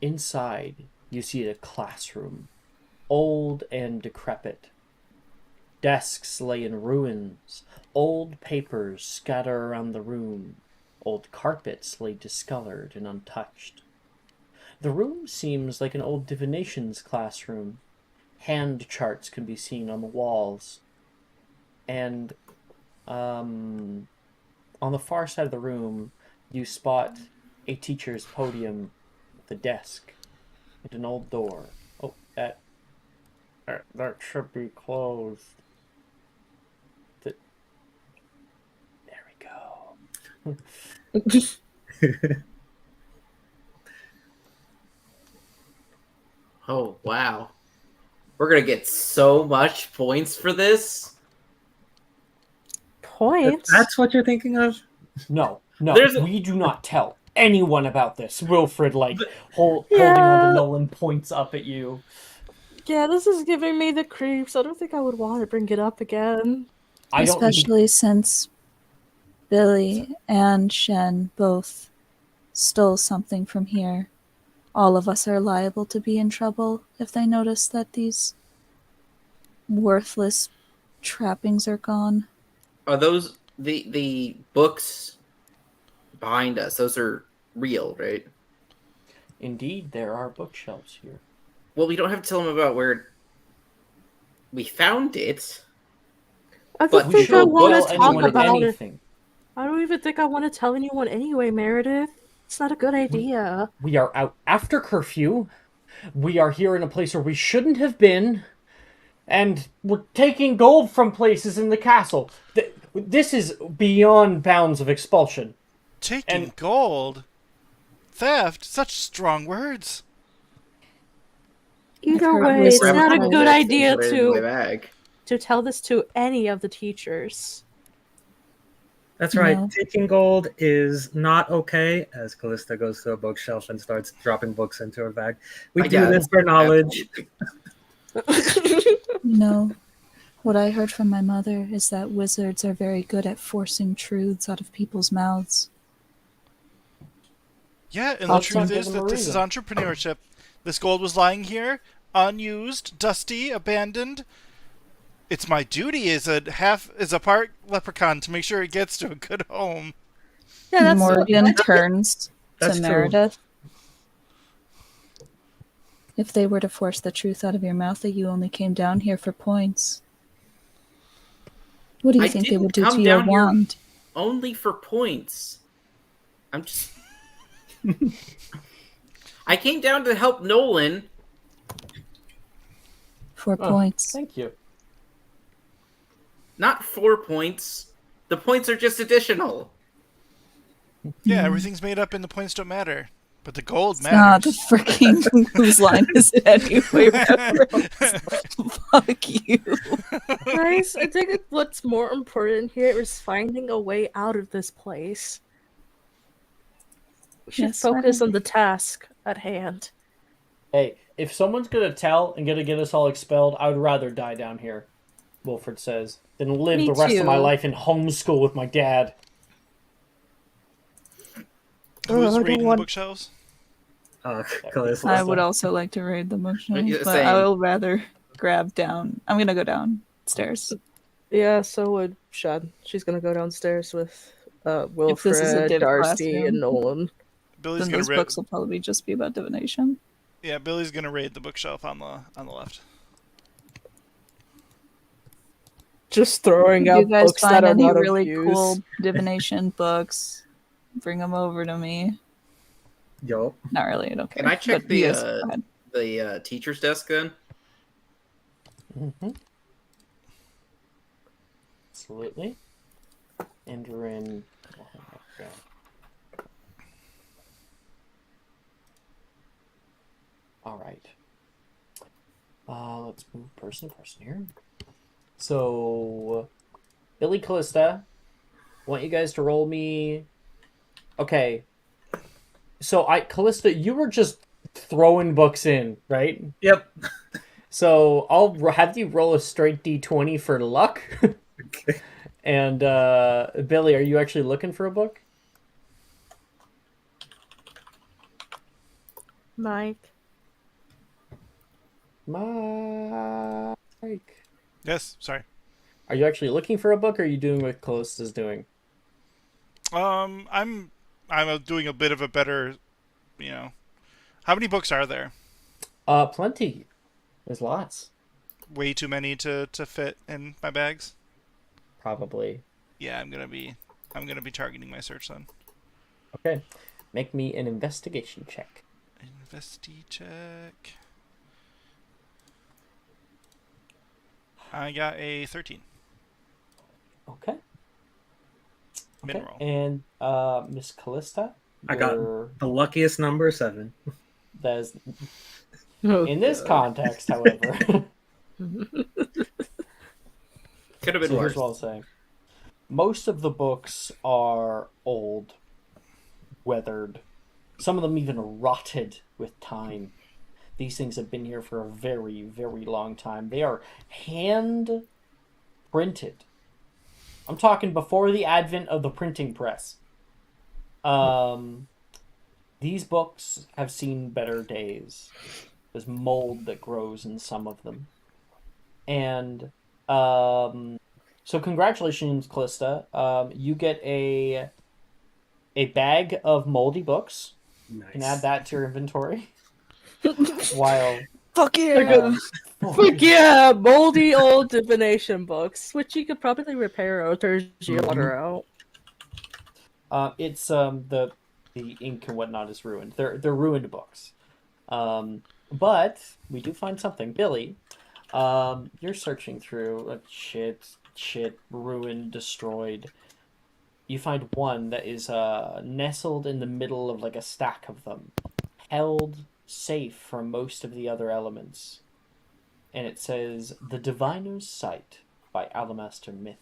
inside you see a classroom, old and decrepit. Desks lay in ruins. Old papers scatter around the room. Old carpets lay discolored and untouched. The room seems like an old divinations classroom. Hand charts can be seen on the walls. And on the far side of the room, you spot a teacher's podium with a desk and an old door. Oh, that should be closed. There we go. Oh, wow. We're going to get so much points for this. Points? That's what you're thinking of? No, There's a- we do not tell anyone about this. Wilfred, holding onto Nolan, points up at you. Yeah, this is giving me the creeps. I don't think I would want to bring it up again. Especially since Billy and Shen both stole something from here. All of us are liable to be in trouble if they notice that these worthless trappings are gone. Are those the books behind us? Those are real, right? Indeed, there are bookshelves here. Well, we don't have to tell them about where we found it. I don't think I want to talk about anything. it. I don't even think I want to tell anyone anyway, Meredith. It's not a good idea. We are out after curfew. We are here in a place where we shouldn't have been. And we're taking gold from places in the castle. This is beyond bounds of expulsion. Taking gold? Theft? Such strong words. Either way, it's not a good idea to tell this to any of the teachers. That's right. No. Taking gold is not okay, as Callista goes to a bookshelf and starts dropping books into her bag. We do this for knowledge. No. What I heard from my mother is that wizards are very good at forcing truths out of people's mouths. Yeah, and the truth is that this is entrepreneurship. This gold was lying here, unused, dusty, abandoned. It's my duty as a part leprechaun to make sure it gets to a good home. Yeah, that's Morgan turns to Meredith. If they were to force the truth out of your mouth that you only came down here for points, what do you think they would do to your wand? Only for points. I'm just... I came down to help Nolan. 4 points. Thank you. Not 4 points. The points are just additional. Yeah, everything's made up and the points don't matter. But the gold matters. The freaking whose line is it anyway? Fuck you. Guys, I think what's more important here is finding a way out of this place. We should focus on the task at hand. Hey, if someone's gonna tell and gonna get us all expelled, I would rather die down here, Wilfred says, than live the rest of my life in homeschool with my dad. Who's reading the bookshelves? I would also like to read the bookshelves, but I will rather grab down. I'm gonna go downstairs. Yeah, so would Shad. She's gonna go downstairs with Wilfred, Darcy, and Nolan. Billy's then those books will probably just be about divination. Yeah, Billy's gonna raid the bookshelf on the left. Just throwing out books that are not really cool divination books. Bring them over to me. Yo. Not really, I don't care. Can I check the teacher's desk then? Mm-hmm. Absolutely. And we're in... Alright. Let's move person to person here. So... Billy, Callista, I want you guys to roll me... Okay. So, Callista, you were just throwing books in, right? Yep. So, I'll have you roll a straight d20 for luck. Okay. And, Billy, are you actually looking for a book? Mike. Mike. Yes, sorry. Are you actually looking for a book, or are you doing what Callista's doing? I'm doing a bit of a better, you know. How many books are there? Plenty. There's lots. Way too many to fit in my bags. Probably. Yeah, I'm gonna be targeting my search then. Okay. Make me an investigation check. Investi check. I got a 13. Okay. Min roll. And Miss Callista, I got the luckiest number, 7. that is Oh, in this God. context, however. Could have been So worse. here's what I'll say. Most of the books are old, weathered. Some of them even rotted with time. These things have been here for a very, very long time. They are hand printed. I'm talking before the advent of the printing press. These books have seen better days. There's mold that grows in some of them. And so congratulations, Callista. You get a bag of moldy books. Nice. You can add that to your inventory. While Fuck yeah! Fuck yeah! Moldy old divination books, which you could probably repair or turn your water out. it's the ink and whatnot is ruined. They're ruined books. But we do find something. Billy, you're searching through like shit, ruined, destroyed. You find one that is nestled in the middle of like a stack of them, held safe from most of the other elements. And it says The Diviner's Sight by Alamaster Myth.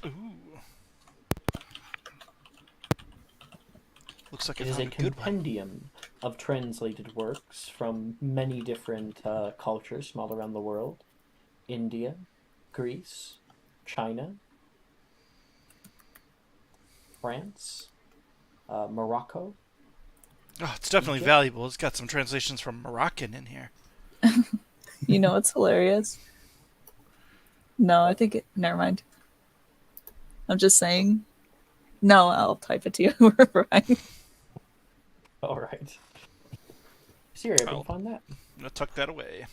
Ooh. Looks like It I is a found a good one. compendium of translated works from many different cultures from all around the world. India, Greece, China, France, Morocco. Oh, it's definitely Egypt. valuable. It's got some translations from Moroccan in here. You know what's hilarious? No, I think it. Never mind. I'm just saying. No, I'll type it to you. We're fine. All right. So you're able Oh. to find that. I'm gonna tuck that away.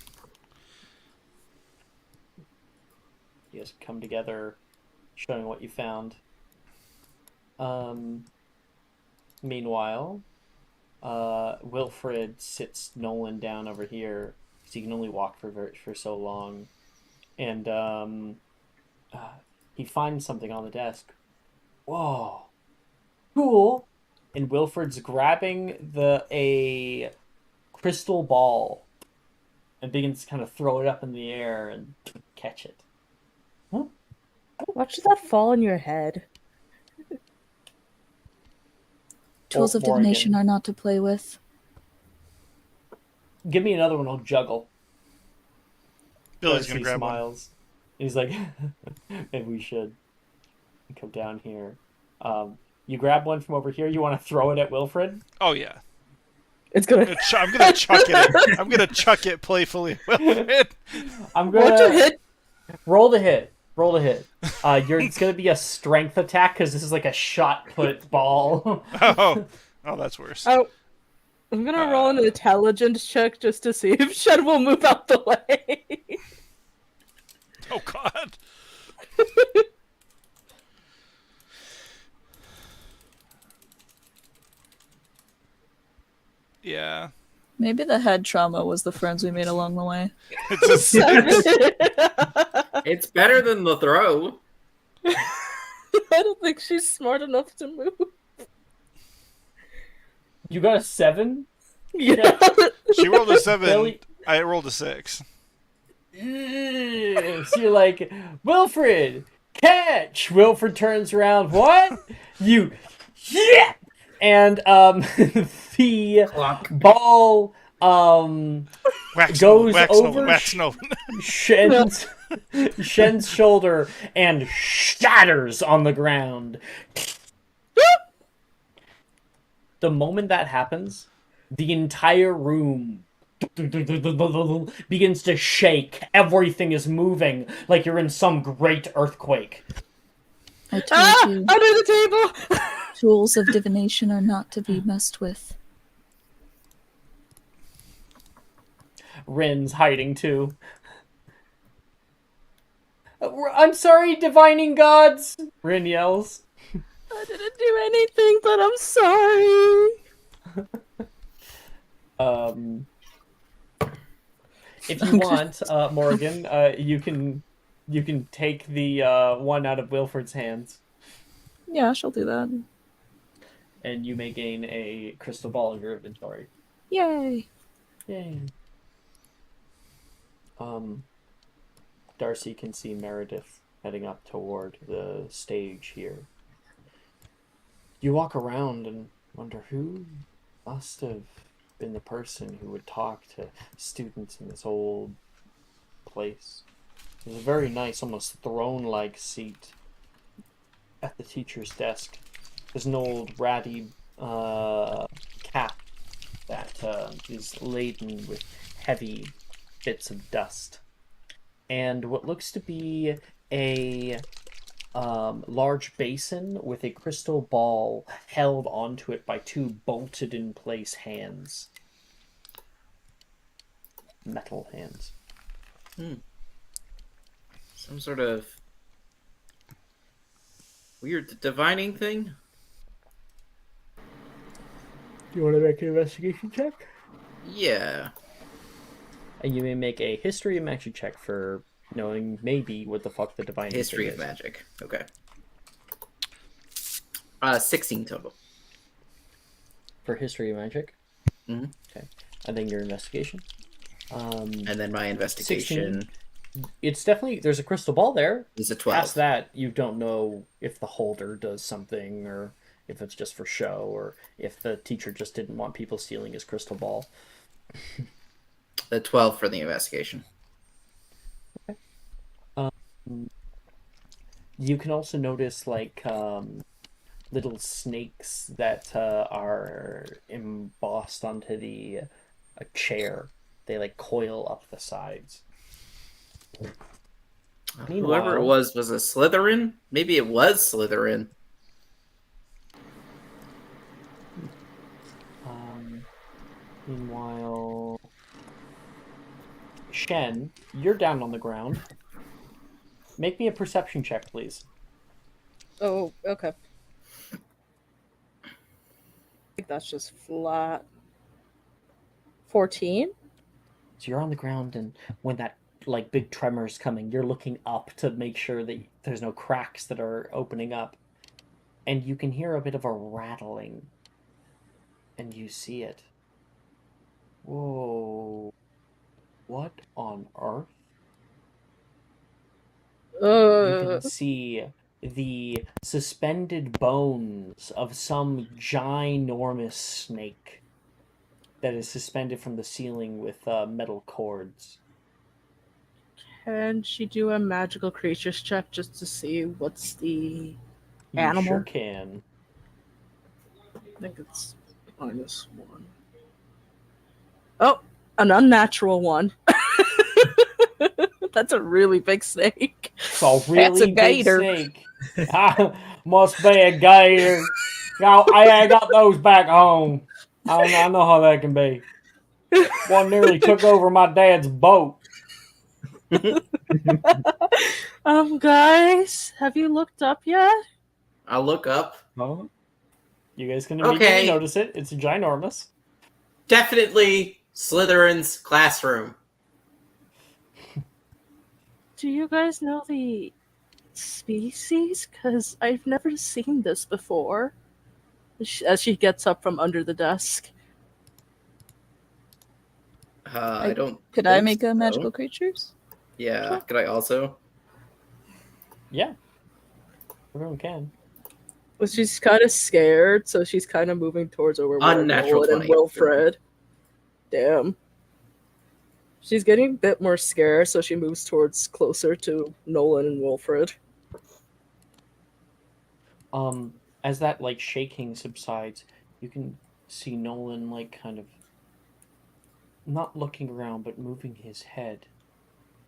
You guys come together, showing what you found. Meanwhile, Wilfred sits Nolan down over here because he can only walk for so long, and he finds something on the desk. Whoa, cool! And Wilfred's grabbing a crystal ball and begins to kind of throw it up in the air and catch it. Watch that fall on your head. Tools of Morgan. divination are not to play with. Give me another one. I'll juggle. Billy's Darcy gonna grab one. smiles. He's like, maybe we should come down here. You grab one from over here. You want to throw it at Wilfred? Oh yeah. It's gonna. I'm gonna chuck it. I'm gonna chuck it playfully. Wilfred. I'm Watch it gonna hit. roll to hit. Roll to hit. It's gonna be a strength attack because this is like a shot put ball. Oh, that's worse. Oh, I'm gonna roll an intelligence check just to see if Shed will move out the way. Oh God. Yeah. Maybe the head trauma was the friends we made along the way. It's a 6. It's better than the throw. I don't think she's smart enough to move. You got a 7? Yeah. She rolled a 7. Billy- I rolled a 6. So you're like, Wilfred, catch! Wilfred turns around. What? You, yeah! And the Clock. ball Wax goes Nolan, over Wax Nolan. Shen's shoulder and shatters on the ground. The moment that happens, the entire room begins to shake. Everything is moving like you're in some great earthquake. I told you, under the table. tools of divination are not to be messed with. Rin's hiding too. I'm sorry, divining gods! Rin yells. I didn't do anything, but I'm sorry. If you want, Morgan, you can take the one out of Wilfred's hands. Yeah, she'll do that. And you may gain a crystal ball in your inventory. Yay! Yay. Darcy can see Meredith heading up toward the stage here. You walk around and wonder who must have been the person who would talk to students in this old place. There's a very nice, almost throne-like seat at the teacher's desk. There's an old ratty cap that is laden with heavy bits of dust. And what looks to be a large basin with a crystal ball held onto it by two bolted in place hands. Metal hands. Some sort of weird divining thing? Do you want to make an investigation check? Yeah. And you may make a history and magic check for knowing maybe what the fuck the divining History thing of is. magic. Okay. 16 total. For history and magic? Mm-hmm. Okay. And then your investigation? And then my investigation 16. It's definitely, there's a crystal ball there. is a 12. Past that, you don't know if the holder does something, or if it's just for show, or if the teacher just didn't want people stealing his crystal ball. The 12 for the investigation. Okay. You can also notice, like, little snakes that are embossed onto a chair. They, like, coil up the sides. Whoever it was a Slytherin? Maybe it was Slytherin. Meanwhile, Shen, you're down on the ground. Make me a perception check, please. Oh, okay. I think that's just flat. 14? So you're on the ground, and when that like big tremor is coming, you're looking up to make sure that there's no cracks that are opening up. And you can hear a bit of a rattling. And you see it. Whoa. What on earth? You can see the suspended bones of some ginormous snake that is suspended from the ceiling with metal cords. Can she do a magical creatures check just to see what's the You animal? sure can. I think it's -1. Oh, an unnatural one. That's a really big snake. It's a really That's a big gator. snake. Must be a gator. Now, I got those back home. I know how that can be. One nearly took over my dad's boat. Guys, have you looked up yet? I'll look up. Oh. You guys can immediately Okay. notice it. It's ginormous. Definitely Slytherin's classroom. Do you guys know the species? Because I've never seen this before. As she gets up from under the desk. I don't. Could I think make a so. magical creatures? Yeah. Could I also? Yeah. Everyone can. Well, she's kind of scared, so she's kind of moving towards over Unnatural Nolan and 20. Wilfred. Damn. She's getting a bit more scared, so she moves towards closer to Nolan and Wilfred. As that like shaking subsides, you can see Nolan like kind of not looking around, but moving his head,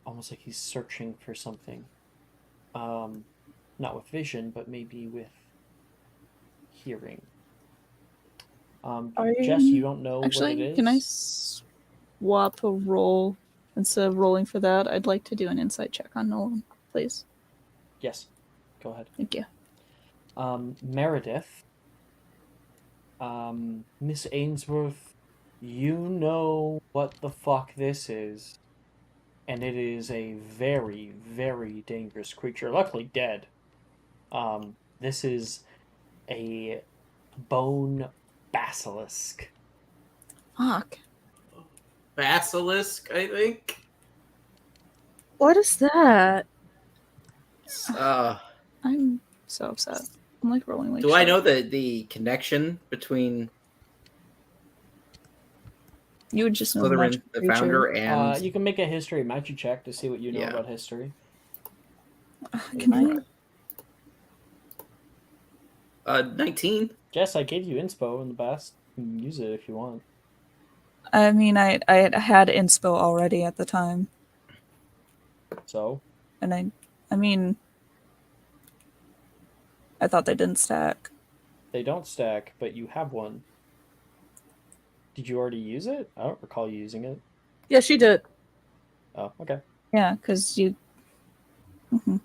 almost like he's searching for something. Not with vision, but maybe with hearing. Jess, you don't know what it Actually, is? can I swap a roll? Instead of rolling for that, I'd like to do an insight check on Nolan, please. Yes. Go ahead. Thank you. Meredith. Miss Ainsworth, you know what the fuck this is. And it is a very, very dangerous creature. Luckily dead. This is a bone basilisk. Fuck. Basilisk, I think. What is that? I'm so upset. I'm like rolling like Do shit. I know the connection between You would just know Slytherin, the founder, and you can make a history magic check to see what you know Yeah. about history. Can I? 19. Jess, I gave you inspo in the past. You can use it if you want. I mean, I had inspo already at the time, So? and I mean, I thought they didn't stack. They don't stack, but you have one. Did you already use it? I don't recall you using it. Yeah, she did. Oh, okay. Yeah, because you. Mm-hmm.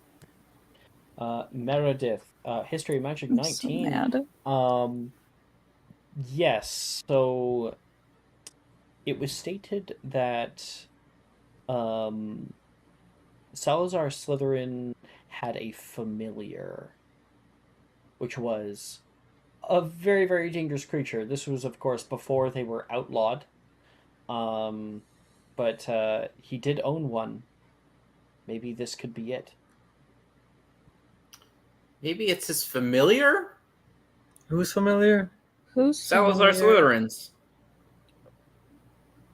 Meredith, history magic I'm 19. So mad. Yes. So it was stated that Salazar Slytherin had a familiar, which was a very, very dangerous creature. This was, of course, before they were outlawed. But he did own one. Maybe this could be it. Maybe it's his familiar? Who's familiar? Who's Salazar familiar? Slytherins.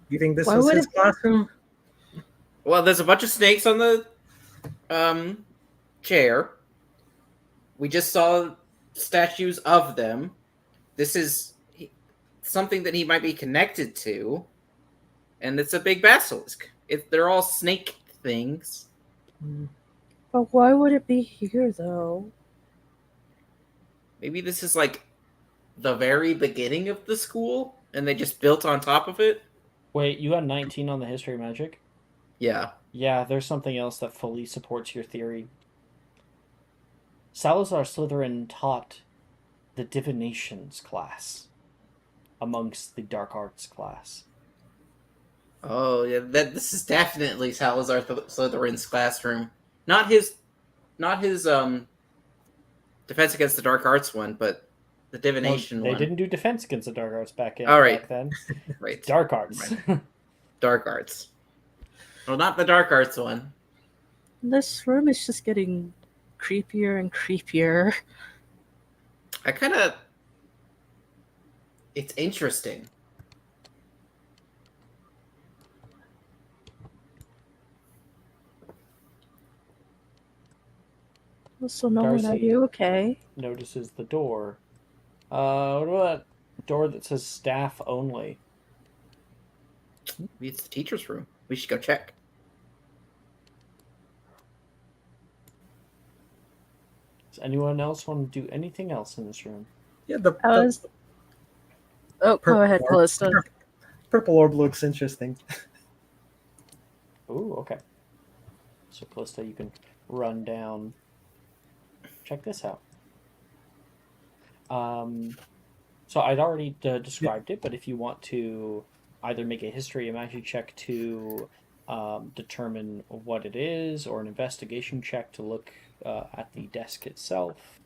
You think this Why was would his it- classroom? Well, there's a bunch of snakes on the chair. We just saw statues of them. This is something that he might be connected to, and it's a big basilisk. They're all snake things. But why would it be here, though? Maybe this is like the very beginning of the school, and they just built on top of it. Wait, you got 19 on the history magic? Yeah. Yeah, there's something else that fully supports your theory. Salazar Slytherin taught the divinations class amongst the dark arts class. Oh yeah, this is definitely Salazar Slytherin's classroom. Not his defense against the dark arts one, but the divination They one. didn't do defense against the dark arts back right. then. Right. Dark arts. Dark arts. Well, not the dark arts one. This room is just getting creepier and creepier. It's interesting. So Nolan, are Darcy you okay? notices the door. What about that door that says staff only? Maybe it's the teacher's room. We should go check. Does anyone else want to do anything else in this room? Yeah, Oh, go ahead, Callista. Purple orb looks interesting. Ooh, okay. So Callista, you can run down. Check this out. So I'd already described it, but if you want to either make a history or magic check to determine what it is, or an investigation check to look at the desk itself.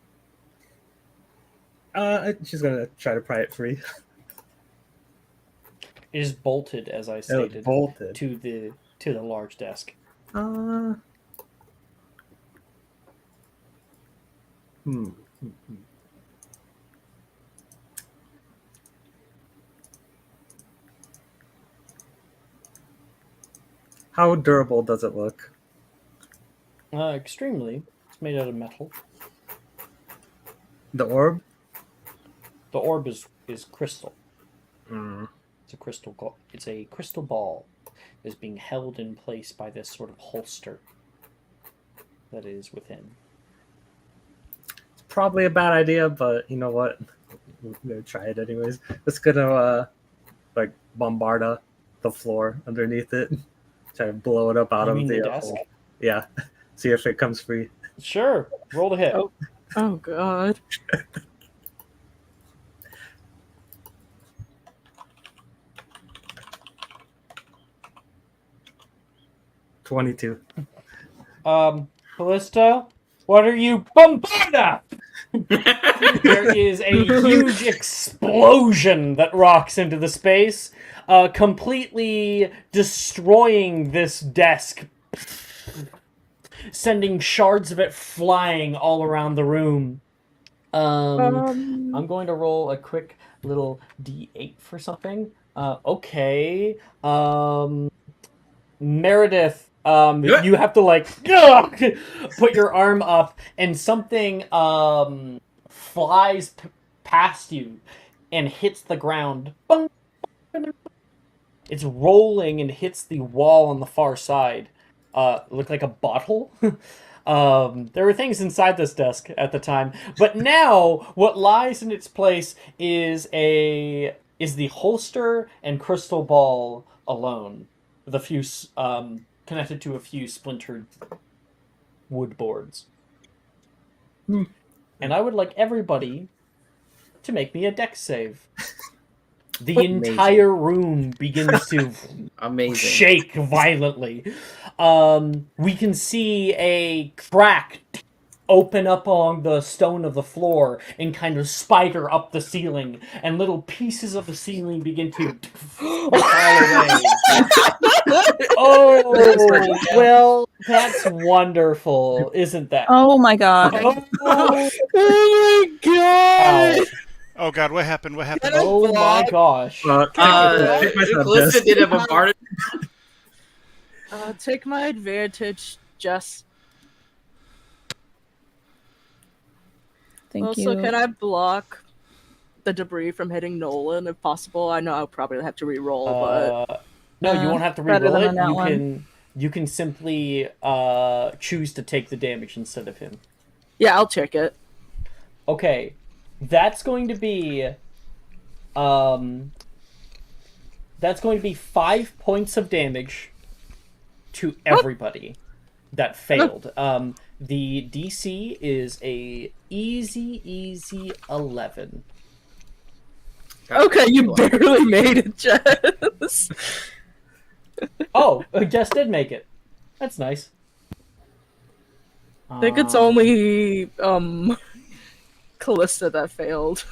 She's gonna try to pry it free. It is bolted, as I stated, bolted to the large desk. How durable does it look? Extremely. It's made out of metal. The orb? The orb is crystal. It's a crystal ball that is being held in place by this sort of holster that is within. It's probably a bad idea, but you know what? We're gonna try it anyways. It's gonna like bombard the floor underneath it. Try to blow it up out You of mean the the desk? hole. Yeah. See if it comes free. Sure. Roll to hit. Oh god. 22. Callista, what are you bombarded? There is a huge explosion that rocks into the space, completely destroying this desk, sending shards of it flying all around the room. I'm going to roll a quick little d8 for something. Okay. Meredith, you have to like put your arm up, and something flies past you and hits the ground. It's rolling and hits the wall on the far side. Looked like a bottle. There were things inside this desk at the time, but now what lies in its place is the holster and crystal ball alone, with a few connected to a few splintered wood boards. And I would like everybody to make me a dex save. The entire room begins to shake violently. We can see a crack open up along the stone of the floor and kind of spider up the ceiling, and little pieces of the ceiling begin to fall away. Oh, well, that's wonderful, isn't that? Oh my god. Oh my god! Ow. Oh god, what happened? What happened? Oh my gosh. Callista did a bombardment. Take my advantage, Jess. Thank Also, you. can I block the debris from hitting Nolan if possible? I know I'll probably have to re-roll, but no, you won't have to better re-roll than it. on that one. You can simply choose to take the damage instead of him. yeah, I'll check it. Okay, that's going to be 5 points of damage to everybody that failed. The DC is a easy 11. Okay, you barely made it, Jess. Oh, Jess did make it. That's nice. I think it's only Callista that failed.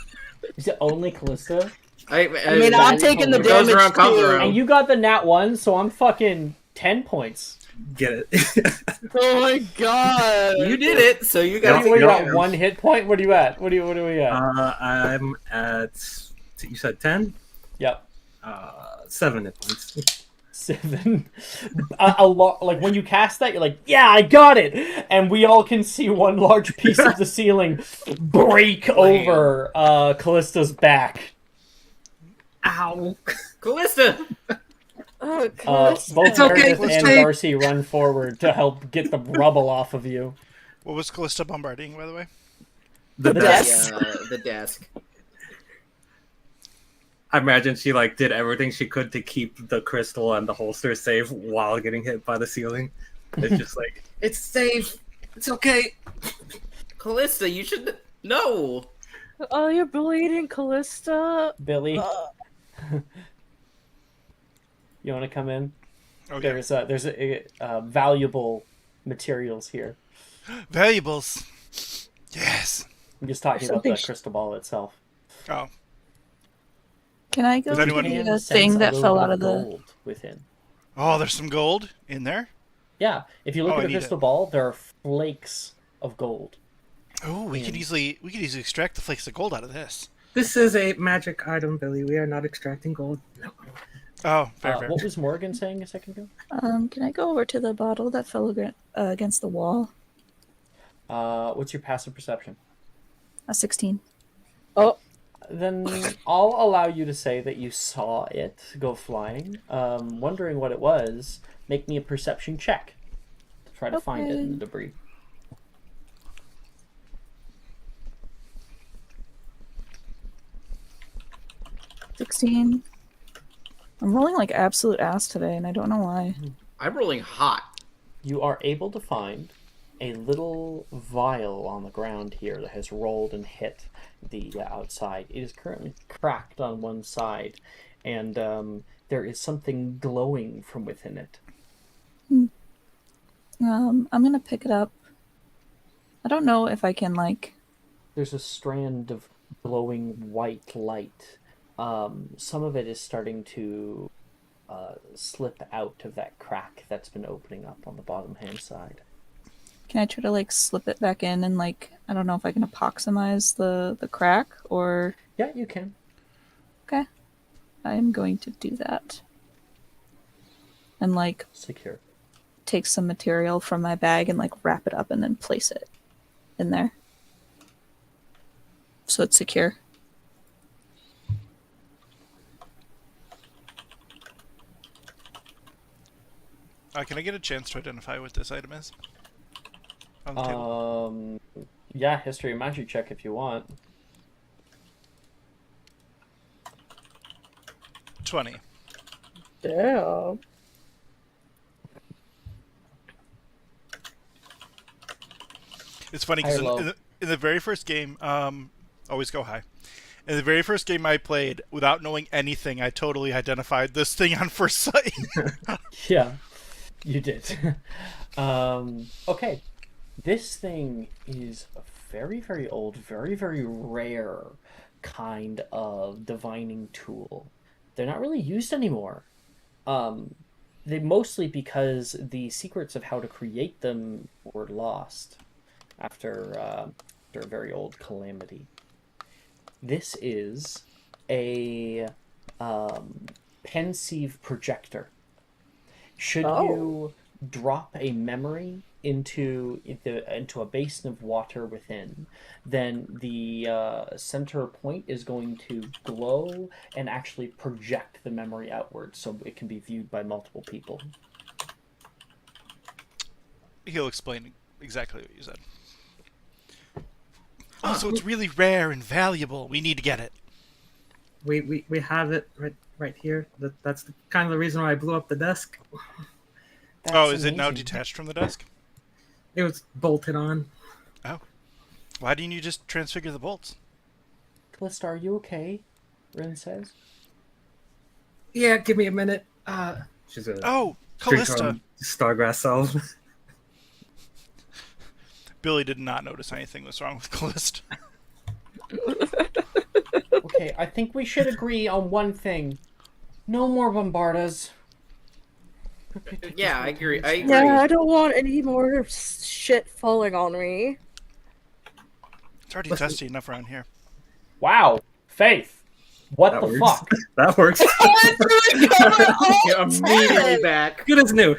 Is it only Callista? I mean, I'm taking the damage too. And you got the nat 1, so I'm fucking 10 points. Get it? Oh my god! You did it, so you got. What are you at? 1 hit point? What are you at? What are we at? I'm at. You said 10? Yep. 7 hit points. 7. A lot. Like when you cast that, you're like, yeah, I got it, and we all can see one large piece of the ceiling break over Callista's back. Ow, Callista! Both Meredith and Darcy run forward to help get the rubble off of you. What was Callista bombarding, by the way? The desk. The desk. I imagine she did everything she could to keep the crystal and the holster safe while getting hit by the ceiling. It's just it's safe. It's okay. Callista, you should know. Oh, you're bleeding, Callista. Billy, you want to come in? Oh, There's valuable materials here. Valuables. Yes. I'm just talking about the crystal ball itself. Oh. Can I go Does to anyone- the thing that fell out of the... gold within. Oh, there's some gold in there? Yeah, if you look Oh, at I the need crystal it. ball, there are flakes of gold. Oh, we could easily extract the flakes of gold out of this. This is a magic item, Billy. We are not extracting gold. No. Oh, fair. What was Morgan saying a second ago? Can I go over to the bottle that fell against the wall? What's your passive perception? A 16. Oh, Then I'll allow you to say that you saw it go flying. Wondering what it was, make me a perception check to try to find it in the debris. 16. I'm rolling like absolute ass today, and I don't know why. I'm rolling hot. You are able to find a little vial on the ground here that has rolled and hit the outside. It is currently cracked on one side, and there is something glowing from within it. I'm gonna pick it up. I don't know if I can, like... There's a strand of glowing white light. Some of it is starting to slip out of that crack that's been opening up on the bottom hand side. Can I try to, like, slip it back in and, like, I don't know if I can epoximize the crack, or... Yeah, you can. Okay. I am going to do that. And, like... Secure. Take some material from my bag and, like, wrap it up and then place it in there. So it's secure. Can I get a chance to identify what this item is? On the table? Yeah, history and magic check if you want. 20. Damn. It's funny because in the very first game, always go high. In the very first game I played, without knowing anything, I totally identified this thing on first sight. Yeah, you did. Okay. This thing is a very, very old, very, very rare kind of divining tool. They're not really used anymore. They mostly because the secrets of how to create them were lost after a very old calamity. This is a pensieve projector. Should you drop a memory into a basin of water within, then the center point is going to glow and actually project the memory outwards so it can be viewed by multiple people. He'll explain exactly what you said. Oh, so it's really rare and valuable. We need to get it. We have it right here. That's kind of the reason why I blew up the desk. That's is amazing. It now detached from the desk? It was bolted on. Oh. Why didn't you just transfigure the bolts? Callista, are you okay? Rin says. Yeah, give me a minute. She's a Callista. Stargrass self. Billy did not notice anything was wrong with Callista. Okay, I think we should agree on one thing. No more bombardas. Yeah, I agree. Yeah, I don't want any more shit falling on me. It's already dusty enough around here. Wow, Faith. What the fuck? That works. You're immediately back. Good as new.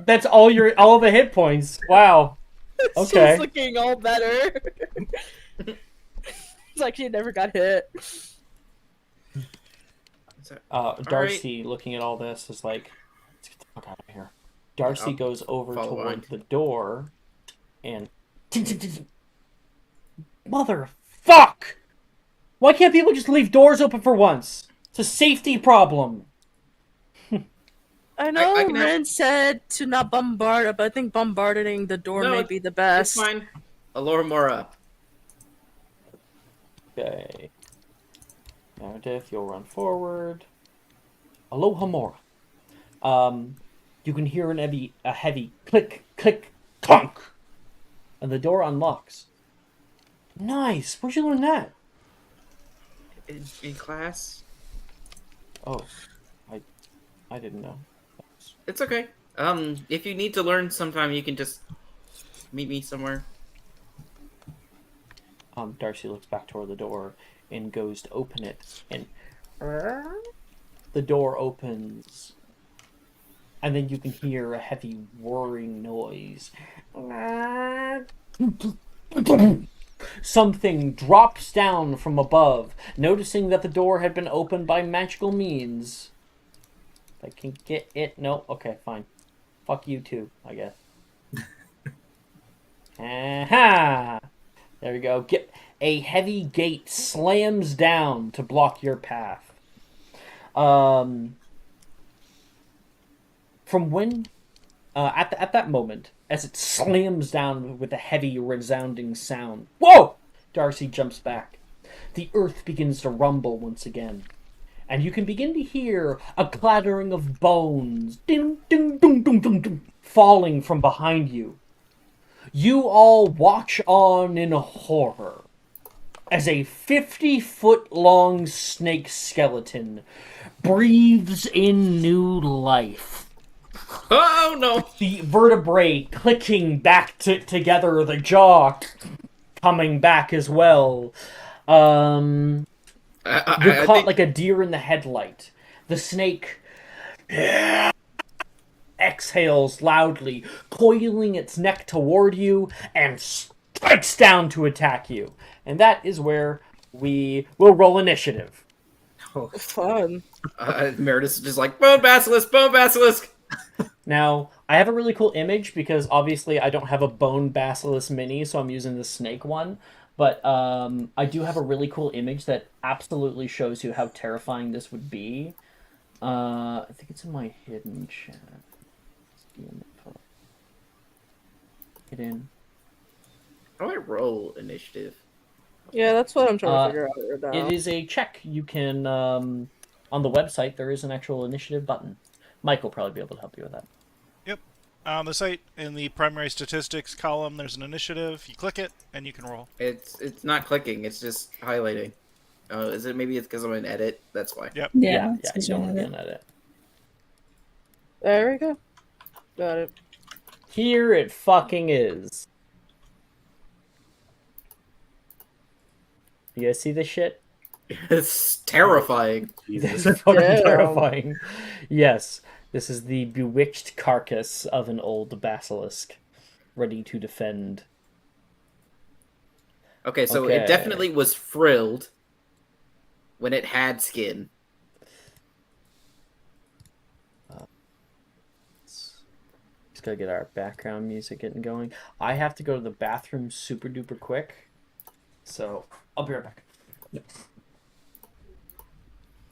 That's all the hit points. Wow. Okay. She's looking all better. It's like she never got hit. Darcy, looking at all this, is like, let's get the fuck out of here. Darcy goes over toward the door and... Motherfuck! Why can't people just leave doors open for once? It's a safety problem. I know Ren said to not bombard, but I think bombarding the door may be the best. It's fine. Alormora. Okay. Narrative, you'll run forward. Aloha Mora. You can hear a heavy click, click, clunk, and the door unlocks. Nice. Where'd you learn that? In class. Oh, I didn't know. It's okay. If you need to learn sometime, you can just meet me somewhere. Darcy looks back toward the door and goes to open it, and the door opens, and then you can hear a heavy whirring noise. Something drops down from above, noticing that the door had been opened by magical means. If I can get it... No, okay, fine. Fuck you too, I guess. Aha! There we go. A heavy gate slams down to block your path. From when... at that moment, as it slams down with a heavy, resounding sound... Whoa! Darcy jumps back. The earth begins to rumble once again. And you can begin to hear a clattering of bones, ding, ding, ding, ding, ding, ding, falling from behind you. You all watch on in horror as a 50-foot-long snake skeleton breathes in new life. Oh no! The vertebrae clicking back together, the jaw coming back as well. You're caught like a deer in the headlight. The snake exhales loudly, coiling its neck toward you, and strikes down to attack you. And that is where we will roll initiative. Fun. Meredith's just like, bone basilisk, bone basilisk! Now, I have a really cool image because obviously I don't have a bone basilisk mini, so I'm using the snake one. But I do have a really cool image that absolutely shows you how terrifying this would be. I think it's in my hidden chat. Get in. How do I roll initiative? Yeah, that's what I'm trying to figure out right now. It is a check. You can, on the website, there is an actual initiative button. Mike will probably be able to help you with that. Yep. On the site, in the primary statistics column, there's an initiative. You click it, and you can roll. It's not clicking. It's just highlighting. Is it? Maybe it's because I'm in edit. That's why. Yep. Yeah, you don't want to be on edit. There we go. Got it. Here it fucking is. You guys see this shit? It's terrifying. This is fucking terrifying. Yes, this is the bewitched carcass of an old basilisk, ready to defend. Okay, so it definitely was frilled when it had skin. Just gotta get our background music getting going. I have to go to the bathroom super duper quick, so I'll be right back.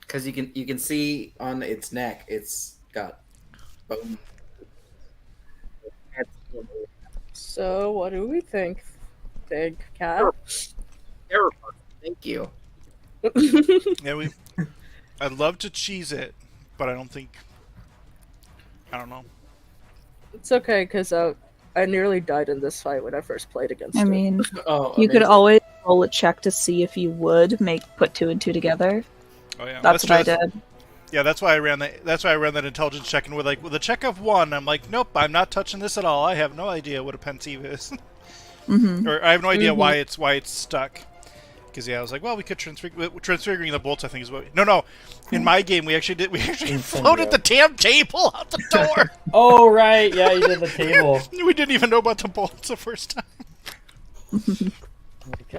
Because you can see on its neck, it's got bone. So, what do we think, Big Cat? Terrifying. Thank you. Yeah, I'd love to cheese it, but I don't know. It's okay, because I nearly died in this fight when I first played against I it. mean, Oh, you could amazing. always roll a check to see if you would put 2 and 2 together. Oh yeah, That's what I did. Yeah, that's why I ran that. That's why I ran that intelligence check, and with a check of 1, I'm like, nope, I'm not touching this at all. I have no idea what a pensieve is, or I have no idea why it's stuck. Because I was like, well, we could transfiguring the bolts. I think is what. No. In my game, we actually floated the damn table out the door. Oh right, yeah, you did the table. We didn't even know about the bolts the first time.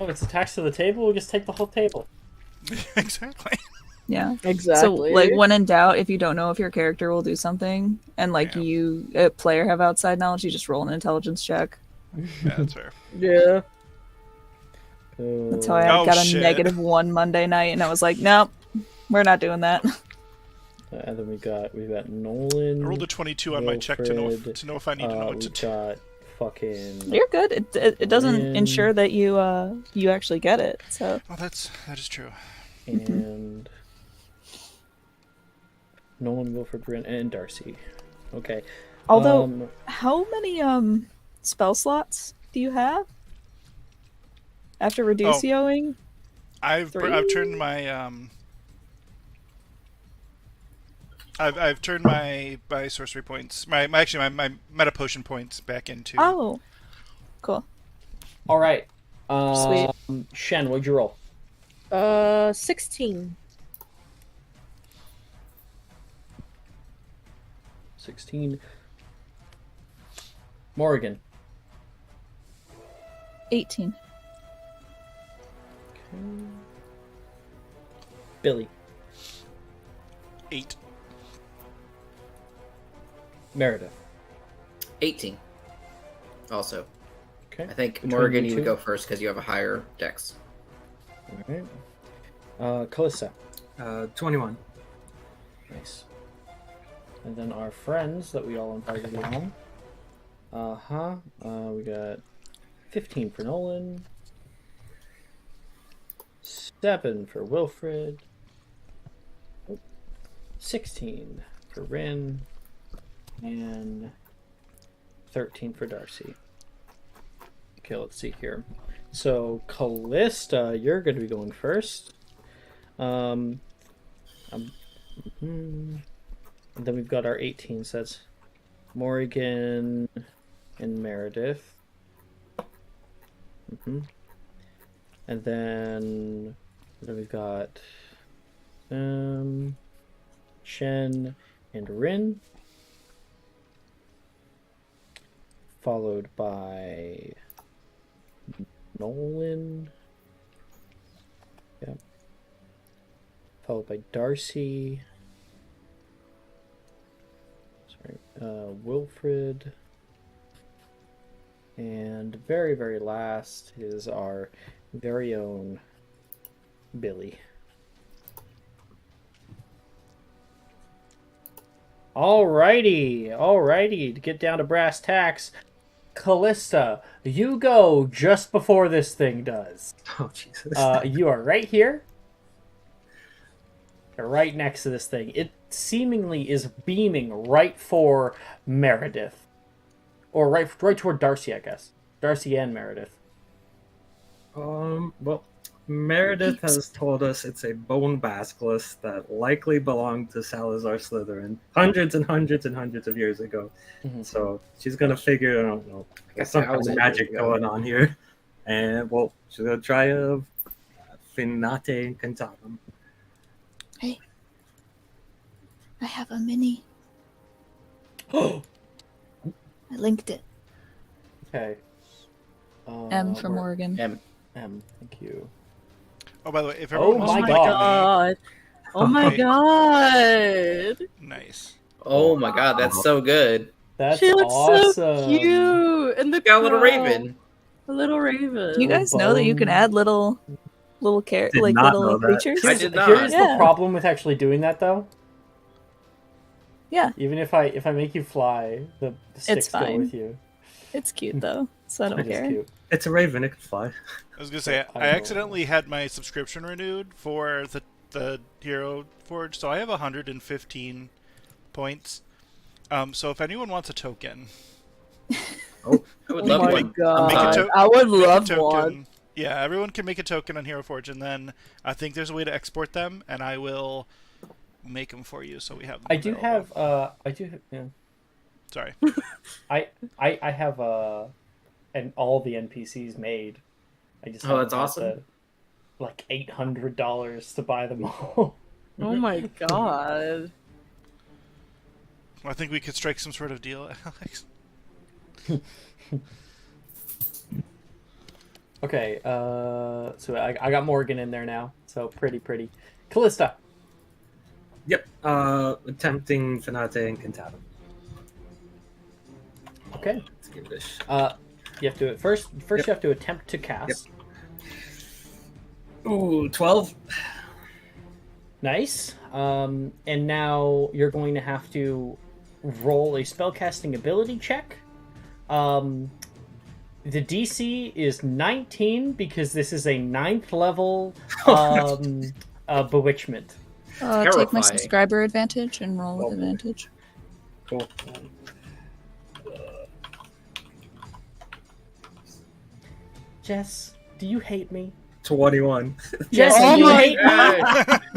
Oh, it's attached to the table. We just take the whole table. Exactly. Yeah. Exactly. So, like, when in doubt, if you don't know if your character will do something, and you, a player, have outside knowledge, you just roll an intelligence check. Yeah, that's fair. Yeah. That's how I got a -1 Monday night, and I was like, nope, we're not doing that. And then we've got Nolan. I rolled a 22 on my check to know if I need to know what to do. Got fucking. You're good. It doesn't ensure that you actually get it. So. Oh, that is true. And Nolan, Wilford, Bryn, and Darcy. Okay. Although, how many spell slots do you have after reducioing? I've turned my I've turned my sorcery points, my meta potion points back into. Oh, cool. All right. Sweet. Shen, what'd you roll? 16. 16. Morgan. 18. Billy. 8. Meredith. 18. Also, Okay. I think Between Morgan, you you would two? go first because you have a higher dex. Alright. Callista. 21. Nice. And then our friends that we all invited along. We got 15 for Nolan. 7 for Wilfred. 16 for Rin. And 13 for Darcy. Okay, let's see here. So, Callista, you're going to be going first. And then we've got our 18, so that's Morgan and Meredith. And then we've got Shen and Rin. Followed by Nolan. Yep. Followed by Darcy. Wilfred. And very, very last is our very own Billy. Alrighty, to get down to brass tacks, Callista, you go just before this thing does. Oh, Jesus. You are right here. You're right next to this thing. It seemingly is beaming right for Meredith. Or right toward Darcy, I guess. Darcy and Meredith. Well, Meredith has told us it's a bone basilisk that likely belonged to Salazar Slytherin hundreds and hundreds and hundreds of years ago. So she's gonna figure, I don't know, there's some kind of magic going on here. And, well, she's gonna try a Finate Incantatum. Hey, I have a mini. Oh! I linked it. Okay. M for Morgan. M. Thank you. Oh, by the way, if Oh everyone my wants god. Oh my god! Nice. Oh my god, that's so good. That's She looks awesome. so cute! And the Got a little crow. raven. A little raven. Do you guys know that you can add little Did not know little that. creatures? I did not. Here's Yeah. the problem with actually doing that, though. Yeah, Even if I make you fly, the sticks go fine. with you. it's cute though, so I don't It is care. cute. It's a raven, it can fly. I was gonna say I accidentally had my subscription renewed for the Hero Forge, so I have 115 points. So if anyone wants a token, I would love my one. god. I would make a love token. one. Yeah, everyone can make a token on Hero Forge, and then I think there's a way to export them, and I will make them for you so we have them. I do available. have yeah. Sorry. I have and all the NPCs made. I just Oh, that's haven't had awesome. the, like $800 to buy them all. Oh my god. I think we could strike some sort of deal, Alex. Okay, so I got Morgan in there now, so pretty. Callista. Yep. Attempting Finate Incantatum. Okay. Let's give it a shot. You have to first. Yep. You have to attempt to cast. Ooh, 12. Nice. And now you're going to have to roll a spellcasting ability check. The DC is 19 because this is a 9th level bewitchment. Take my Terrifying. subscriber advantage and roll with advantage. Cool. Jess, do you hate me? 21. Jess, Oh do you my hate me?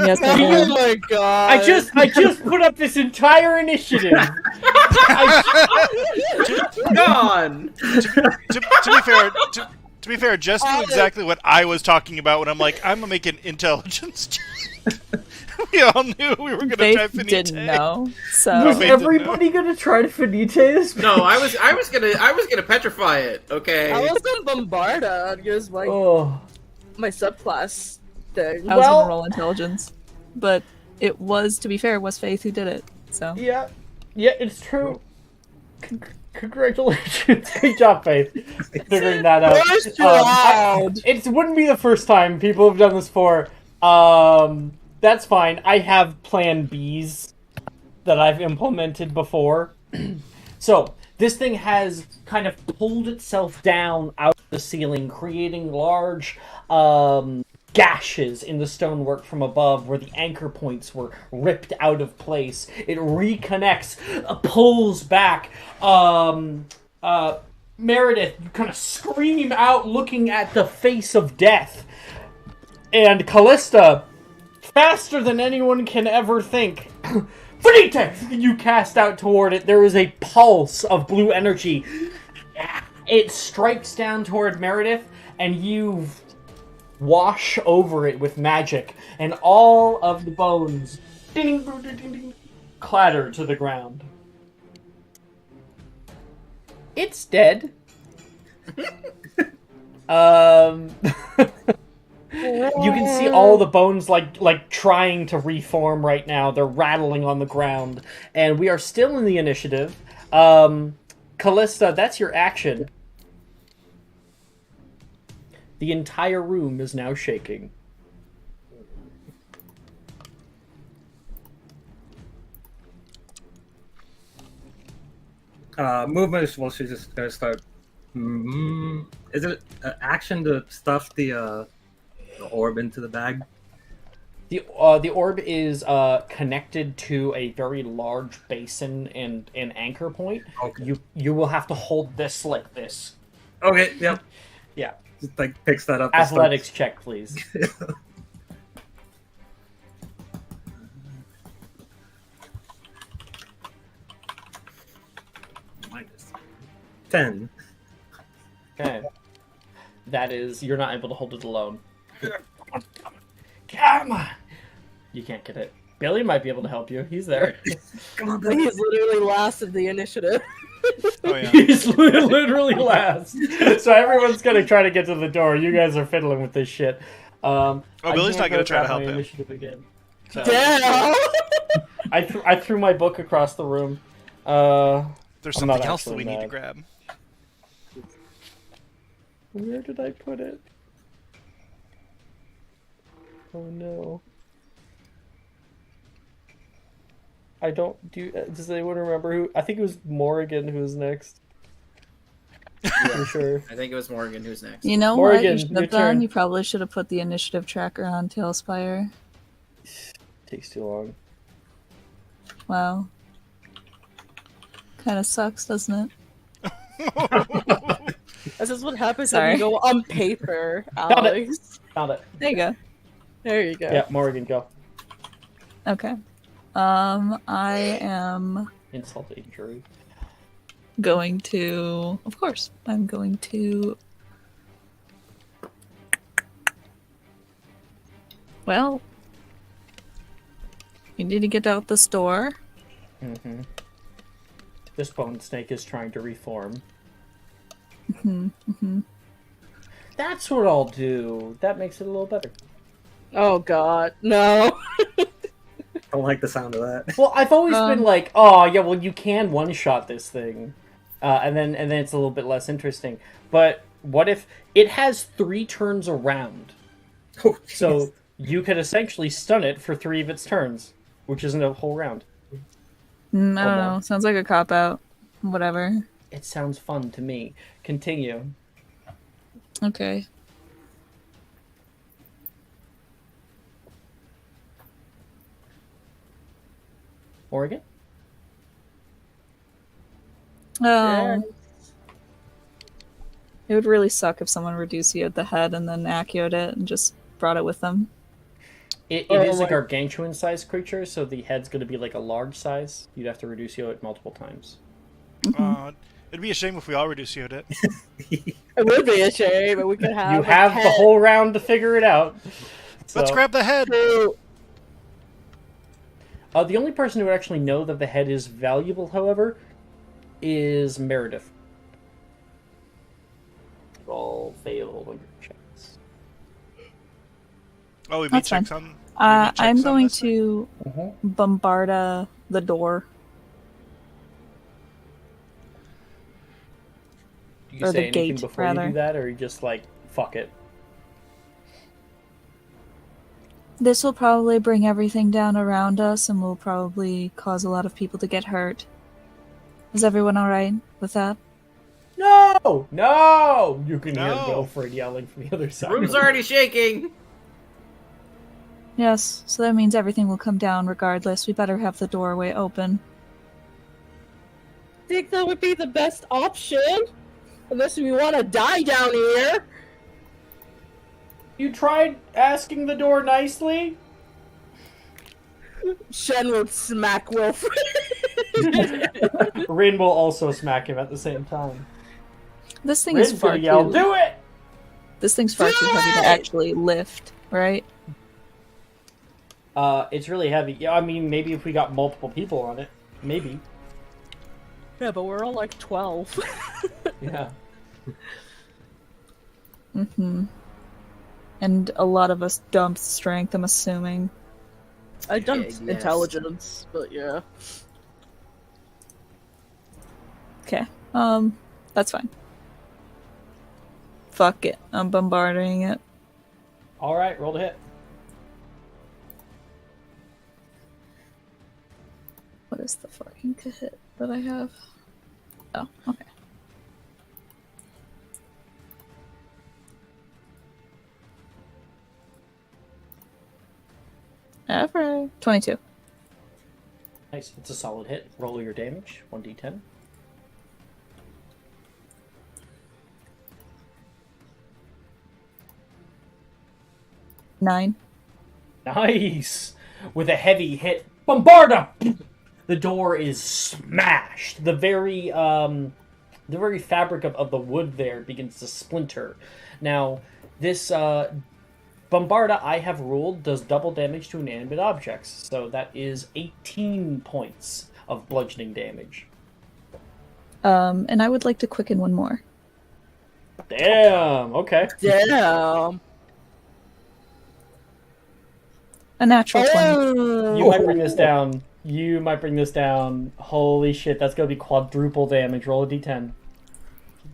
Yes, I Oh do. my god. I just put up this entire initiative. Gone. To be fair, just knew exactly what I was talking about when I'm like, I'm gonna make an intelligence check. We all knew we were gonna They try Finite. didn't know, Was so Wait, everybody gonna try to finite this? No, I was gonna petrify it. Okay. I was gonna bombard her. Just like, Oh, my subclass thing. I was Well- gonna roll intelligence, but it was, to be fair, was Faith who did it. So Yeah, it's true. Congratulations, good job, Faith, figuring that out. First round. It wouldn't be the first time people have done this before. That's fine. I have Plan Bs that I've implemented before. So this thing has kind of pulled itself down out of the ceiling, creating large gashes in the stonework from above where the anchor points were ripped out of place. It reconnects, pulls back. Meredith, you kind of scream out looking at the face of death. And Callista, faster than anyone can ever think, Finite! You cast out toward it. There is a pulse of blue energy. It strikes down toward Meredith, and you wash over it with magic, and all of the bones ding, ding, ding, ding, clatter to the ground. It's dead. You can see all the bones like trying to reform right now. They're rattling on the ground, and we are still in the initiative. Callista, that's your action. The entire room is now shaking. Movement is, well, she's just gonna start. Is it action to stuff the orb into the bag? The orb is connected to a very large basin and an anchor point. Okay. You will have to hold this like this. Okay, yep. Yeah. Just like picks that up. and Athletics check, please. Minus 10. Okay. That is, you're not able to hold it alone. Come on! You can't get it. Billy might be able to help you. He's there. Come on, Billy. He's literally last in the initiative. Oh yeah. He's literally last. So everyone's gonna try to get to the door. You guys are fiddling with this shit. Billy's not gonna try to help him. Initiative again. So, Damn! I threw my book across the room. There's I'm not something else that actually we need to mad. grab. Where did I put it? Oh no. I don't do. Does anyone remember who? I think it was Morrigan who was next. For sure. I think it was Morgan who's next. you know Morgan, what you should your have done? turn. You probably should have put the initiative tracker on Tailspire. Takes too long. Wow. Kind of sucks, doesn't it? This is what happens Sorry. when you go on paper, Found it. Alex. Found it. There you go. There you go. Yeah, Morrigan, go. Okay. I am Insult to injury. going to, of course, I'm going to. Well, you need to get out the store. Mm-hmm. This bone snake is trying to reform. That's what I'll do. That makes it a little better. Oh god, no. Don't like the sound of that. Well, I've always been like, oh yeah, well you can one-shot this thing, and then it's a little bit less interesting. But what if it has 3 turns around? Oh, So you could essentially stun it for 3 of its turns, which isn't a whole round. I don't Hold on. know. Sounds like a cop out. Whatever. It sounds fun to me. Continue. Okay. Oregon? Oh. Yeah. It would really suck if someone reduced the head and then accioed it and just brought it with them. It Oh is a my- gargantuan-sized creature, so the head's going to be like a large size. You'd have to reduce it multiple times. It'd be a shame if we all reduced it. It would be a shame, but we could have. You a have the head. whole round to figure it out. Let's So- grab the head. True. The only person who would actually know that the head is valuable, however, is Meredith. All failed on your checks. Oh, we made That's fine. checks on. I'm going this thing? to bombard the door. Do you Or say the anything gate, before you rather. do that, or you just like, fuck it? This will probably bring everything down around us and will probably cause a lot of people to get hurt. Is everyone alright with that? No! No! You can hear No. Wilfred yelling from the other side. Room's already shaking. Yes, so that means everything will come down regardless. We better have the doorway open. I think that would be the best option. Unless we want to die down here. You tried asking the door nicely? Shen would smack Wilfred. Rin will also smack him at the same time. This thing Rin's is far gonna yell, too... do it! This thing's far too heavy to actually lift, right? It's really heavy. Yeah, I mean, maybe if we got multiple people on it. Maybe. Yeah, but we're all like 12. Yeah. Mm-hmm. And a lot of us dumped strength, I'm assuming. I dumped Yes. intelligence, but yeah. Okay. That's fine. Fuck it. I'm bombarding it. Alright, roll to hit. What is the fucking hit that I have? Oh, okay. Ever. 22. Nice. It's a solid hit. Roll your damage. 1d10. Nine. Nice! With a heavy hit. Bombarda! The door is smashed. The very fabric of the wood there begins to splinter. Now, this Bombarda I have ruled does double damage to inanimate objects. So that is 18 points of bludgeoning damage. And I would like to quicken one more. Damn, okay. Damn. A natural 20. You might bring this down. You might bring this down. Holy shit, that's gonna be quadruple damage. Roll a d10.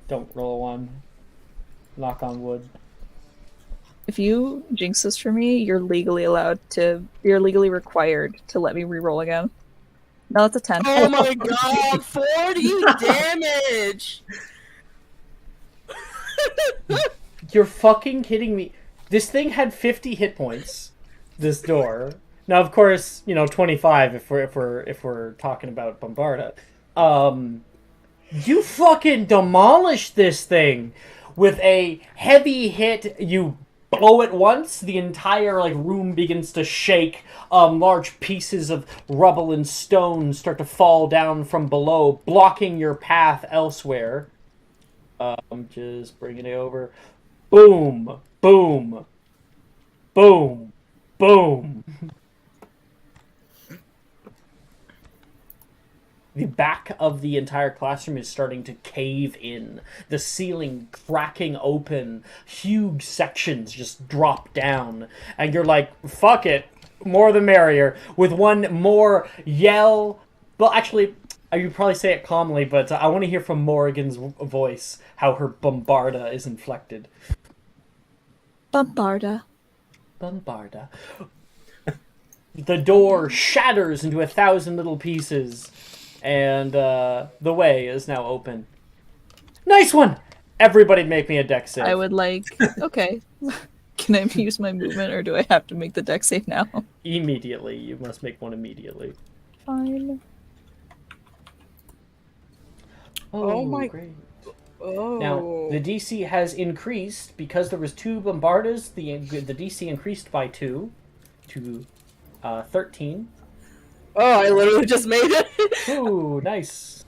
Don't roll a 1. Knock on wood. If you jinx this for me, you're legally required to let me reroll again. No, it's a 10. Oh my god, 40 damage! You're fucking kidding me. This thing had 50 hit points. This door. Now, of course, 25 if we're talking about Bombarda. You fucking demolished this thing with a heavy hit. You blow it once, the entire room begins to shake. Large pieces of rubble and stone start to fall down from below, blocking your path elsewhere. I'm just bringing it over. Boom, boom, boom, boom. The back of the entire classroom is starting to cave in. The ceiling cracking open. Huge sections just drop down. And you're like, fuck it. More the merrier. With one more yell. Well, actually, you probably say it calmly, but I want to hear from Morrigan's voice how her Bombarda is inflected. Bombarda. Bombarda. The door shatters into 1,000 little pieces. And the way is now open. Nice one! Everybody make me a dex save. I would like... Okay. Can I use my movement, or do I have to make the dex save now? Immediately. You must make one immediately. Fine. Oh my... Great. Oh. Now, the DC has increased. Because there was 2 Bombardas, the DC increased by 2 to 13. Oh, I literally just made it. Ooh, nice.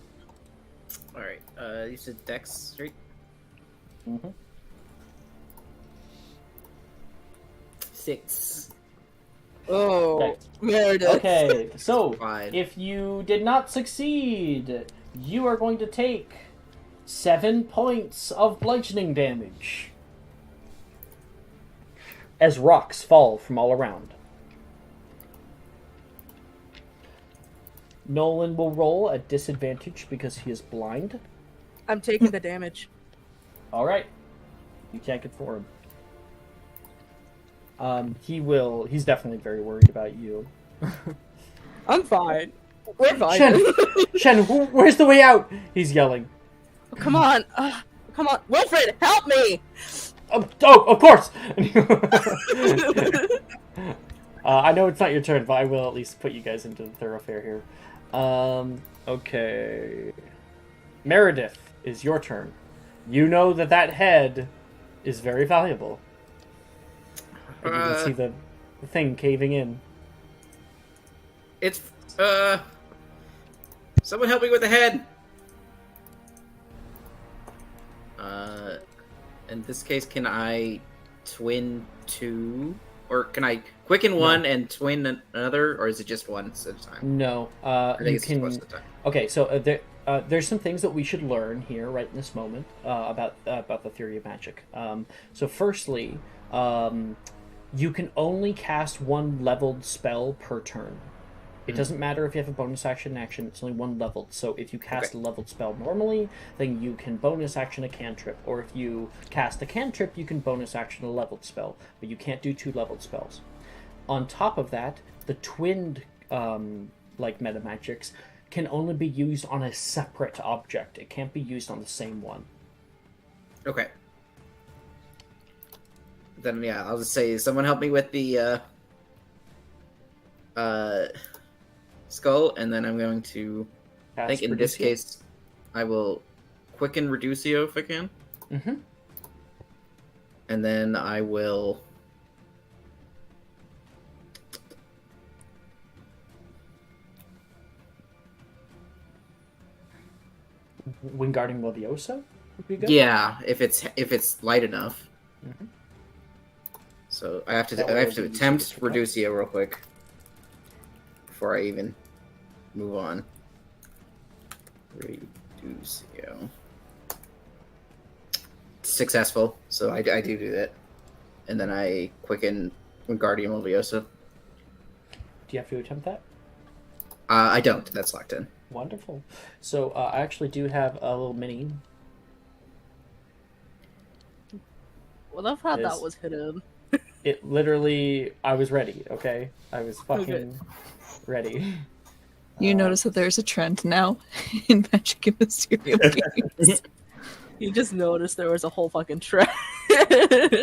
Alright, you said Dex straight? Mm-hmm. 6. Oh, Okay. Meredith. Okay, so 5. if you did not succeed, you are going to take 7 points of bludgeoning damage. as rocks fall from all around. Nolan will roll at disadvantage because he is blind. I'm taking the damage. All right. You can't get forward. He's definitely very worried about you. I'm fine. We're fine. Shen, where's the way out? He's yelling. Oh, come on. Come on. Wilfred, help me! Of course! I know it's not your turn, but I will at least put you guys into the thoroughfare here. Okay. Meredith, is your turn. You know that head is very valuable. And you can see the thing caving in. It's, someone help me with the head! In this case, can I twin two? Or can I quicken one and twin another? Or is it just one at a time? No. I think You it's can... just one at a time. Okay, so there's some things that we should learn here right in this moment about the theory of magic. So firstly, you can only cast one leveled spell per turn. It doesn't matter if you have a bonus action and action, it's only one leveled. So if you cast a leveled spell normally, then you can bonus action a cantrip. Or if you cast a cantrip, you can bonus action a leveled spell. But you can't do 2 leveled spells. On top of that, the twinned, like metamagics, can only be used on a separate object. It can't be used on the same one. Okay. Then, yeah, I'll just say, someone help me with the, skull, and then I'm going to... I think in this case, I will quicken Reducio if I can. Mm-hmm. And then I will... Wingardium Leviosa would be good? Yeah, if it's light enough. Mm-hmm. So I have to attempt Reducio real quick before I even move on. Reducio. Successful, so I do that. And then I quicken Wingardium Leviosa. Do you have to attempt that? I don't. That's locked in. Wonderful. So I actually do have a little mini. Well, I thought that was hidden. It literally... I was ready, okay? I was fucking ready. You notice that there's a trend now in Magic and Mysterium games. You just noticed there was a whole fucking trend.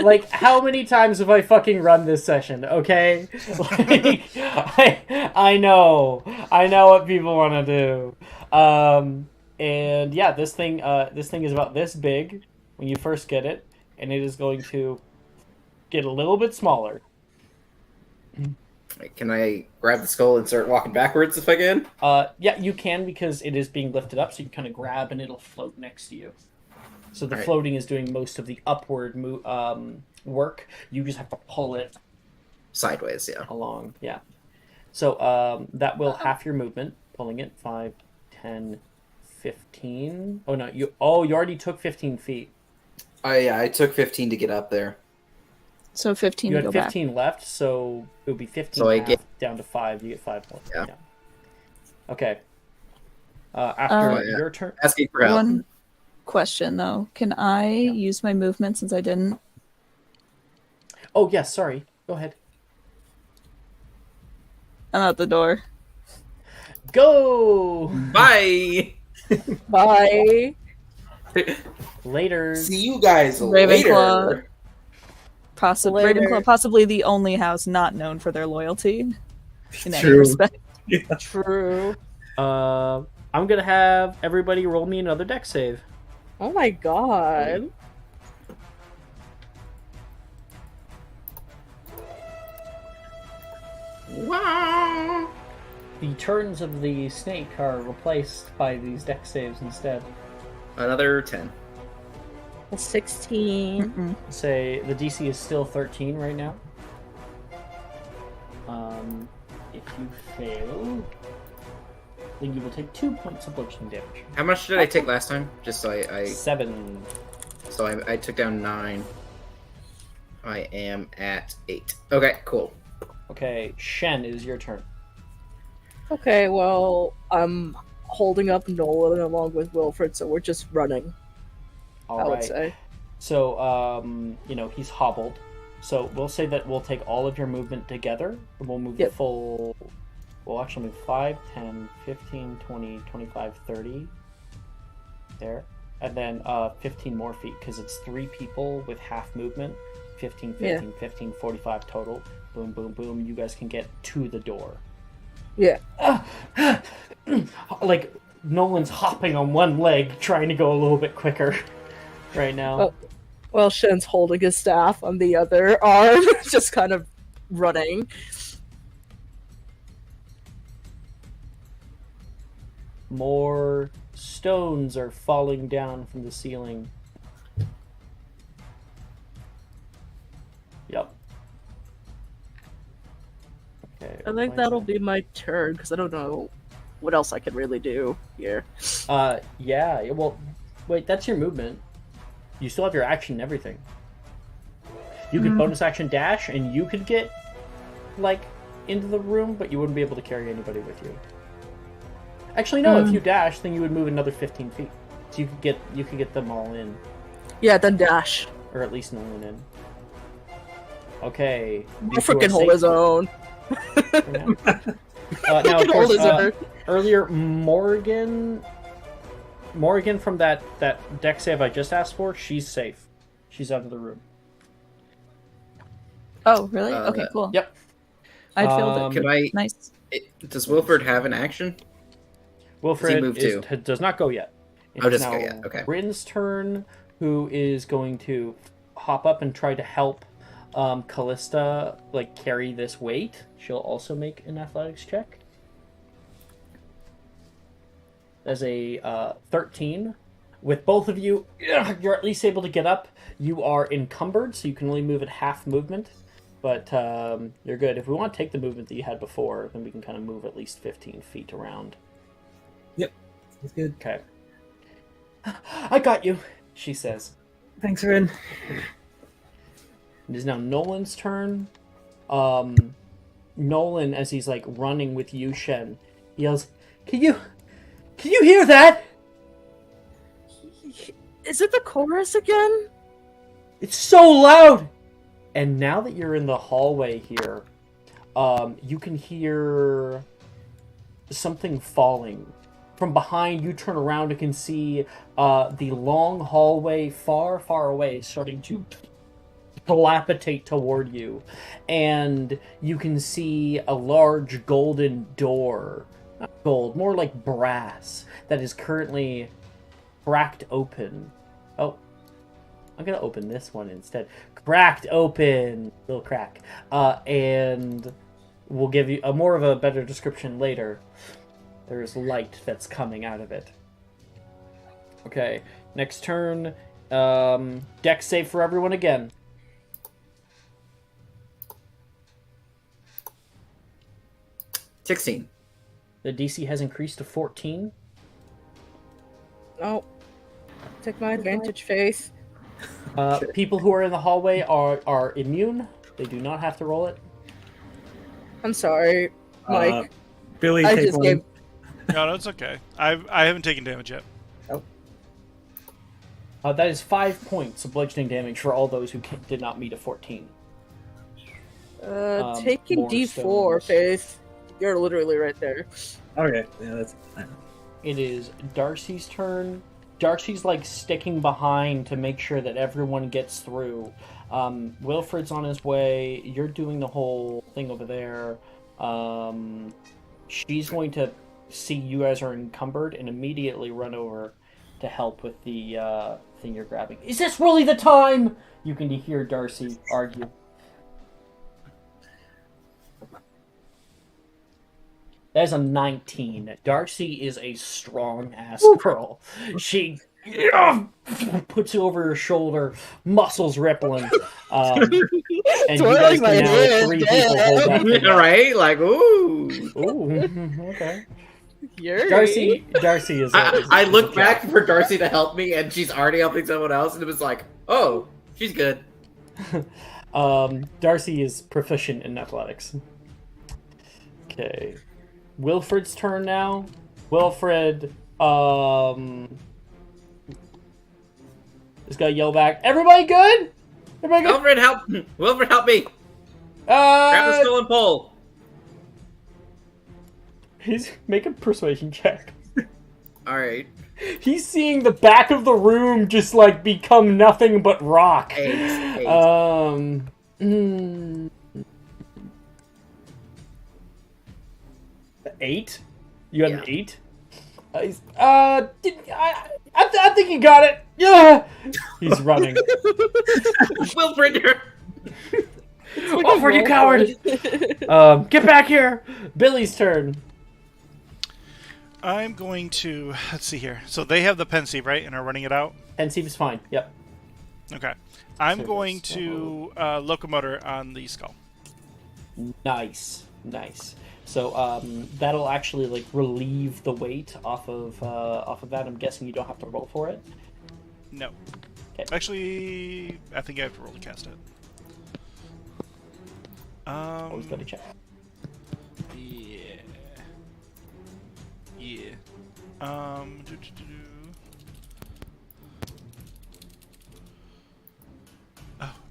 Like, how many times have I fucking run this session, okay? Like, I know what people want to do. And yeah, this thing is about this big when you first get it, and it is going to get a little bit smaller. Can I grab the skull and start walking backwards if I can? Yeah, you can, because it is being lifted up, so you kind of grab and it'll float next to you. So the floating is doing most of the upward work. You just have to pull it sideways, yeah. Along, yeah. So that will half your movement, pulling it 5, 10, 15. Oh no, you already took 15 feet. Yeah, I took 15 to get up there. So 15 you to had go 15 back. left, so it would be 15 so I get down to 5. You get 5 more. Yeah. Okay. After your turn. Asking for help. One question though, can I use my movement since I didn't? Oh yes, sorry. Go ahead. I'm out the door. Go. Bye. Bye. Later. See you guys Ravenclaw. later. Ravenclaw, possibly the only house not known for their loyalty in any True. respect. Yeah. True. I'm gonna have everybody roll me another deck save. Oh my god. Wow. The turns of the snake are replaced by these deck saves instead. Another 10. A 16. Say the DC is still 13 right now. If you fail, then you will take 2 points of bludgeoning damage. How much did I take last time? Just so I 7. So I took down 9. I am at 8. Okay, cool. Okay, Shen, it is your turn. Okay, well, I'm holding up Nolan along with Wilfred, so we're just running. All I would right. say. So, he's hobbled. So we'll say that we'll take all of your movement together, and we'll move the Yep. full... We'll actually move 5, 10, 15, 20, 25, 30. There. And then 15 more feet, because it's 3 people with half movement. 15, 15, 15, 45 total. Boom, boom, boom. You guys can get to the door. Yeah. Like, Nolan's hopping on one leg, trying to go a little bit quicker right now. Oh. Well, Shen's holding his staff on the other arm, just kind of running. More stones are falling down from the ceiling. Yep. Okay. I think that'll be my turn, because I don't know what else I can really do here. Yeah. Well, wait, that's your movement. You still have your action and everything. You could bonus action dash, and you could get, like, into the room, but you wouldn't be able to carry anybody with you. Actually, no. If you dash, then you would move another 15 feet, so you could get them all in, Yeah, then dash. or at least Nolan in. Okay. Wilfred can hold his own. Now, of Can hold course, his own. earlier Morgan from that deck save I just asked for, she's safe. She's out of the room. Oh, really? Okay, cool. Yep. I failed it. Could I? Nice. Does Wilfred have an action? Wilfred move does not go yet. Oh, It's doesn't go now yet, okay. Rin's turn, who is going to hop up and try to help Callista like carry this weight. She'll also make an athletics check. As a 13. With both of you, you're at least able to get up. You are encumbered, so you can only move at half movement. But you're good. If we want to take the movement that you had before, then we can kind of move at least 15 feet around. Yep, that's good. Okay. I got you, she says. Thanks, Rin. It is now Nolan's turn. Nolan, as he's like running with you, Shen, yells, Can you hear that? Is it the chorus again? It's so loud! And now that you're in the hallway here, you can hear something falling. From behind, you turn around and can see the long hallway far, far away starting to dilapitate toward you. And you can see a large golden door. Not gold, more like brass, that is currently cracked open. Oh, I'm gonna open this one instead. Cracked open! Little crack. And we'll give you more of a better description later. There's light that's coming out of it. Okay, next turn. Dex save for everyone again. $16. The DC has increased to 14. Oh. Take my advantage, Faith. People who are in the hallway are immune. They do not have to roll it. I'm sorry, Mike. Billy, I take just one. gave... No, that's okay. I haven't taken damage yet. That is 5 points of bludgeoning damage for all those who did not meet a 14. taking more D4, stones. Faith. You're literally right there. Okay, yeah, that's fine. It is Darcy's turn. Darcy's like sticking behind to make sure that everyone gets through. Wilfred's on his way. You're doing the whole thing over there. She's going to see you guys are encumbered and immediately run over to help with the thing you're grabbing. Is this really the time? You can hear Darcy argue. That is a 19. Darcy is a strong-ass girl. She puts you over her shoulder, muscles rippling. And you guys can now have 3 people hold that thing up. Right? Like, ooh. Ooh, okay. Yuri. Darcy is I look back for Darcy to help me, and she's already helping someone else, and it was like, oh, she's good. Darcy is proficient in athletics. Okay. Wilfred's turn now. Wilfred, is gonna yell back, "Everybody good? Everybody good?" Wilfred, help! Wilfred, help me! Grab the stolen pole. He's making a persuasion check. All right. He's seeing the back of the room just like become nothing but rock. 8. Eight? You have an Yeah. 8? I think you got it. Yeah. He's running. Wilfred, Wilfred, you coward! Get back here. Billy's turn. I'm going to... Let's see here. So they have the pensieve, right? And are running it out? Pensieve is fine. Yep. Okay. I'm Service. going to locomotor on the skull. Nice. So that'll actually like relieve the weight off of that. I'm guessing you don't have to roll for it. No. Okay. Actually, I think I have to roll to cast it. Always gotta check. Yeah. Oh,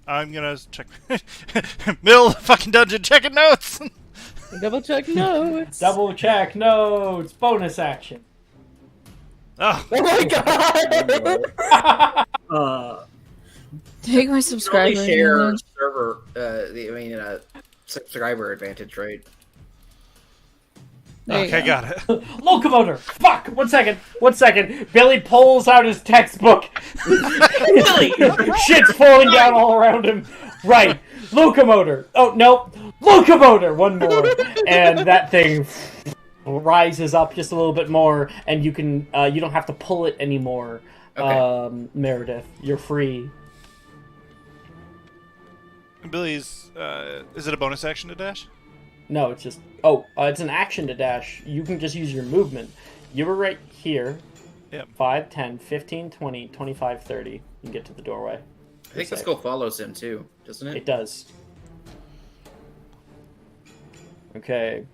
I'm gonna check. Middle of the fucking dungeon checking notes! Double check notes. Double check notes. Bonus action. Oh, Oh my god! Take my only subscriber. share server. Subscriber advantage, right? There you okay, go. got it. Locomotor. Fuck. 1 second. 1 second. Billy pulls out his textbook. Billy! Shit's falling down all around him. Right. Locomotor. Oh, no. Locomotor. One more. And that thing rises up just a little bit more, and you can, you don't have to pull it anymore. Okay. Meredith. You're free. Billy's, is it a bonus action to dash? No, it's just, it's an action to dash. You can just use your movement. You were right here. Yep. 5, 10, 15, 20, 25, 30. You can get to the doorway. I think the skull follows him too, doesn't it? It does. Okay.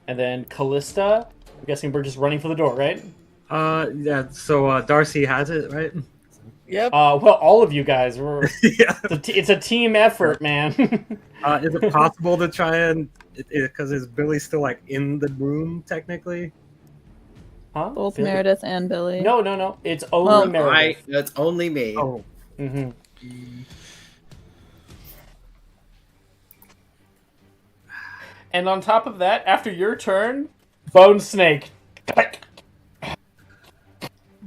And then Callista, I'm guessing we're just running for the door, right? Yeah. So Darcy has it, right? Yep. Well, all of you guys, Yeah. it's a team effort, man. Is it possible to try and because is Billy still like in the room technically? Huh? Both Billy? Meredith and Billy. No. It's only Well, Meredith. That's only me. Oh, Mm-hmm. And on top of that, after your turn, Bone Snake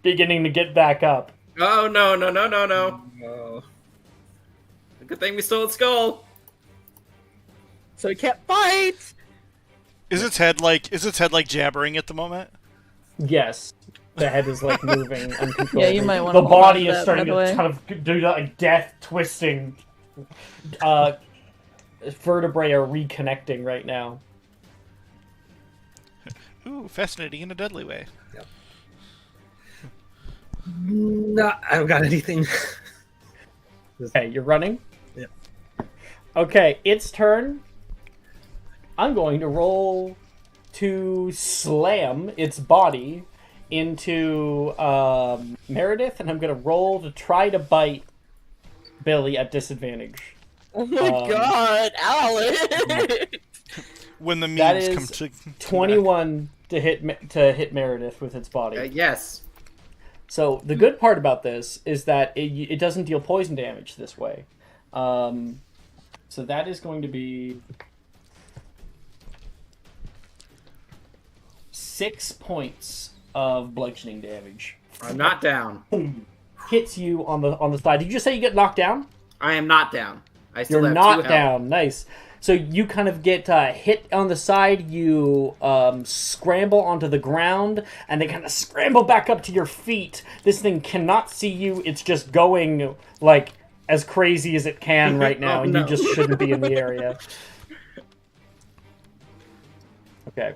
beginning to get back up. Oh no! no. Good thing we stole its skull. So he can't fight. Is its head like jabbering at the moment? Yes. The head is like moving uncontrollably. Yeah, you might want to The hold on body to is that, starting by the to way. kind of do that like death twisting. Vertebrae are reconnecting right now. Ooh, fascinating in a deadly way. No, I don't got anything. Okay, you're running? Yeah. Okay, its turn. I'm going to roll to slam its body into Meredith, and I'm going to roll to try to bite Billy at disadvantage. Oh my god, Alan! When the That memes is come to 21 to hit Meredith with its body. Yes. So the good part about this is that it doesn't deal poison damage this way. So that is going to be 6 points of bludgeoning damage. I'm not down. Hits you on the side. Did you just say you get knocked down? I am not down. I still You're have not 2 health. down. Nice. So you kind of get hit on the side. You scramble onto the ground, and they kind of scramble back up to your feet. This thing cannot see you. It's just going like as crazy as it can right now, Oh, and no. you just shouldn't be in the area. Okay.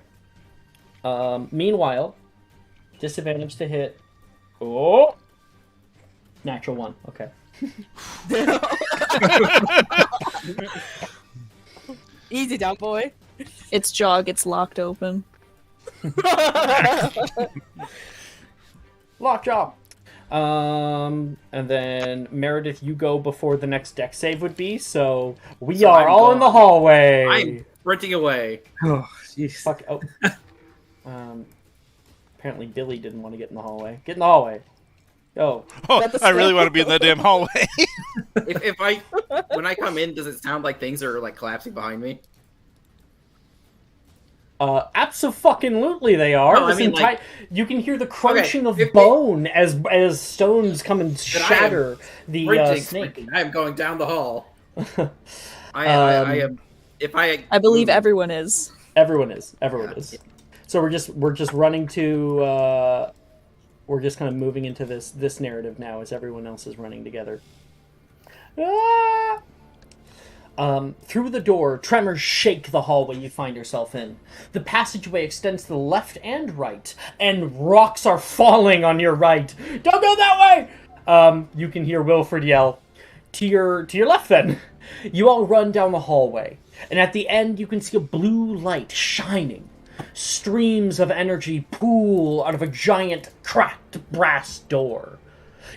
Meanwhile, disadvantage to hit. Oh, natural 1. Okay. Easy down, boy. Its jaw gets locked open. Lockjaw. And then Meredith, you go before the next deck save would be. So we So are I'm all in the gone. hallway. I'm sprinting away. Oh, jeez. Fuck. Oh. Apparently Billy didn't want to get in the hallway. Get in the hallway. Go. Oh, I really want to be in that damn hallway. If I when I come in, does it sound like things are like collapsing behind me? Abso-fucking-lutely they are. No, I mean, like- you can hear the crunching of if- bone as stones come and shatter the Sprinting, snake. sprinting. I am going down the hall. I am. If I believe everyone is. Everyone is. Everyone Yeah. is. So we're just running to. We're just kind of moving into this narrative now as everyone else is running together. Ah! Through the door, tremors shake the hallway you find yourself in. The passageway extends to the left and right, and rocks are falling on your right. Don't go that way! You can hear Wilfred yell. To your left, then. You all run down the hallway, and at the end you can see a blue light shining. Streams of energy pool out of a giant cracked brass door.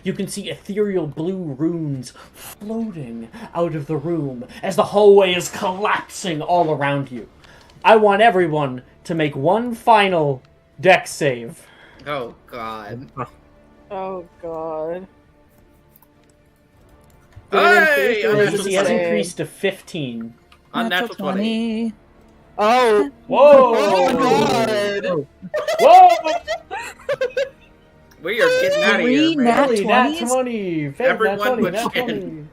You can see ethereal blue runes floating out of the room as the hallway is collapsing all around you. I want everyone to make one final deck save. Oh God. Oh god. Hey! Emergency has Save. increased to 15. Unnatural 20. Oh. Whoa! Oh god. Whoa! We are getting out of Three here, man. nat- Really, nat 20s? 20. Fake Everyone nat 20, but nat Shen. 20.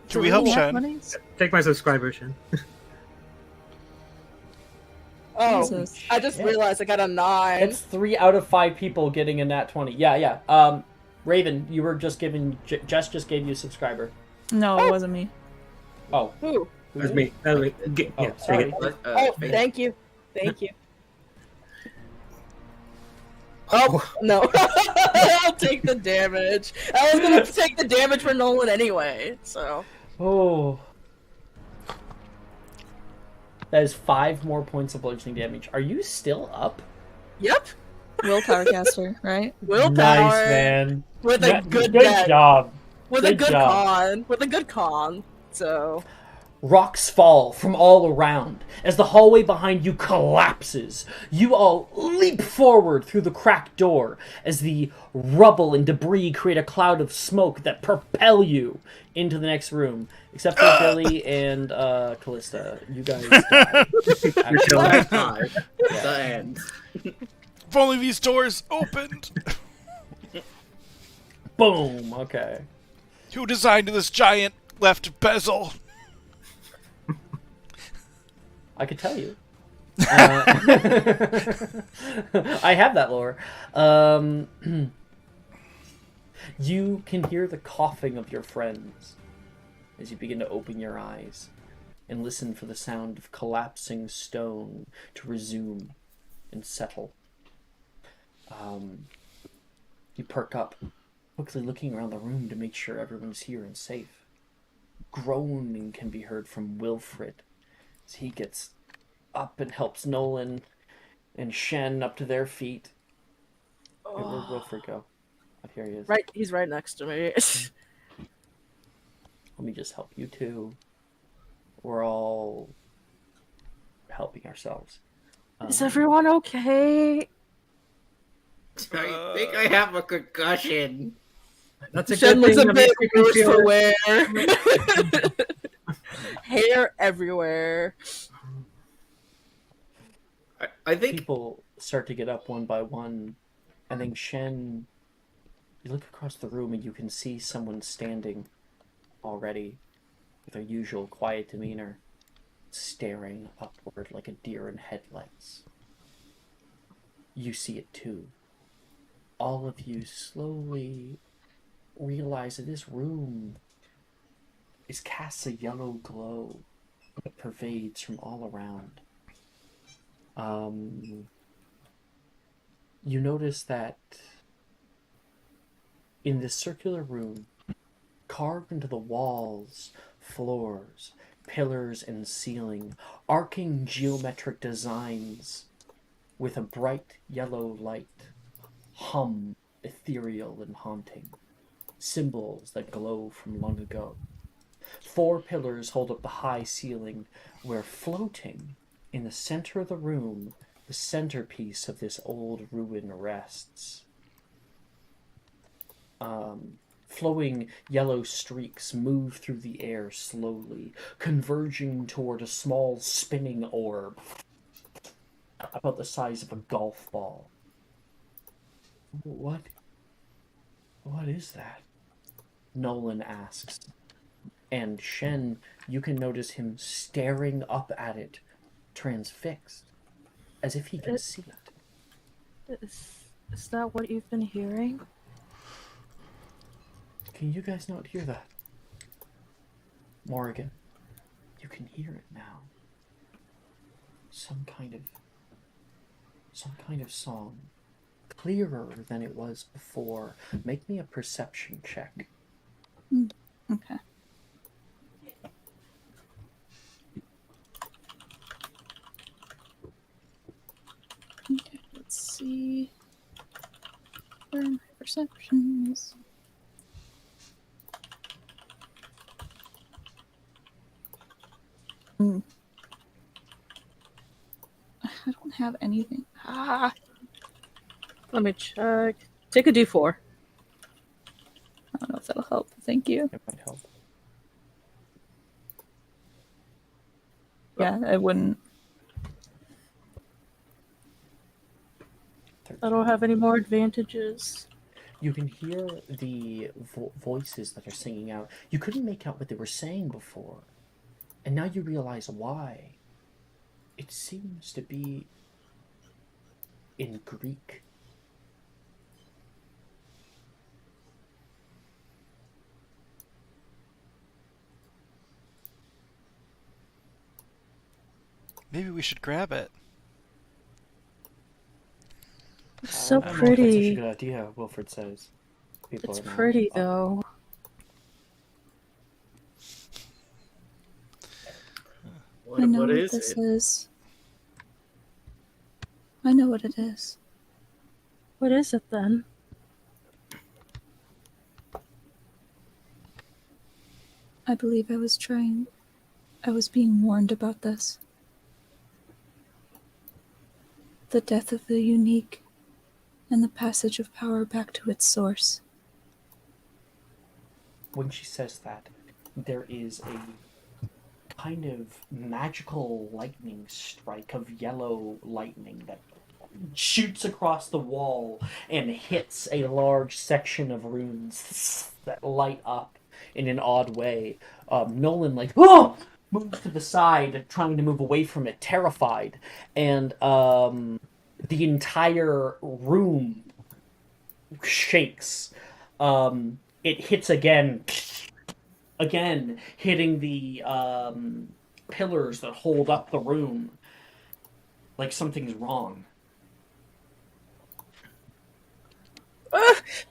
Can we help Nat Shen? 20s? Take my subscriber, Shen. Oh. Jesus. I just realized I got a 9. It's 3 out of 5 people getting a nat 20. Yeah. Raven, you were just giving... Jess just gave you a subscriber. No, it wasn't me. Oh. Ooh. That was me. That was me. Oh, Yeah, sorry. take it. Oh, Faith. thank you. Thank you. Oh, no. I'll take the damage. I was going to take the damage for Nolan anyway, so. Oh. That is 5 more points of bludgeoning damage. Are you still up? Yep. Willpower caster, right? Willpower. Nice, man. With a good Good deck. job. With a Good good job. con. With a good con. So. Rocks fall from all around as the hallway behind you collapses. You all leap forward through the cracked door as the rubble and debris create a cloud of smoke that propel you into the next room. Except for Billy and Callista. You guys die. You're killing. Five. The end. If only these doors opened. Boom. Okay. Who designed this giant left bezel? I could tell you. I have that lore. You can hear the coughing of your friends as you begin to open your eyes and listen for the sound of collapsing stone to resume and settle. You perk up, quickly looking around the room to make sure everyone's here and safe. Groaning can be heard from Wilfred as he gets up and helps Nolan and Shen up to their feet. Wait, where'd Wilfred go? Oh, here he is. Right, he's right next to me. Let me just help you two. We're all helping ourselves. Is everyone okay? I think I have a concussion. That's a Shen good looks thing. a that bit makes me worse feel- for wear. Hair everywhere. I think People start to get up one by one, and then Shen, you look across the room and you can see someone standing already with their usual quiet demeanor, staring upward like a deer in headlights. You see it too. All of you slowly realize that this room is casts a yellow glow that pervades from all around. You notice that in this circular room, carved into the walls, floors, pillars, and ceiling, arcing geometric designs with a bright yellow light, hum ethereal and haunting, symbols that glow from long ago. 4 pillars hold up the high ceiling, where floating in the center of the room, the centerpiece of this old ruin rests. Flowing yellow streaks move through the air slowly, converging toward a small spinning orb about the size of a golf ball. What is that? Nolan asks. And Shen, you can notice him staring up at it, transfixed, as if he can see it. Is that what you've been hearing? Can you guys not hear that? Morrigan, you can hear it now. Some kind of song. Clearer than it was before. Make me a perception check. Okay. Okay, let's see. Where are my perceptions? I don't have anything. Let me check. Take a d4. I don't know if that'll help. Thank you. It might help. Yeah, I wouldn't. I don't have any more advantages. You can hear the voices that are singing out. You couldn't make out what they were saying before. And now you realize why. It seems to be in Greek. Maybe we should grab it. It's so I don't know if that's such a pretty. good idea, Wilfred says. People It's are now pretty, up. though. I know What what is this it? is. I know what it is. What is it, then? I believe I was being warned about this. The death of the unique and the passage of power back to its source. When she says that, there is a kind of magical lightning strike of yellow lightning that shoots across the wall and hits a large section of runes that light up in an odd way. Nolan, moves to the side, trying to move away from it, terrified. And the entire room shakes. It hits again, hitting the pillars that hold up the room. Like something's wrong.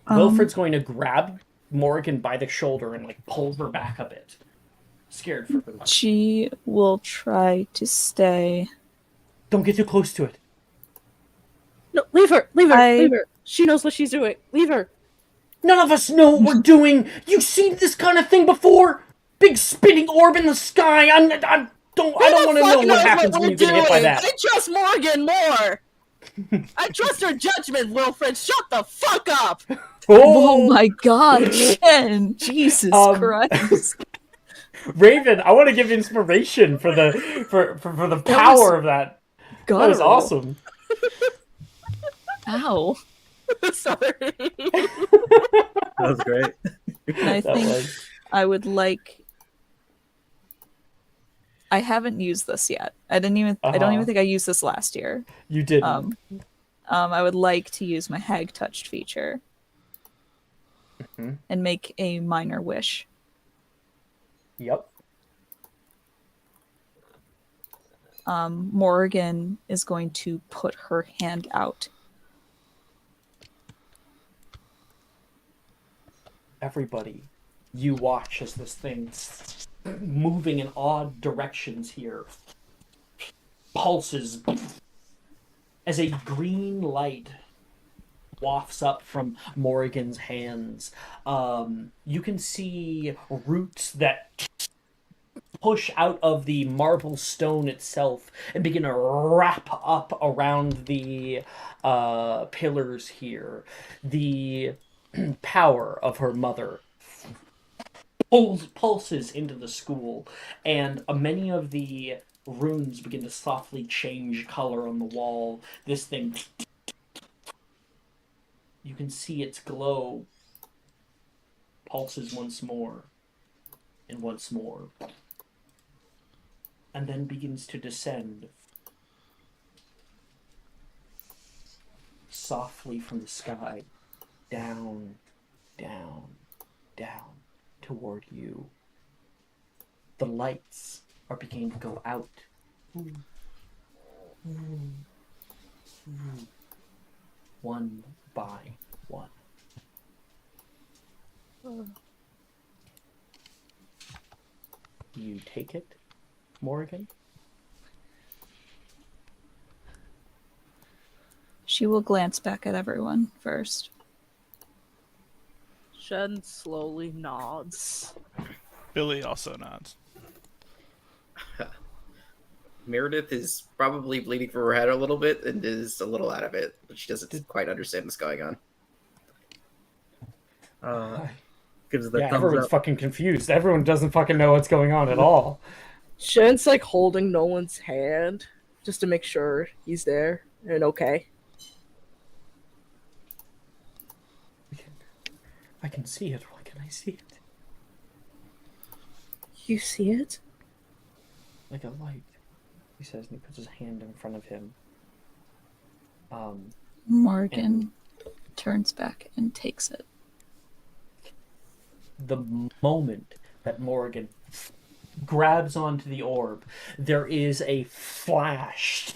Wilfred's going to grab Morgan by the shoulder and pull her back a bit. Scared for her life. She will try to stay. Don't get too close to it. No, leave her! Leave her! She knows what she's doing. Leave her! None of us know what we're doing. You've seen this kind of thing before? Big spinning orb in the sky. I don't want to know what happens when you get hit by that. I trust Morgan more! I trust her judgment, Wilfred! Shut the fuck up! Oh my god, Jen! Jesus Christ. Raven, I want to give inspiration for the power of that. That was awesome. Ow. Sorry. That was great. I think I would like. I haven't used this yet. I don't even think I used this last year. You didn't. I would like to use my Hag Touched feature and make a minor wish. Yep. Morgan is going to put her hand out. Everybody You watch as this thing moving in odd directions here pulses as a green light wafts up from Morrigan's hands. You can see roots that push out of the marble stone itself and begin to wrap up around the pillars here. The power of her mother pulses into the school, and many of the runes begin to softly change color on the wall. This thing, you can see its glow pulses once more and once more, and then begins to descend softly from the sky, down, down, down toward you. The lights are beginning to go out. One by one. You take it, Morrigan? She will glance back at everyone first. Shen slowly nods. Billy also nods. Meredith is probably bleeding from her head a little bit and is a little out of it, but she doesn't quite understand what's going on. Gives the thumbs everyone's up. fucking confused. Everyone doesn't fucking know what's going on at all. Shen's like holding Nolan's hand just to make sure he's there and okay. I can see it. Why can I see it? You see it? Like a light, he says, and he puts his hand in front of him. Morgan turns back and takes it. The moment that Morgan grabs onto the orb, there is a flash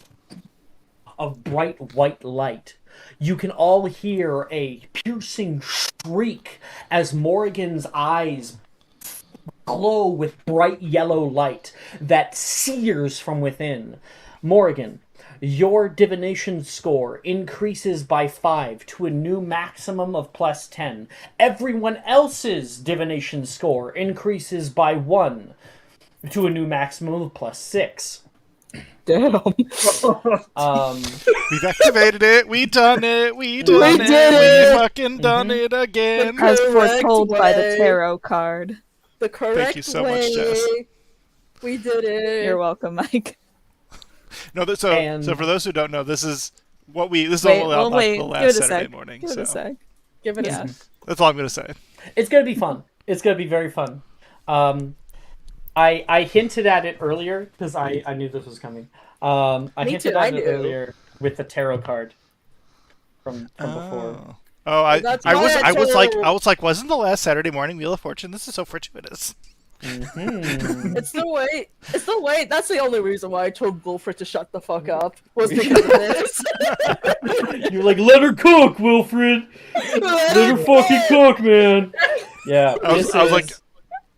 of bright white light. You can all hear a piercing shriek as Morrigan's eyes glow with bright yellow light that sears from within. Morrigan, your divination score increases by 5 to a new maximum of plus 10. Everyone else's divination score increases by 1 to a new maximum of plus 6. Damn. We've activated it. We done it. We done We it. did it. We fucking done it again. The As correct foretold by the way. tarot card. The correct Thank you so way. much, Jess. We did it. You're welcome, Mike. No, so for those who don't know, this is what we Wait, all well, about wait. the Give last it a Saturday sec. morning. Give it a sec. Give it Yeah. a sec. That's all I'm gonna say. It's gonna be fun. It's gonna be very fun. I hinted at it earlier because I knew this was coming. I Me hinted too, at I it knew. earlier with the tarot card from before. Oh, I That's was why I I was like told- I was like, wasn't the last Saturday morning Wheel of Fortune? This is so fortuitous. Mm-hmm. It's the wait. It's the wait. That's the only reason why I told Wilfred to shut the fuck up. Was because of this. You're like, let her cook, Wilfred. Let her fucking cook, man. Yeah, I was like,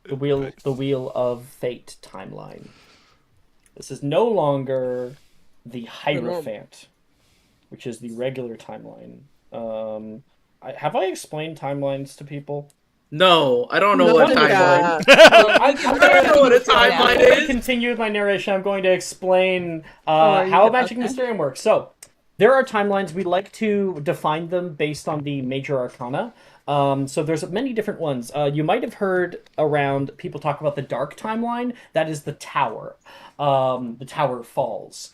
the wheel of fate timeline. This is no longer the Hierophant, which is the regular timeline. Have I explained timelines to people? No, I don't know what timeline. Yeah. I'm I don't know what a timeline going to is. continue with my narration. I'm going to explain are you- how Magic okay. Mysterium works. So, there are timelines. We like to define them based on the major arcana. So there's many different ones. You might have heard around people talk about the dark timeline. That is the tower. The tower falls.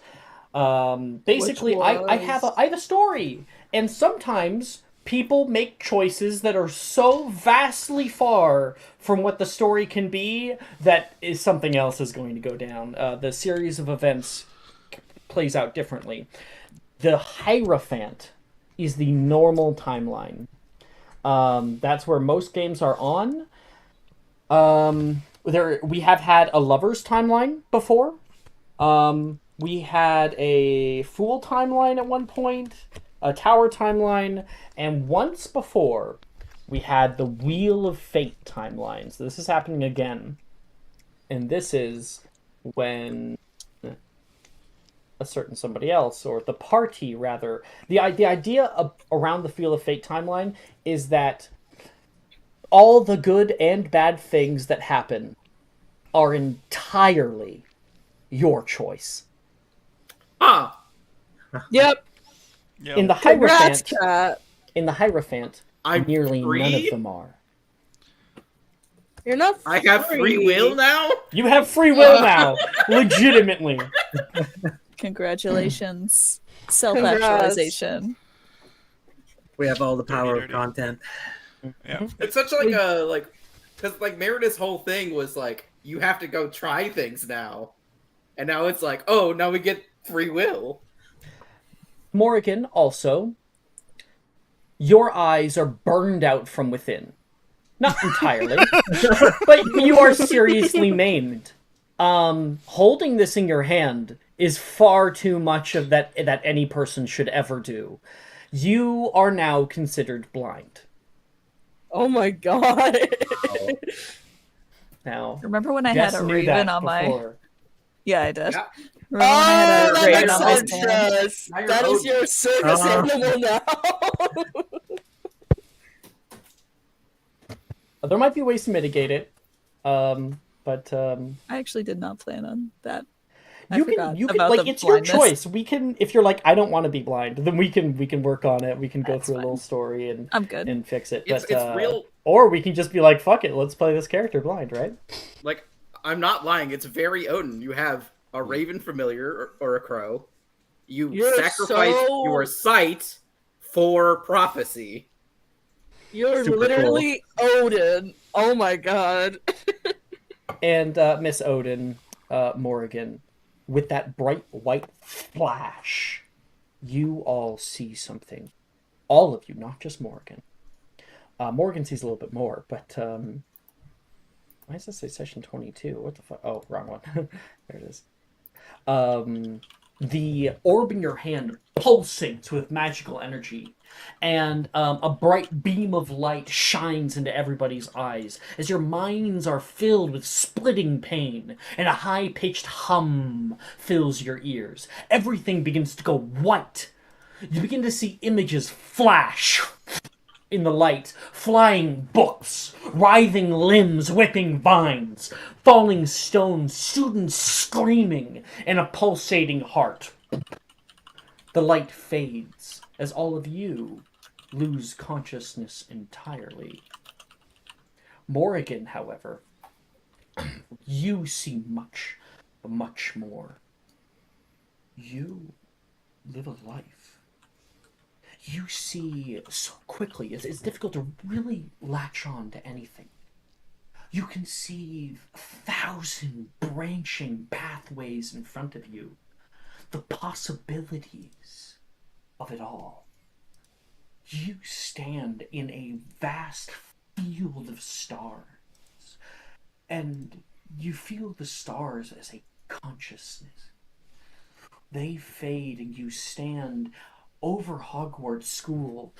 Basically, I have a story, and sometimes people make choices that are so vastly far from what the story can be that is something else is going to go down. The series of events plays out differently. The Hierophant is the normal timeline. That's where most games are on. We have had a lover's timeline before. We had a fool timeline at one point, a tower timeline, and once before we had the Wheel of Fate timelines. This is happening again. And this is when a certain somebody else, or the party rather. The idea around the Wheel of Fate timeline is that all the good and bad things that happen are entirely your choice. Ah, Yep. Yep. In the Congrats, Hierophant, Cat. I'm nearly none of free? them are. You're not I have free will now? You have free will now, legitimately. Congratulations. Self-actualization. We have all the Dirty, power of dirty. content. Yeah. It's such like a because like Merida's whole thing was like you have to go try things now, and now it's like oh now we get free will. Morrigan, also, your eyes are burned out from within. Not entirely, but you are seriously maimed. Holding this in your hand is far too much of that any person should ever do. You are now considered blind. Oh my god. Now, Remember when I Jess had a knew raven that on my... before. Yeah, I did. Yeah. Remember when I had a that raven makes on my sense, stand? Jess. Now you're That is Odin. your service animal now. There might be ways to mitigate it, but I actually did not plan on that. I you forgot can about like the it's your blindness. choice. We can, if you're like I don't want to be blind, then we can work on it. We can go That's through a fine. little story and I'm good. and fix it. It's But real. or we can just be like fuck it, let's play this character blind, right? Like I'm not lying. It's very Odin. You have a raven familiar or a crow. You You're sacrifice so- your sight for prophecy. You're Super literally Odin. Oh my god. And Miss Odin, Morrigan, with that bright white flash, you all see something. All of you, not just Morrigan. Morrigan sees a little bit more, but why does this say session 22? What the fuck? Oh, wrong one. There it is. The orb in your hand pulsates with magical energy, and a bright beam of light shines into everybody's eyes as your minds are filled with splitting pain, and a high-pitched hum fills your ears. Everything begins to go white. You begin to see images flash in the light, flying books, writhing limbs, whipping vines, falling stones, students screaming, and a pulsating heart. The light fades as all of you lose consciousness entirely. Morrigan, however, you see much, much more. You live a life. You see so quickly, it's difficult to really latch on to anything. You can see 1,000 branching pathways in front of you. The possibilities of it all. You stand in a vast field of stars, and you feel the stars as a consciousness. They fade, and you stand over Hogwarts School,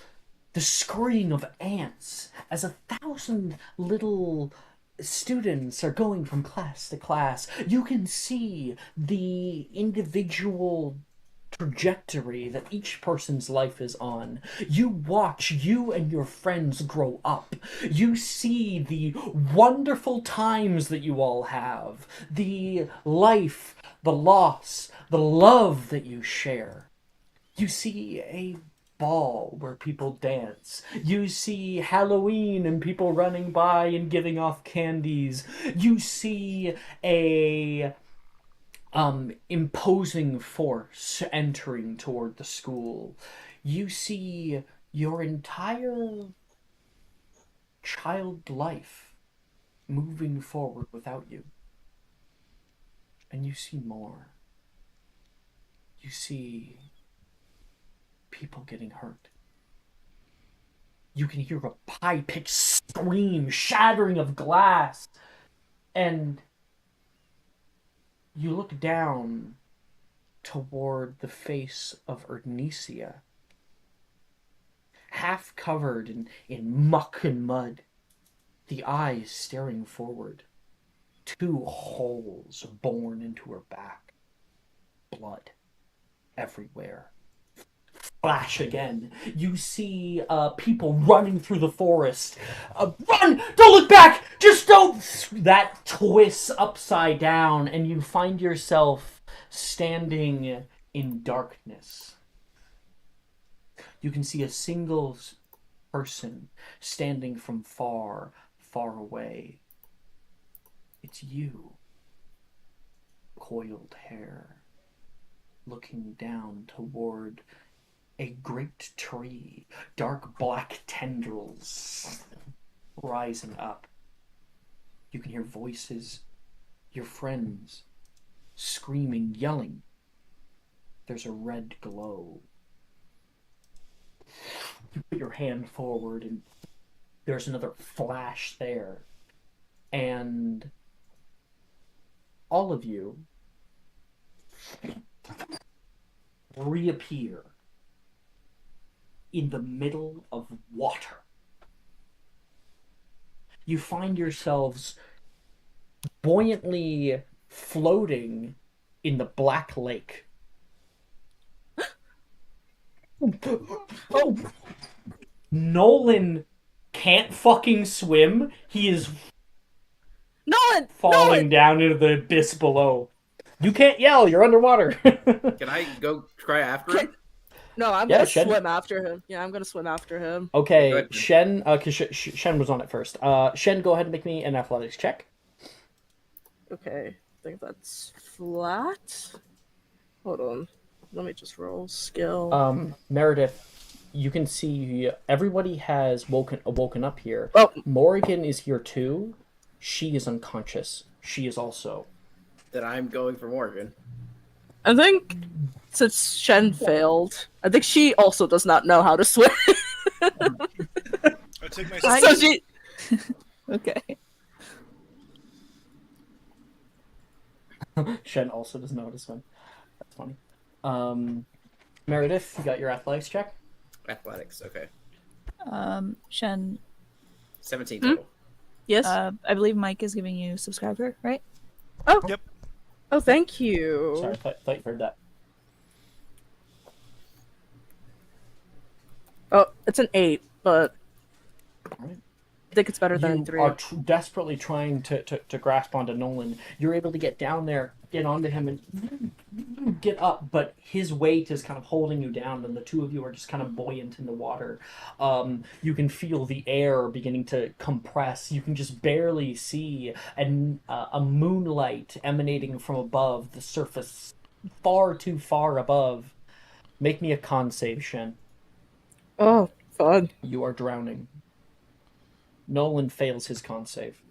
the scurrying of ants as 1,000 little students are going from class to class. You can see the individual trajectory that each person's life is on. You watch you and your friends grow up. You see the wonderful times that you all have, the life, the loss, the love that you share. You see a ball where people dance. You see Halloween and people running by and giving off candies. You see a imposing force entering toward the school. You see your entire child life moving forward without you. And you see more. You see people getting hurt. You can hear a high-pitched scream, shattering of glass, and you look down toward the face of Erdnesia. half covered in muck and mud, the eyes staring forward, 2 holes born into her back, blood everywhere. Flash again. You see people running through the forest. Run! Don't look back! Just don't! That twists upside down, and you find yourself standing in darkness. You can see a single person standing from far, far away. It's you. Coiled hair, looking down toward a great tree, dark black tendrils rising up. You can hear voices, your friends, screaming, yelling. There's a red glow. You put your hand forward and there's another flash there. And all of you reappear in the middle of water. You find yourselves buoyantly floating in the Black Lake. Oh. Nolan can't fucking swim. He is falling down into the abyss below. You can't yell. You're underwater. Can I go try after him? No, I'm gonna swim after him. Yeah, I'm gonna swim after him. Okay, Shen. Because Shen was on it first. Shen, go ahead and make me an athletics check. Okay, I think that's flat. Hold on, let me just roll skill. Meredith, you can see everybody has woken up here. Oh. Morrigan is here too. She is unconscious. She is also. Then I'm going for Morgan. I think since Shen failed, I think she also does not know how to swim. I'll take my So she... Okay. Shen also doesn't know how to swim. That's funny. Meredith, you got your athletics check? Athletics, okay. Shen. 17 total. Yes. I believe Mike is giving you subscriber, right? Oh. Yep. Oh, thank you. Sorry, I thought you heard that. Oh, it's an 8, but Right. I think it's better than You 3. are desperately trying to grasp onto Nolan. You're able to get down there, get onto him, and get up, but his weight is kind of holding you down, and the two of you are just kind of buoyant in the water. You can feel the air beginning to compress. You can just barely see a moonlight emanating from above the surface, far too far above. Make me a con save, Shen. Oh, fun. You are drowning. Nolan fails his con save.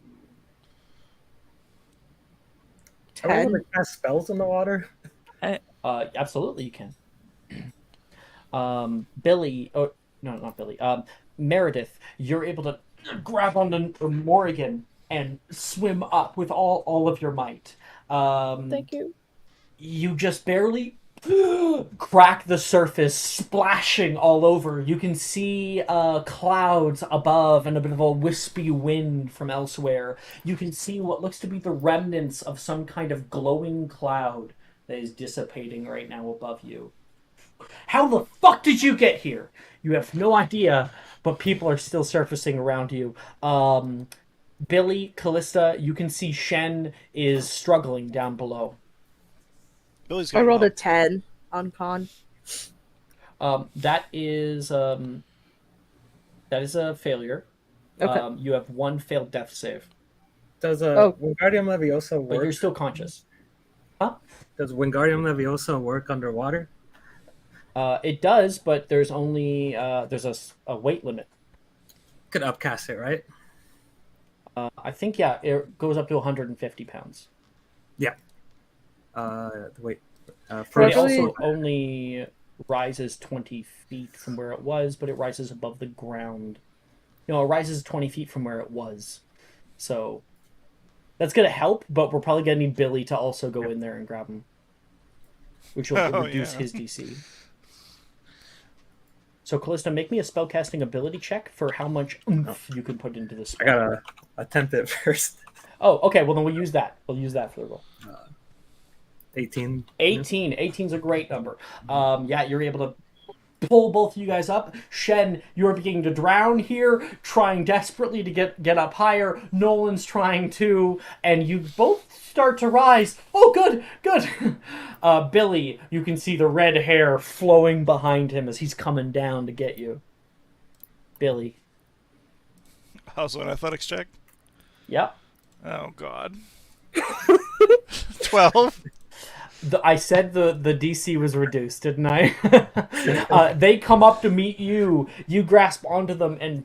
Are we able to cast spells in the water? Absolutely, you can. Billy, oh no, not Billy. Meredith, you're able to grab onto Morrigan and swim up with all of your might. Thank you. You just barely crack the surface, splashing all over. You can see clouds above and a bit of a wispy wind from elsewhere. You can see what looks to be the remnants of some kind of glowing cloud that is dissipating right now above you. How the fuck did you get here? You have no idea, but people are still surfacing around you. Billy, Callista, you can see Shen is struggling down below. Billy's I rolled a 10 on con. That is a failure. Okay. You have one failed death save. Does Wingardium Leviosa work? But you're still conscious. Huh? Does Wingardium Leviosa work underwater? It does, but there's only there's a weight limit. Could upcast it, right? I think it goes up to 150 pounds. Yeah. Wait. But it also only rises 20 feet from where it was, but it rises above the ground. It rises 20 feet from where it was. So that's going to help, but we're probably going to need Billy to also go in there and grab him, which will reduce his DC. So, Callista, make me a spellcasting ability check for how much oomph you can put into this I spell. gotta attempt it first. Oh, okay. Well, then we'll use that. We'll use that for the roll. 18. 18. 18's a great number. Yeah, you're able to pull both of you guys up. Shen, you're beginning to drown here, trying desperately to get up higher. Nolan's trying to, and you both start to rise. Oh, good, good. Billy, you can see the red hair flowing behind him as he's coming down to get you. Billy. Also an athletics check. Yep. Oh God. 12. I said the DC was reduced, didn't I? They come up to meet you. You grasp onto them and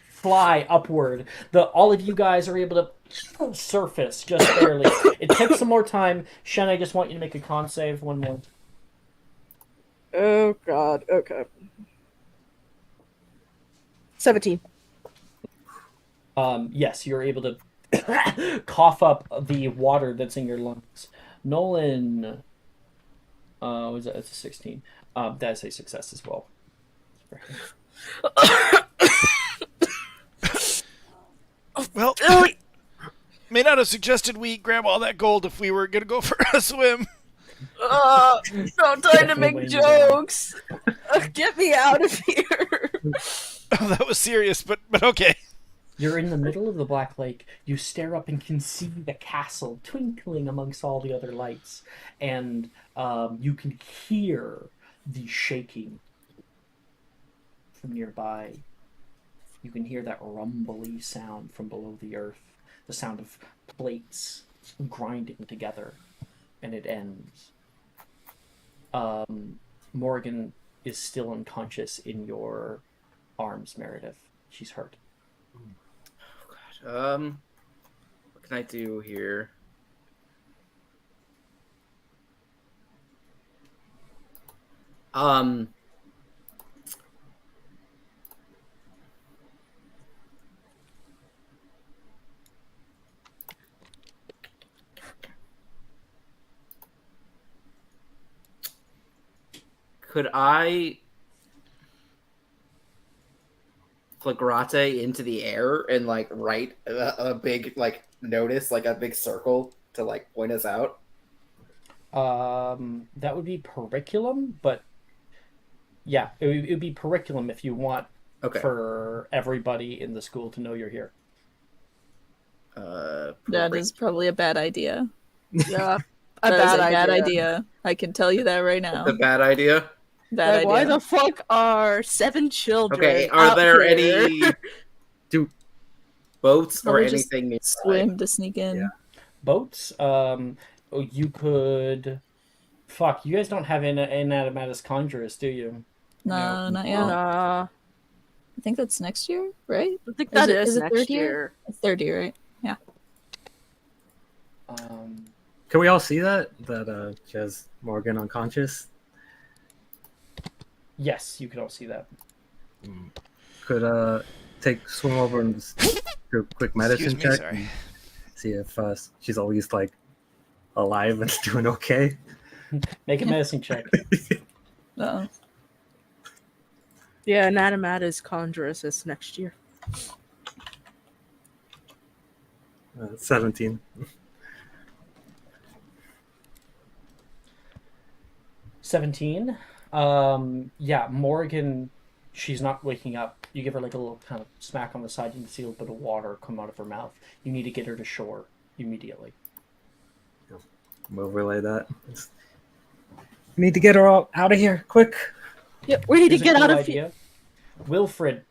fly upward. All of you guys are able to surface just barely. It takes some more time. Shen, I just want you to make a con save. One more. Oh God. Okay. 17. Yes, you're able to cough up the water that's in your lungs. Nolan, was that? It's a 16. That's a success as well. Well, may not have suggested we grab all that gold if we were gonna go for a swim. No time to make jokes. Get me out of here. Oh, that was serious, but okay. You're in the middle of the Black Lake. You stare up and can see the castle twinkling amongst all the other lights. And you can hear the shaking from nearby. You can hear that rumbly sound from below the earth. The sound of plates grinding together. And it ends. Morgan is still unconscious in your arms, Meredith. She's hurt. What can I do here? Could I flagrate into the air and like write a big like notice, like a big circle to like point us out? That would be periculum, but yeah, it would be periculum if you want for everybody in the school to know you're here. That is probably a bad idea. Yeah. That is a bad idea. I can tell you that right now. It's a bad idea. Bad idea. Why the fuck are 7 children? Okay, are there here? any boats or Probably just anything? swim to sneak in. Yeah. Boats? You could. Fuck, you guys don't have Anatomatus Conjurus, do you? No, not yet. Nah. I think that's next year, right? I think that is is it next third year. It's third year, right? Yeah. Can we all see that? That she has Morgan unconscious? Yes, you can all see that. Could swim over and just do a quick medicine Excuse me, check. sorry. And see if she's at least like alive and doing okay. Make a medicine check. Uh-oh. Yeah, Anatomatus Conjurus is next year. 17. 17. Yeah, Morgan, she's not waking up. You give her like a little kind of smack on the side. You can see a little bit of water come out of her mouth. You need to get her to shore immediately. We'll relay that. We need to get her out of here, quick. Yeah, we need to Here's a get cool out of idea. here. Wilfred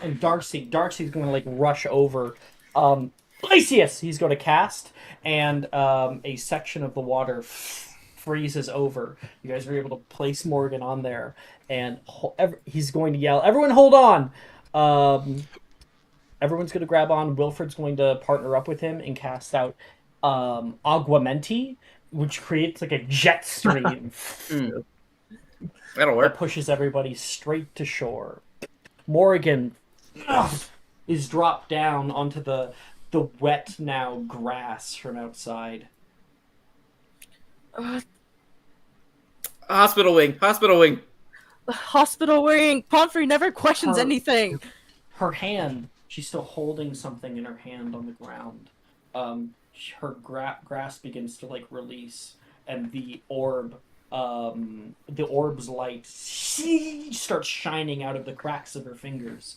and Darcy's going to like rush over. Glacius, he's going to cast, and a section of the water freezes over. You guys are able to place Morgan on there, and he's going to yell, "Everyone hold on!" Everyone's going to grab on. Wilfred's going to partner up with him and cast out Aguamenti, which creates like a jet stream That'll that work. pushes everybody straight to shore. Morgan is dropped down onto the wet now grass from outside. Hospital wing. Hospital wing. Pomfrey never questions Her- anything. Her hand, she's still holding something in her hand on the ground. Her grasp begins to like release, and the orb's light starts shining out of the cracks of her fingers,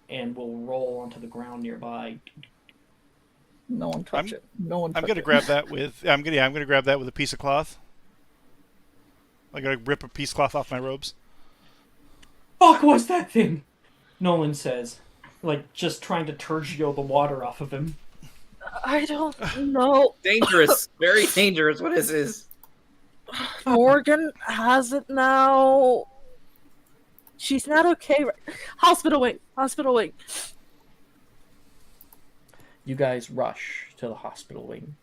and will roll onto the ground nearby. No one touch it. No one touch I'm gonna it. grab that with. I'm gonna grab that with a piece of cloth. I'm gonna rip a piece of cloth off my robes. Fuck was that thing? Nolan says, like just trying to Turgio the water off of him. I don't know. Dangerous. Very dangerous. What is this? Morgan has it now. She's not okay. Hospital wing. Hospital wing. You guys rush to the hospital wing.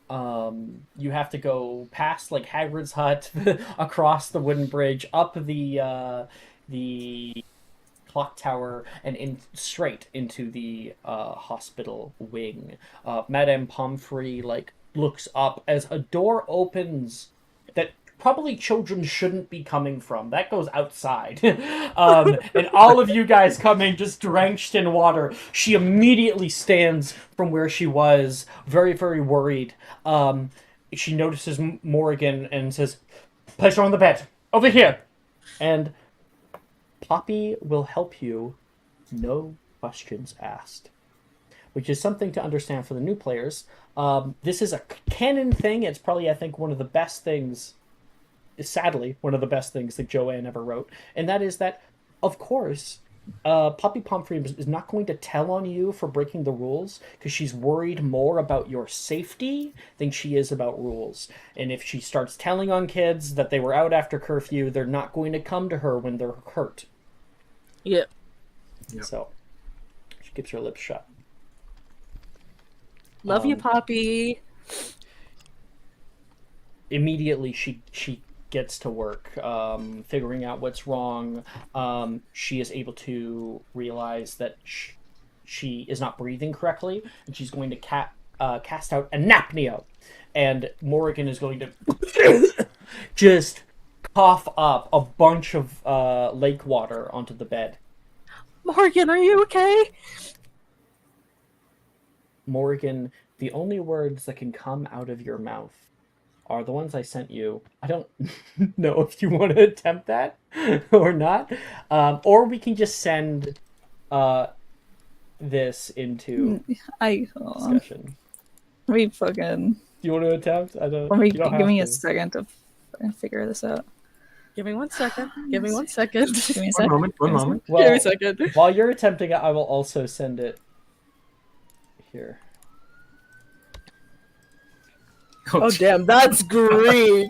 You have to go past like Hagrid's hut, across the wooden bridge, up the clock tower, and in straight into the hospital wing. Madame Pomfrey like looks up as a door opens that probably children shouldn't be coming from. That goes outside. And all of you guys coming just drenched in water. She immediately stands from where she was, very, very worried. She notices Morrigan and says, "Place her on the bed. Over here." And Poppy will help you. No questions asked. Which is something to understand for the new players. This is a canon thing. It's probably, I think, one of the best things, sadly, one of the best things that Joanne ever wrote. And that is that, of course, Poppy Pomfrey is not going to tell on you for breaking the rules because she's worried more about your safety than she is about rules. And if she starts telling on kids that they were out after curfew, they're not going to come to her when they're hurt. Yep. So she keeps her lips shut. Love you, Poppy. Immediately, she gets to work, figuring out what's wrong. She is able to realize that she is not breathing correctly, and she's going to cast out anapnea. And Morrigan is going to just cough up a bunch of lake water onto the bed. Morgan, are you okay? Morrigan, the only words that can come out of your mouth are the ones I sent you. I don't know if you want to attempt that or not. Or we can just send this into discussion. Let me fucking... Do you want to attempt? I don't. Give me a second to figure this out. Give me 1 second. Give me 1 second. Give me a One second. moment. One moment. Well, Give me a second. While you're attempting it, I will also send it here. Oh damn, that's Greek.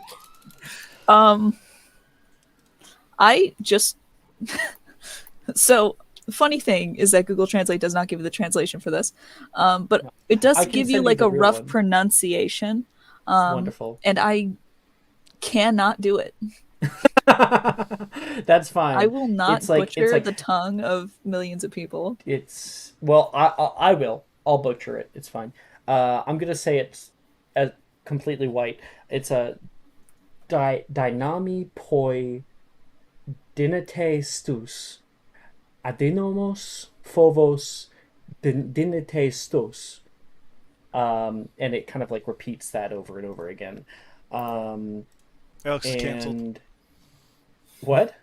I just so funny thing is that Google Translate does not give you the translation for this, but it does give you like a rough pronunciation. Wonderful. And I cannot do it. That's fine. I will not butcher like, the tongue of millions of people. It's well, I will. I'll butcher it. It's fine. I'm gonna say it's completely white. It's a dynami poi dinete stus adenomos phobos dinete stus. And it kind of like repeats that over and over again. Alex is canceled. What?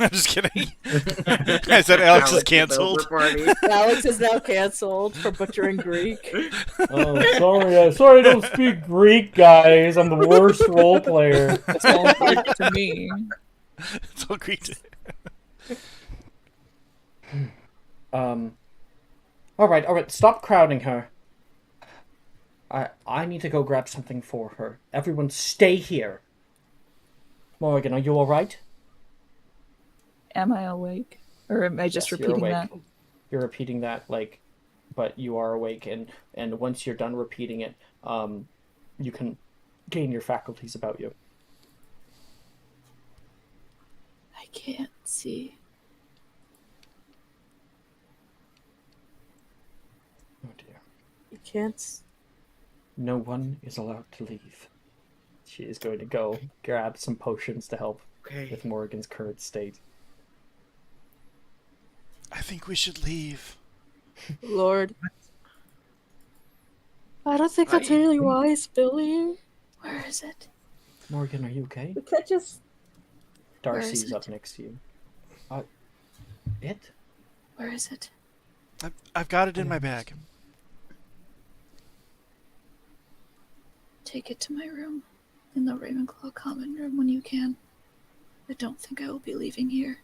I'm just kidding. I said Alex is canceled. Alex is now canceled for butchering Greek. Oh, sorry, I don't speak Greek, guys. I'm the worst role player. It's all Greek to me. It's all Greek to All right. Stop crowding her. I need to go grab something for her. Everyone stay here. Morgan, are you all right? Am I awake? Or am I just repeating that? You're repeating that, but you are awake, and once you're done repeating it, you can gain your faculties about you. I can't see. Oh dear. You can't. No one is allowed to leave. She is going to go grab some potions to help with Morgan's current state. think we should leave. Lord. I don't think that's really wise, Billy. Where is it? Morgan, are you okay? We can't just... Darcy's it? up next to you. It? Where is it? I've got it in my bag. Take it to my room. In the Ravenclaw common room when you can. I don't think I will be leaving here.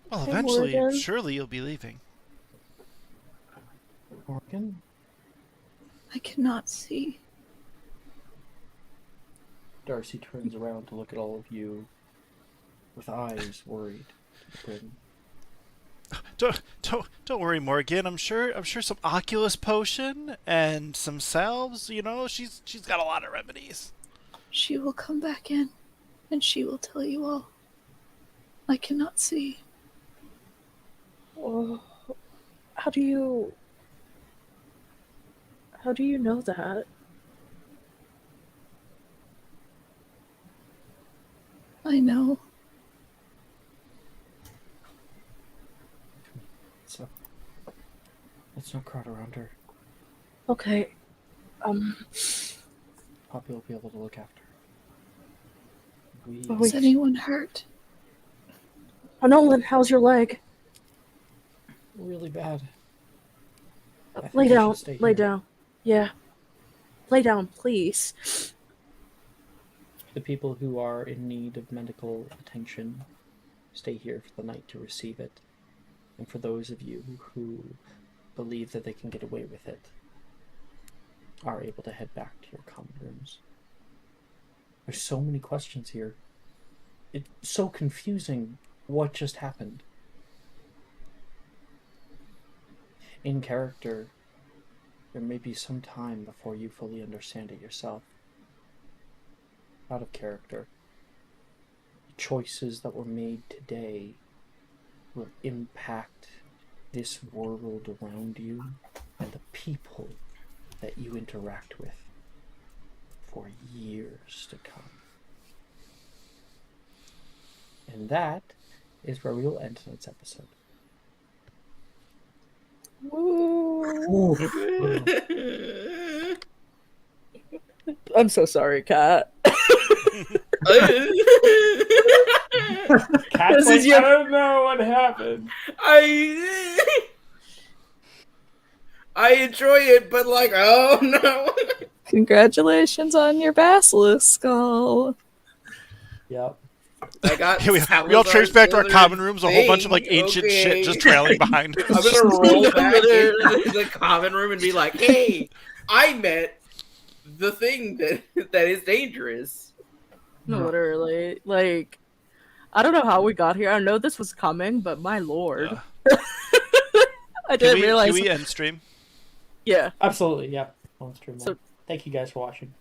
Well, Hey, eventually, Morgan. surely you'll be leaving. Morgan? I cannot see. Darcy turns around to look at all of you with eyes worried. Bryn. Don't worry, Morgan. I'm sure some Oculus potion and some salves. You know, she's got a lot of remedies. She will come back in, and she will tell you all. I cannot see. Oh, how do you know that? I know. So, let's not crowd around her. Okay. Poppy will be able to look after her. Is anyone hurt? Oh, Nolan, how's your leg? Really bad. Lay down. Lay Here. down. Yeah. Lay down, please. The people who are in need of medical attention stay here for the night to receive it. And for those of you who believe that they can get away with it, are able to head back to your common rooms. There's so many questions here. It's so confusing what just happened. In character, there may be some time before you fully understand it yourself. Out of character, the choices that were made today will impact this world around you and the people that you interact with for years to come. And that is where we will end tonight's episode. I'm so sorry, Kat. Cat's This is like, your- I don't know what happened. I enjoy it, but like, oh no. Congratulations on your basilisk skull. Yep. I got Yeah, we all trace back to our common rooms. A whole bunch of like thing, ancient shit just trailing behind us. I'm gonna roll back into the common room and be like, "Hey, I met the thing that is dangerous." Literally. Like, I don't know how we got here. I know this was coming, but my lord. I didn't realize. Can we end stream? Yeah. Absolutely, yeah. On stream. So- Thank you guys for watching.